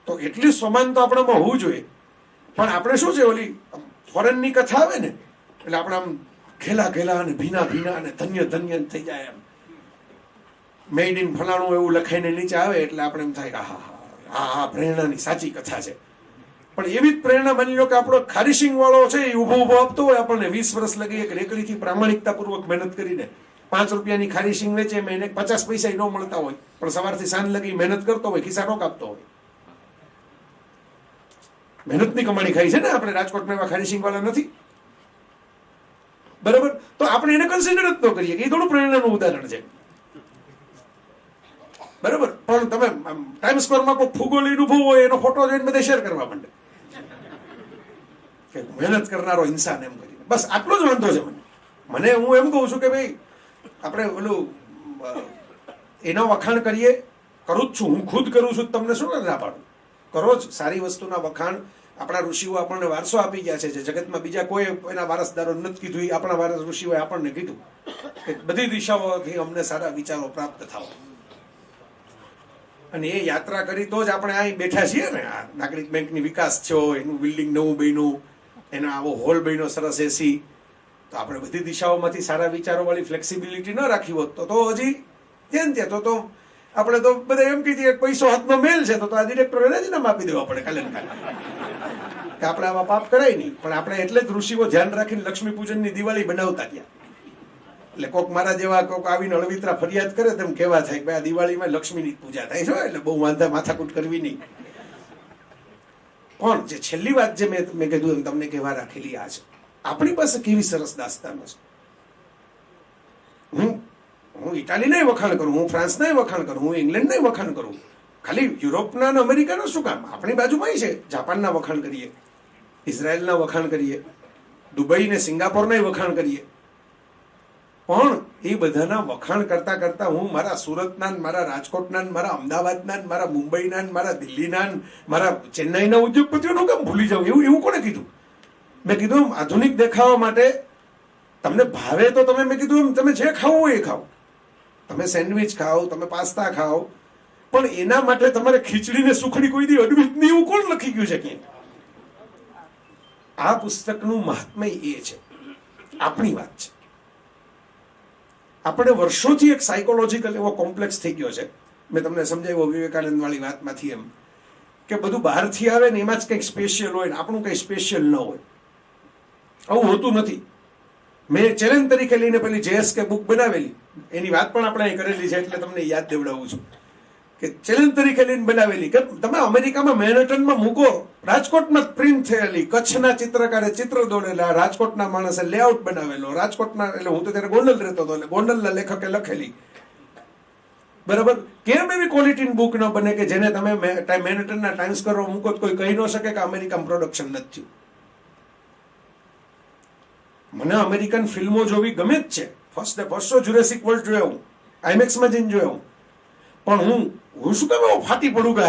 તો એટલી સમાનતા આપણામાં હોવું જોઈએ. પણ આપણે શું છે, ઓલી ફોરેનની કથા આવે ને એટલે આપણે આમ ઘેલા ઘેલા અને ભીના ભીના અને ધન્ય ધન્ય થઈ જાય. એમ મેડ ઇન ફલાણું એવું લખાઈને નીચે આવે એટલે આપણે એમ થાય કે હા પ્રેરણાની સાચી કથા છે. પણ એવી જ પ્રેરણા માની લો કે આપણો ખારીશિંગ વાળો છે એ ઉભો ઉભો આપતો હોય આપણને 20 વર્ષ લગી એક રેકડીથી પ્રામાણિકતાપૂર્વક મહેનત કરીને 5 રૂપિયાની ખારીશિંગ વેચે, એને 50 પૈસા ન મળતા હોય, પણ સવારથી સાંજ લગી મહેનત કરતો હોય, ખિસ્સા નો કાપતો હોય. મહેનતની કમાણી ખાઈ છે ને આપણે. રાજકોટમાં એવા ખારીશિંગ વાળા નથી, બરાબર. તો આપણે એને કન્સિડર જ ન કરીએ કે એ થોડું પ્રેરણાનું ઉદાહરણ છે, બરાબર. પણ તમે ટાઈમ સ્ક્વેરમાં કોઈ ફૂગો લઈને ઉભો હોય એનો ફોટો જોઈને બધા શેર કરવા માંડે કે મહેનત કરનારો ઇન્સાન એમ કરીને. બસ આટલો જ વાંધો છે મને. હું એમ કહું છું કે ભાઈ આપણે ઓલું એના વખાણ કરીએ, કરું જ છું, હું ખુદ કરું છું, તમને શું ના પાડું, કરો જ. સારી વસ્તુના વખાણ આપણા ઋષિઓ આપણને વારસો આપી ગયા છે, જે જગતમાં બીજા કોઈ એના વારસદારો નથી કીધું, એ આપણા વારસ ઋષિઓએ આપણને કીધું કે બધી દિશાઓથી અમને સારા વિચારો પ્રાપ્ત થાવ. અને એ યાત્રા કરી તો જ આપણે અહીં બેઠા છીએ ને. આ નાગરિક બેંકની વિકાસ થયો, એનું બિલ્ડિંગ નવું બન્યું, એનો આવો હોલ બન્યો સરસ એસી. તો આપણે બધી દિશાઓમાંથી સારા વિચારો વાળી ફ્લેક્સિબિલિટી ન રાખી હોત તો હજી ત્યાં તો આપણે તો બધા એમ કીધી પૈસો હાથનો મેલ છે તો આ ડિરેક્ટરે રાજીનામું આપી દેવા પડે કાલે કે આપણે આમાં પાપ કરાય નહીં. પણ આપણે એટલે જ ઋષિઓ ધ્યાન રાખીને લક્ષ્મી પૂજનની દિવાળી બનાવતા ગયા. એટલે કોક મારા જેવા કોક આવીને અળવિતરા ફરિયાદ કરે તેમ કેવા થાય કે ભાઈ આ દિવાળીમાં લક્ષ્મીની પૂજા થાય છે, એટલે બહુ વાંધા માથાકૂટ કરવી નહીં. પણ જે છેલ્લી વાત જે મેં કીધું એમ તમને કહેવા રાખેલી આ છે, આપણી પાસે કેવી સરસ દાસ્તાનો છે. હું ઇટાલીના વખાણ કરું, હું ફ્રાન્સના વખાણ કરું, હું ઇંગ્લેન્ડના વખાણ કરું, ખાલી યુરોપના અને અમેરિકાના શું કામ? આપણી બાજુમાં છે. જાપાનના વખાણ કરીએ, ઇઝરાયલના વખાણ કરીએ, દુબઈ ને સિંગાપોરના વખાણ કરીએ. પણ એ બધાના વખાણ કરતા કરતા હું મારા સુરતના, મારા રાજકોટના, મારા અમદાવાદના, મારા મુંબઈના, મારા દિલ્હીના, મારા ચેન્નાઈના ઉદ્યોગપતિઓનું કેમ ભૂલી જાઉં? એવું કોને કીધું? મેં કીધું આધુનિક દેખાવા માટે તમને ભાવે તો તમે, મેં કીધું તમે જે ખાવું હોય એ ખાઓ, તમે સેન્ડવિચ ખાઓ, તમે પાસ્તા ખાઓ, પણ એના માટે તમારે ખીચડીને સુખડી કોઈ દી અડવી જ નહીં એવું કોણ લખી ગયું છે ક્યાંય? આ પુસ્તકનું મહાત્મ્ય એ છે, આપણી વાત છે. આપણે વર્ષોથી એક સાયકોલોજીકલ એવો કોમ્પ્લેક્સ થઈ ગયો છે. મેં તમને સમજાવ્યો વિવેકાનંદ વાળી વાતમાંથી એમ કે બધું બહારથી આવે ને એમાં જ કંઈક સ્પેશિયલ હોય ને આપણું કંઈ સ્પેશિયલ ન હોય. આવું હોતું નથી. મેં ચેલેન્જ તરીકે લઈને પેલી JSK બુક બનાવેલી, એની વાત પણ આપણે અહીં કરેલી છે એટલે તમને યાદ દેવડાવું છું કે ચેલેન્જ તરીકે લઈને બનાવેલી કે તમે અમેરિકામાં મેનહટનમાં મૂકો, રાજકોટમાં પ્રિન્ટ થયેલી, કચ્છના ચિત્રકારે ચિત્ર દોરેલા, રાજકોટના માણસે લેઆઉટ બનાવેલો, રાજકોટના, એટલે હું તો ત્યારે ગોંડલ રહેતો હતો એટલે ગોંડલના લેખકે લખેલી, બરાબર. કેમ એવી ક્વોલિટીની બુક ન બને કે જેને તમે મેનહટનના ટાઈમ્સ સ્ક્વેરમાં મૂકો તો કોઈ કહી ન શકે કે અમેરિકામાં પ્રોડક્શન નથી થયું? મને અમેરિકન ફિલ્મો જોવી ગમે જ છે. ફર્સ્ટ શો જ્યુરાસિક વર્લ્ડ જોયો હું, આઈમેક્સમાં જઈને જોયો હું. પણ હું શું કહે ફાટી પડું કે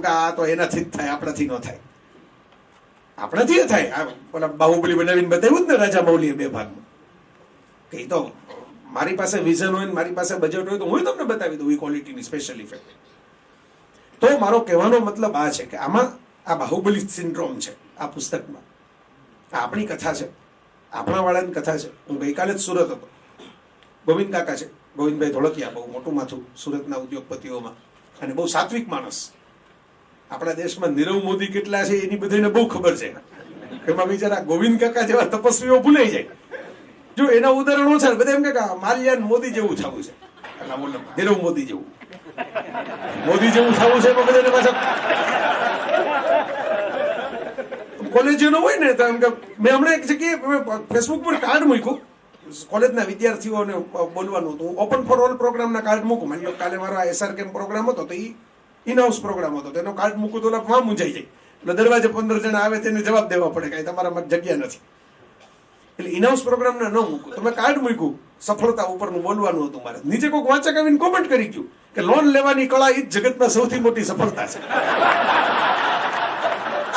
આ તો એનાથી જ થાય, આપણાથી ન થાય. આપણાથી એ થાય. ઓલા બાહુબલી બનાવીને બતાવ્યું જ ને રાજા મૌલીએ 2 ભાગમાં કે એ તો મારી પાસે વિઝન હોય ને મારી પાસે બજેટ હોય તો હું તમને બતાવી દઉં એ ક્વોલિટીની સ્પેશિયલ ઇફેક્ટ. તો મારો કહેવાનો મતલબ આ છે કે આમાં આ બાહુબલી સિન્ડ્રોમ છે આ પુસ્તકમાં. આ આપણી કથા છે, આપણા વાળાની કથા છે. હું ગઈકાલે જ સુરત હતો. ગોવિંદ કાકા છે, ગોવિંદભાઈ ધોળકિયા, બહુ મોટું માથું સુરતના ઉદ્યોગપતિઓમાં અને બહુ સાત્વિક માણસ. આપણા દેશમાં નીરવ મોદી કેટલા છે એની બધાને બહુ ખબર છે. એમાં બિચારા ગોવિંદ કાકા જેવા તપસ્વીઓ ભૂલાઈ જાય. જો એના ઉદાહરણો છે બધા એમ કે માલ્યાન મોદી જેવું થવું છે, નીરવ મોદી જેવું, મોદી જેવું થવું છે. એમાં બધાને પાછા કોલેજનો હોય ને તો એમ કે મેં હમણાં એક જગ્યાએ ફેસબુક પર કાર્ડ મૂક્યું, કોલેજના વિદ્યાર્થીઓને બોલવાનું હતું. ઓપન ફોર ઓલ પ્રોગ્રામના કાર્ડ મૂકું. માની લો કાલે મારો SR કેમ્પ પ્રોગ્રામ હતો તો એ ઇન હાઉસ પ્રોગ્રામ હતો, તો એનો કાર્ડ મૂકું તો વાં મૂંઝાઈ જાય. એટલે દરવાજે 15 જણા આવે તેને જવાબ દેવા પડે કાંઈ તમારામાં જગ્યા નથી. એટલે ઇનહાઉસ પ્રોગ્રામને ન મૂકું. તમે કાર્ડ મૂક્યું સફળતા ઉપરનું બોલવાનું હતું મારે. નીચે કોઈક વાંચક આવીને કોમેન્ટ કરી ગયું કે લોન લેવાની કળા એ જ જગતમાં સૌથી મોટી સફળતા છે.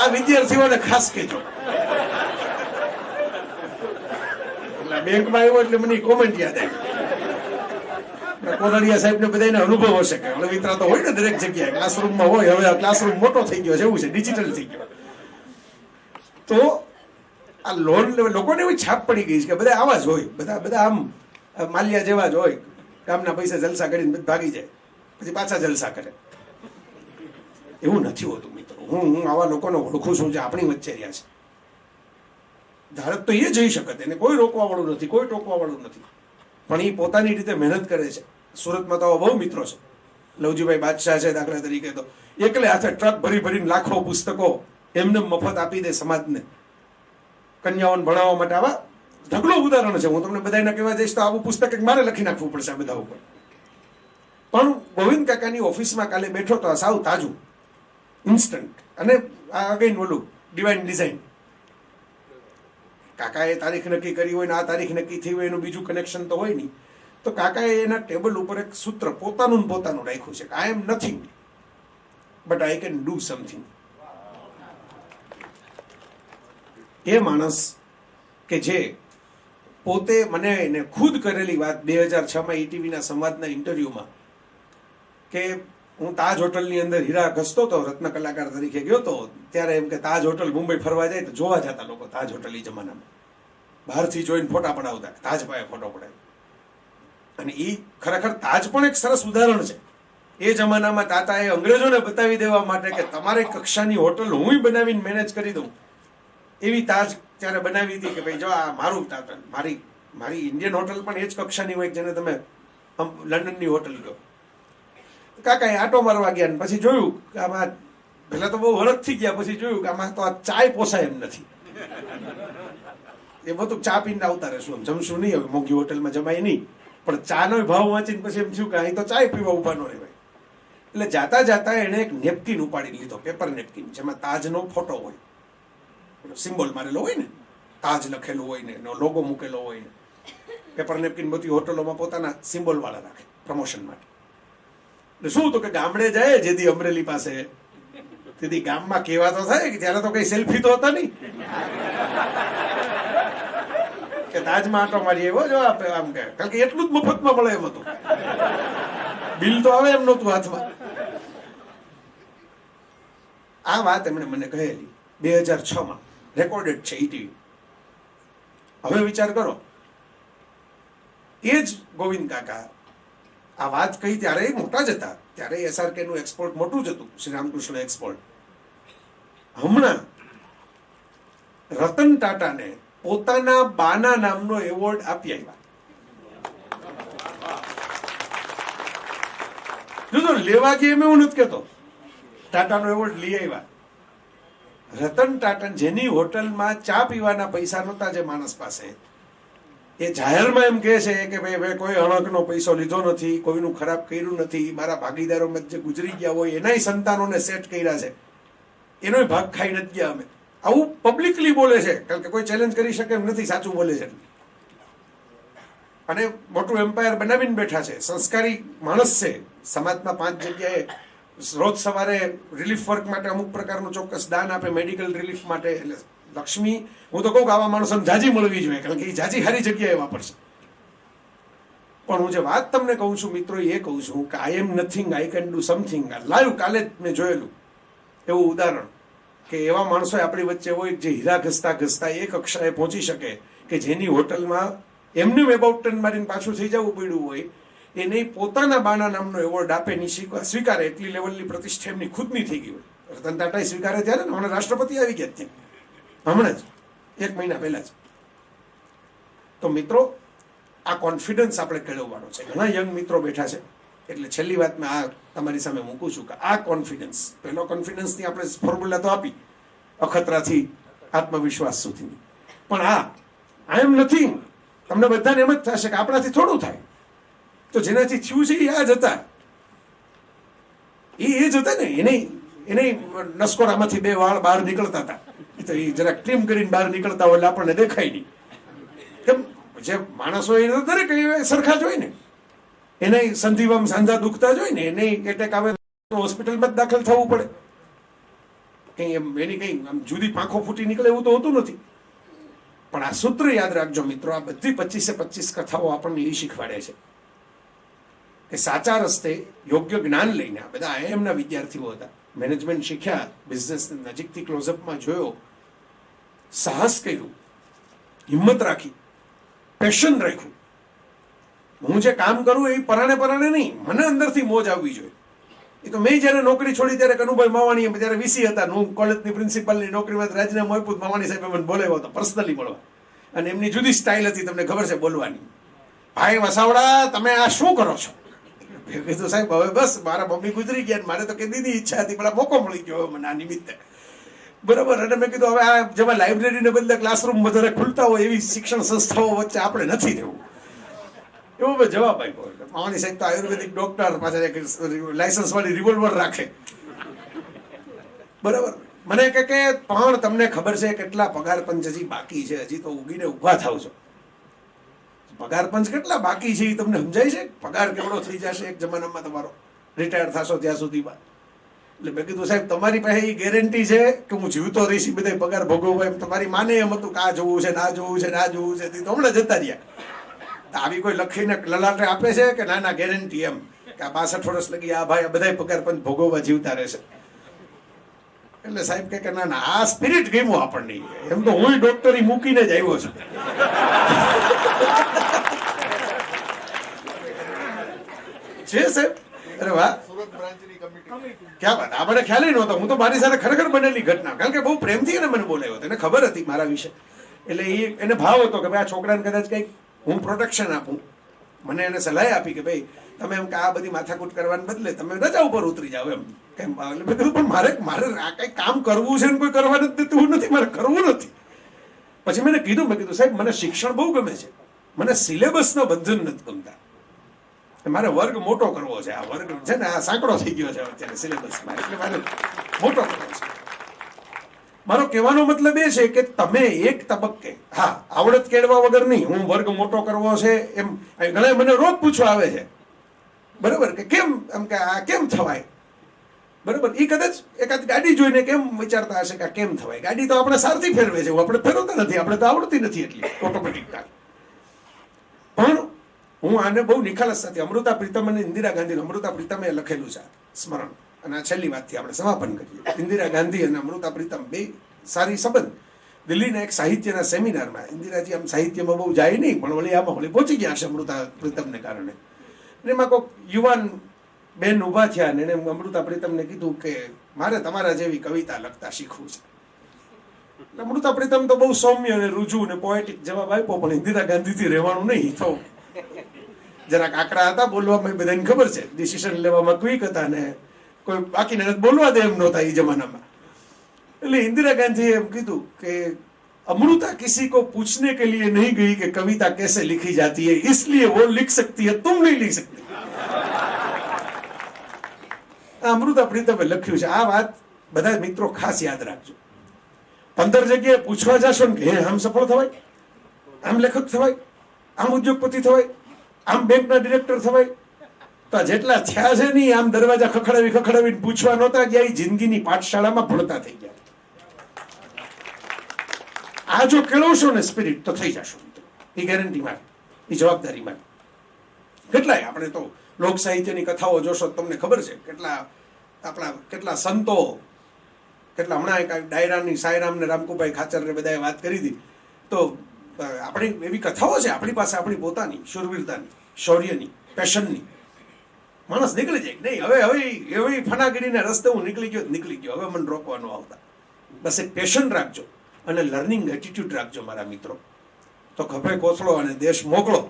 આ વિદ્યાર્થીઓને ખાસ કહેજો. એટલે બેંકમાં આવ્યો એટલે મને કોમેન્ટ યાદ આવી. કોદડિયા સાહેબ ને બધાને અનુભવ હશે કે હળવિતરા તો હોય ને દરેક જગ્યાએ, ક્લાસરૂમમાં હોય. હવે ક્લાસરૂમ મોટો થઈ ગયો છે, એવું છે, ડિજિટલ થઈ ગયો. તો આ લોન લોકોને એવી છાપ પડી ગઈ છે કે બધા આવા જ હોય, બધા આમ માલિયા જેવા જ હોય. ગામના પૈસા જલસા કરીને ભાગી જાય, પછી પાછા જલસા કરે. એવું નથી હોતું મિત્રો. હું આવા લોકોને ઓળખું છું જે આપણી વચ્ચે રહ્યા છે. ધારક તો એ જઈ શકે, એને કોઈ રોકવા વાળું નથી, કોઈ ટોકવા વાળું નથી, પણ એ પોતાની રીતે મહેનત કરે છે. સુરતમાં તો બહુ મિત્રો છે. લવજીભાઈ બાદશાહ છે દાખલા તરીકે, તો એકલે હાથે ટ્રક ભરી ભરીને લાખો પુસ્તકો એમને મફત આપી દે સમાજને, કન્યાઓને ભણાવવા માટે. આવા ઢગલો ઉદાહરણ છે. હું તમને બધાને કહેવા જઈશ તો આવું પુસ્તક મારે લખી નાખવું પડશે આ બધા ઉપર. પણ ગોવિંદ કાકાની ઓફિસમાં કાલે બેઠો તો સાવ તાજું, ઇન્સ્ટન્ટ. અને આ અગેન બોલું ડિવાઇન ડિઝાઇન. કાકાએ તારીખ નક્કી કરી હોય ને આ તારીખ નક્કી થઈ હોય એનું બીજું કનેક્શન તો હોય નહીં. તો કાકાએ એના ટેબલ ઉપર એક સૂત્ર પોતાનું રાખ્યું છે કે I am nothing but I can do something. એ માણસ કે જે પોતે મને એને ખુદ કરેલી વાત 2006માં ઈટીવીના સંવાદના ઇન્ટરવ્યુમાં કે હું તાજ હોટલની અંદર હીરા ઘસતો હતો, રત્ન કલાકાર તરીકે ગયો હતો ત્યારે એમ કે તાજ હોટલ મુંબઈ ફરવા જાય તો જોવા જતા લોકો તાજ હોટલ એ જમાનામાં બહારથી જોઈને ફોટા પડાવતા, તાજ પાસે ફોટો પડાવ્યો. અને એ ખરેખર તાજ પણ એક સરસ ઉદાહરણ છે. એ જમાનામાં તાતાએ અંગ્રેજોને બતાવી દેવા માટે કે તમારી કક્ષાની હોટલ હું બનાવીને મેનેજ કરી દઉં એવી તાજ ત્યારે બનાવી હતી કે ભાઈ જો આ મારું તાતા, મારી ઇન્ડિયન હોટલ પણ એ જ કક્ષાની હોય જેને તમે લંડનની હોટલ કહો. કાકાએ આટો મારવા ગયા ને પછી જોયું કે આમાં પહેલા તો બહુ હળક થઈ ગયા, પછી જોયું કે આમાં તો આ ચાય પોસાય એમ નથી. એ બધું ચા પીને આવતા રહેશું, એમ જમશું નહીં, હવે મોંઘી હોટલમાં જમાય નહીં. પણ ચાનો ભાવ વાંચીને પછી એમ થયું કે અહીં તો ચાય પીવા ઉભા ન રહેવાય. એટલે જાતા જાતા એણે એક નેપકિન ઉપાડી લીધો, પેપર નેપકિન, જેમાં તાજનો ફોટો હોય, સિમ્બોલ મારેલો હોય ને, તાજ લખેલું હોય ને, એનો લોગો મૂકેલો હોય ને. પેપર નેપકિન બધી હોટલોમાં પોતાના સિમ્બોલ વાળા રાખે પ્રમોશન માટે. એટલે શું તો કે ગામડે જાય જેથી અમરેલી પાસે, તેથી ગામમાં કેવા તો થાય કે ત્યારે તો કઈ સેલ્ફી તો હતા નહીં કે તાજમાં આટો મારી એવો જો આમ કે, કારણ કે એટલું જ મફતમાં મળે એમ હતું, બિલ તો આવે એમ નહોતું હાથમાં. આ વાત એમણે મને કહેલી 2006માં, રેકોર્ડેડ છે ઈટીવી. હવે વિચાર કરો, એ જ ગોવિંદ કાકા આ વાત કહી ત્યારે મોટા જ હતા, ત્યારે SRK નું એક્સપોર્ટ મોટું જ હતું, શ્રી રામકૃષ્ણ એક્સપોર્ટ. હમણાં રતન ટાટાને પોતાના બાના નામનો એવોર્ડ આપી આવ્યા. જો લેવા ગયા એમ એવું નથી કેતો, ટાટાનો એવોર્ડ લઈ આવ્યા. રતન ટાટા જેની હોટલમાં ચા પીવાના પૈસા નહોતા જે માણસ પાસે, એ જાહેરમાં એમ કહે છે કે ભાઈ કોઈ અણકનો પૈસો લીધો નથી, કોઈનું ખરાબ કર્યું નથી, મારા ભાગીદારોમાં જે ગુજરી ગયા હોય એનાય સંતાનોને સેટ કર્યા છે, એનોય ભાગ ખાઈ નથી ગયા અમે. આવું પબ્લિકલી બોલે છે, કારણ કે કોઈ ચેલેન્જ કરી શકે એમ નથી, સાચું બોલે છે. અને મોટું એમ્પાયર બનાવીને બેઠા છે, સંસ્કારી માણસ છે. સમાજમાં 5 જગ્યાએ રોજ સવારે રિલીફ વર્ક માટે અમુક પ્રકારનું ચોક્કસ દાન આપે, મેડિકલ રિલીફ માટે. એટલે લક્ષ્મી, હું તો કહું કે આવા માણસોને જાજી મળવી જોઈએ, કારણ કે એ જાજી સારી જગ્યાએ વાપરશે. પણ હું જે વાત તમને કહું છું મિત્રો, એ કહું છું કે I am nothing, I can do something. Live કાલે જ મેં જોયેલું એવું ઉદાહરણ કે એવા માણસો આપણી વચ્ચે હોય જે હીરા ઘસતા ઘસતા એ કક્ષાએ પહોંચી શકે કે જેની હોટલમાં એમને એબાઉટ ટન મારીને પાછું થઈ જવું પડ્યું હોય, એને પોતાના બાના નામનો એવોર્ડ આપે ની સ્વીકારે એટલી લેવલની પ્રતિષ્ઠા એમની ખુદની થઈ ગઈ હોય. રતન ટાટાએ સ્વીકારે ત્યારે ને હમણાં રાષ્ટ્રપતિ આવી ગયા ત્યાં, હમણાં જ 1 મહિના પહેલા જ. તો મિત્રો, આ કોન્ફિડન્સ આપણે કેળવવાનો છે. ઘણા યંગ મિત્રો બેઠા છે, એટલે છેલ્લી વાત મેં આ તમારી સામે મૂકું છું કે આ કોન્ફિડન્સ, પહેલો કોન્ફિડન્સની આપણે ફોર્મ્યુલા તો આપી, અખતરાથી આત્મવિશ્વાસ સુધીની. પણ આઈ એમ નથિંગ, તમને બધાને એમ જ થશે કે આપણાથી થોડું થાય. તો જેનાથી થયું છે એ આ જ હતા, એ જ હતા ને, એને એને નસકોરામાંથી 2 વાળ બહાર નીકળતા હતા, તો એ જરા ટ્રીમ કરીને બહાર નીકળતા હોય એટલે આપણને દેખાય નહીં. કેમ જે માણસો એ દરેક સરખા જ હોય ને, એને સંધિવામાં સાંધા દુખતા જ હોય ને, એને એટેક આવે તો હોસ્પિટલમાં જ દાખલ થવું પડે. કઈ એમ એની કઈ આમ જુદી પાંખો ફૂટી નીકળે એવું તો હોતું નથી. પણ આ સૂત્ર યાદ રાખજો મિત્રો, આ બધી 25-25 કથાઓ આપણને એ શીખવાડે છે કે સાચા રસ્તે યોગ્ય જ્ઞાન લઈને આ બધા IIM ના વિદ્યાર્થીઓ હતા, મેનેજમેન્ટ શીખ્યા, બિઝનેસ નજીકથી ક્લોઝઅપમાં જોયો, સાહસ કર્યું, હિંમત રાખી, પેશન રાખ્યું. હું જે કામ કરું એ પરાણે નહીં, મને અંદરથી મોજ આવવી જોઈએ. એ તો મેં જયારે નોકરી છોડી ત્યારે કનુભાઈ માવાણી જયારે VC હતા, હું કોલેજની પ્રિન્સિપાલની નોકરીમાં રાજીનામું આપ્યું, માવાણી સાહેબ મને બોલાવ્યો હતો પર્સનલી મળવા, અને એમની જુદી સ્ટાઇલ હતી, તમને ખબર છે બોલવાની. ભાઈ વસાવડા, તમે આ શું કરો છો? મેં કીધું સાહેબ હવે બસ મારા મમ્મી ગુજરી ગયા, મારે તો કે દીદી ઈચ્છા હતી, પણ મોકો મળી ગયો મને આ નિમિત્તે, બરાબર. અને મેં કીધું હવે આ જેમાં લાઇબ્રેરીને બદલે ક્લાસરૂમ વધારે ખુલતા હોય એવી શિક્ષણ સંસ્થાઓ વચ્ચે આપણે નથી રહેવું, એવો મેં જવાબ આપ્યો. માવાની સાહેબ તો આયુર્વેદિક ડોક્ટર, પાછા એક લાયસન્સ વાળી રિવોલ્વર રાખે, બરાબર. મને કે પણ તમને ખબર છે કેટલા પગાર પંચ હજી બાકી છે? હજી તો ઉગીને ઉભા થાવ છો. પગાર પંચ કેટલા બાકી છે એ તમને સમજાય છે? પગાર કેવડો થઈ જશે એક જમાનામાં તમારો, રિટાયર થશો ત્યાં સુધીમાં. એટલે મેં કીધું સાહેબ તમારી પાસે એ ગેરંટી છે કે હું જીવતો રહીશ, બધા પગાર ભોગવવો એમ તમારી માને એમ હતું કે આ જોવું છે, ના જોવું છે, ના જોવું છે, તો હમણાં જતા રહ્યા. આવી કોઈ લખીને લલાટે આપે છે કે ના ગેરંટી એમ કે આ 62 વર્ષ લગી આ ભાઈ બધા પગાર પંચ ભોગવવા જીવતા રહેશે? એટલે સાહેબ કે ના આ સ્પિરિટ ગમ્યું આપણને. એમ તો હું ડોક્ટરી મૂકીને જ આવ્યો છું. છે સાહેબ, અરે વાહ, ક્યાં વાત, આ મને ખ્યાલ નહોતો. હું તો મારી સાથે ખરેખર બનેલી ઘટના, કારણ કે બહુ પ્રેમથી એને મને બોલાવ્યો હતો, એને ખબર હતી મારા વિશે, એટલે એને ભાવ હતો કે ભાઈ આ છોકરાને કદાચ કંઈક હું પ્રોટેક્શન આપું. મને એને સલાહ આપી કે ભાઈ તમે એમ કે આ બધી માથાકૂટ કરવાને બદલે તમે રજા ઉપર ઉતરી જાઓ એમ. કેમ? એટલે મેં કીધું પણ મારે આ કંઈ કામ કરવું છે ને કોઈ કરવા નથી દેતું નથી, મારે કરવું નથી. પછી મેં કીધું સાહેબ મને શિક્ષણ બહુ ગમે છે, મને સિલેબસનો બંધન નથી ગમતા, મારે વર્ગ મોટો કરવો છે. આ વર્ગ છે ને આ સાંકડો થઈ ગયો છે અત્યારે સિલેબસમાં, એટલે મારે મોટો કરવો છે. મારો કહેવાનો મતલબ એ છે કે તમે એક તબક્કે, હા આવડત કેળવા વગર નહીં, હું વર્ગ મોટો કરવો છે એમ ઘણા મને રોજ પૂછવા આવે છે, બરાબર, કે કેમ એમ કે આ કેમ થવાય, બરાબર. એ કદાચ એકાદ ગાડી જોઈને કેમ વિચારતા હશે કે આ કેમ થવાય? ગાડી તો આપણે સારથી ફેરવે છે, આપણે ફેરવતા નથી, આપણે તો આવડતી નથી એટલી ઓટોમેટિક કાર. પણ હું આને બહુ નિખાલસ સાથે અમૃતા પ્રીતમ અને ઇન્દિરા ગાંધી, અમૃતા પ્રીતમે લખેલું છે સ્મરણ, અને આ છેલ્લી વાતથી આપણે સમાપન કરીએ. ઇન્દિરા ગાંધી અને અમૃતા પ્રીતમ બે સારી સંબંધ. દિલ્હીના એક સાહિત્યના સેમિનારમાં, ઇન્દિરાજી આમ સાહિત્યમાં બહુ જાય નહીં, પણ વળી પહોંચી ગયા હશે અમૃતા પ્રીતમને કારણે. અને એમાં કોઈક યુવાન બેન ઊભા થયા ને એને અમૃતા પ્રીતમને કીધું કે મારે તમારા જેવી કવિતા લખતા શીખવું છે. અમૃતા પ્રીતમ તો બહુ સૌમ્ય અને રુજુ અને પોએટિક જવાબ આપ્યો, પણ ઇન્દિરા ગાંધીથી રહેવાનું નહીં. તો જરાક આકડા હતા બોલવામાં, બધાને ખબર છે, ડિસિઝન લેવામાં ક્વિક હતા ને કોઈ બાકીને બોલવા દે એમ નહોતા એ જમાનામાં. એટલે ઇન્દિરા ગાંધીએ એમ કીધું કે अमृता किसी को पूछने के लिए नहीं गई कि कविता कैसे लिखी जाती है, इसलिए वो लिख सकती है, तुम नहीं लिख सकती. अमृता प्रीतमे લખ્યું છે. આ વાત બધા મિત્રો ખાસ યાદ રાખજો. 15 જગ્યાએ પૂછવા જશો ને કે આમ સફળ થવાય, આમ લેખક થવાય, આમ ઉદ્યોગપતિ થવાય, આમ બેંકના ડિરેક્ટર થવાય, તો જેટલા થયા છે નહીં આમ દરવાજા ખખડાવીને પૂછવા નહોતા ગયા, એ જિંદગીની પાઠશાળામાં ભણતા થઈ ગયા. આ જો કેળવશો ને સ્પિરિટ તો થઈ જશો મિત્રો, એ ગેરંટી માં, એ જવાબદારી માં. કેટલાય આપણે તો લોક સાહિત્યની કથાઓ જોશો તમને ખબર છે કેટલા સંતો, કેટલા હમણાં એક ડાયરાની સાયરામ ને રામકુભાઈ ખાચર ને બધાએ વાત કરી હતી. તો આપણી એવી કથાઓ છે આપણી પાસે, આપણી પોતાની શૂરવીરતાની, શૌર્યની, પેશનની. માણસ નીકળી જાય નહીં, હવે ફનાગીરીના રસ્તે હું નીકળી ગયો, હવે મને રોકવાનો આવતા. બસ એક પેશન રાખજો અને લર્નિંગ એટીટ્યુડ રાખજો મારા મિત્રો, તો ખભે કોથળો અને દેશ મોકળો.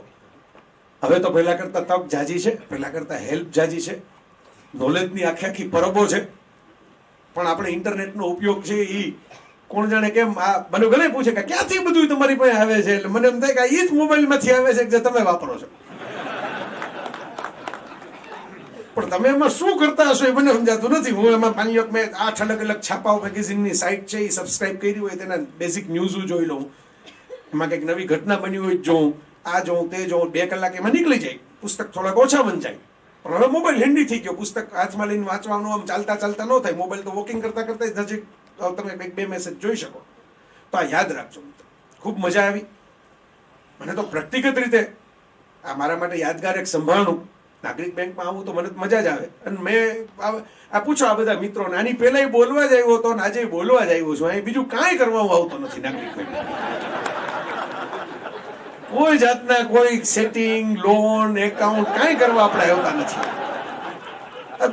હવે તો પહેલા કરતા તક જાજી છે, પહેલા કરતા હેલ્પ જાજી છે, નોલેજની આખી પરબો છે. પણ આપણે ઇન્ટરનેટનો ઉપયોગ છે એ કોણ જાણે કેમ, આ મને ઘણે પૂછે કે ક્યાંથી બધું તમારી પાસે આવે છે, એટલે મને એમ થાય કે એ જ મોબાઈલમાંથી આવે છે જે તમે વાપરો છો. પણ તમે એમાં શું કરતા હશો એ મને સમજાતું નથી. હું એમાં માની લો કે મેં 8 અલગ અલગ છાપાઓ મેગેઝિનની સાઇટ છે એ સબસ્ક્રાઇબ કરી હોય, તેના બેઝિક ન્યૂઝ જોઈ લઉં, એમાં કંઈક નવી ઘટના બની હોય જોઉં, આ જોઉં તે જોઉં, 2 કલાક એમાં નીકળી જાય. પુસ્તક થોડાક ઓછા વંચાય. પણ હવે મોબાઈલ હેન્ડી થઈ ગયો, પુસ્તક હાથમાં લઈને વાંચવાનું આમ ચાલતા ચાલતા ન થાય. મોબાઈલ તો વોકિંગ કરતા કરતા નજીક તમે 2 મેસેજ જોઈ શકો. તો આ યાદ રાખજો મિત્રો. ખૂબ મજા આવી. મને તો વ્યક્તિગત રીતે આ મારા માટે યાદગાર એક સંભાળનું. નાગરિક બેંકમાં આવું તો મને મજા જ આવે. અને મેં આ પૂછો આ બધા મિત્રોને, આની પહેલા બોલવા જ આવ્યો હતો ને આજે બોલવા જ આવ્યો છું. અહીં બીજું કાંઈ કરવા હું આવતો નથી નાગરિક બેંક. કોઈ જાતના કોઈ સેટિંગ, લોન, એકાઉન્ટ કાંઈ કરવા આપણે આવતા નથી.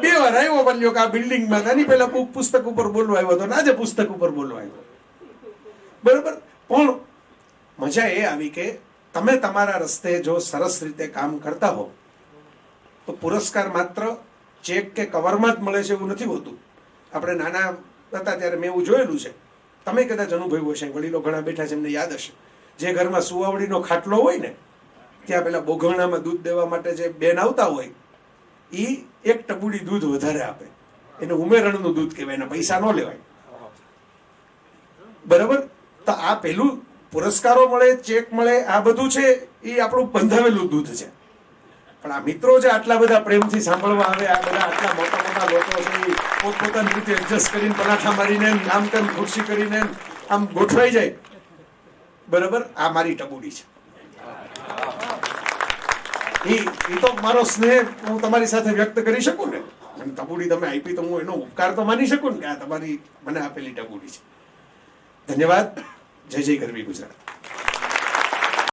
2 વાર આવ્યો બન્યો કે આ બિલ્ડિંગમાં, આની પહેલા પુસ્તક ઉપર બોલવા આવ્યો હતો ને આજે પુસ્તક ઉપર બોલવા આવ્યો. બરોબર. પણ મજા એ આવી કે તમે તમારા રસ્તે જો સરસ રીતે કામ કરતા હો તો પુરસ્કાર માત્ર ચેક કે કવરમાં જ મળે છે એવું નથી હોતું. આપણે નાના હતા ત્યારે મેં એવું જોયેલું છે, તમે કદાચ અનુભવ્યું હશે, વડીલો ઘણા બેઠા છે એમને યાદ હશે. જે ઘરમાં સુવાવડીનો ખાટલો હોય ને ત્યાં પેલા બોઘાણામાં દૂધ દેવા માટે જે બેન આવતા હોય એ 1 ટબુડી દૂધ વધારે આપે. એને ઉમેરણનું દૂધ કહેવાય, એના પૈસા ન લેવાય. બરાબર. તો આ પેલું પુરસ્કારો મળે, ચેક મળે, આ બધું છે એ આપણું બંધાવેલું દૂધ છે. પણ આ મિત્રો જે આટલા બધા પ્રેમથી સાંભળવા આવે, આ બધા આટલા મોટા મોટા લોકો છે એ પોતપોતાની રીતે એડજસ્ટ કરીને પનાઠા મારીને આમ તેમ ખુરશી કરીને આમ ગોઠવાઈ જાય. બરાબર. આ મારી ટબુડી છે. એ તો મારો સ્નેહ હું તમારી સાથે વ્યક્ત કરી શકું ને. અને ટબુડી તમે આપી તો હું એનો ઉપકાર તો માની શકું ને કે આ તમારી મને આપેલી ટબુડી છે. ધન્યવાદ. જય જય ગરવી ગુજરાત.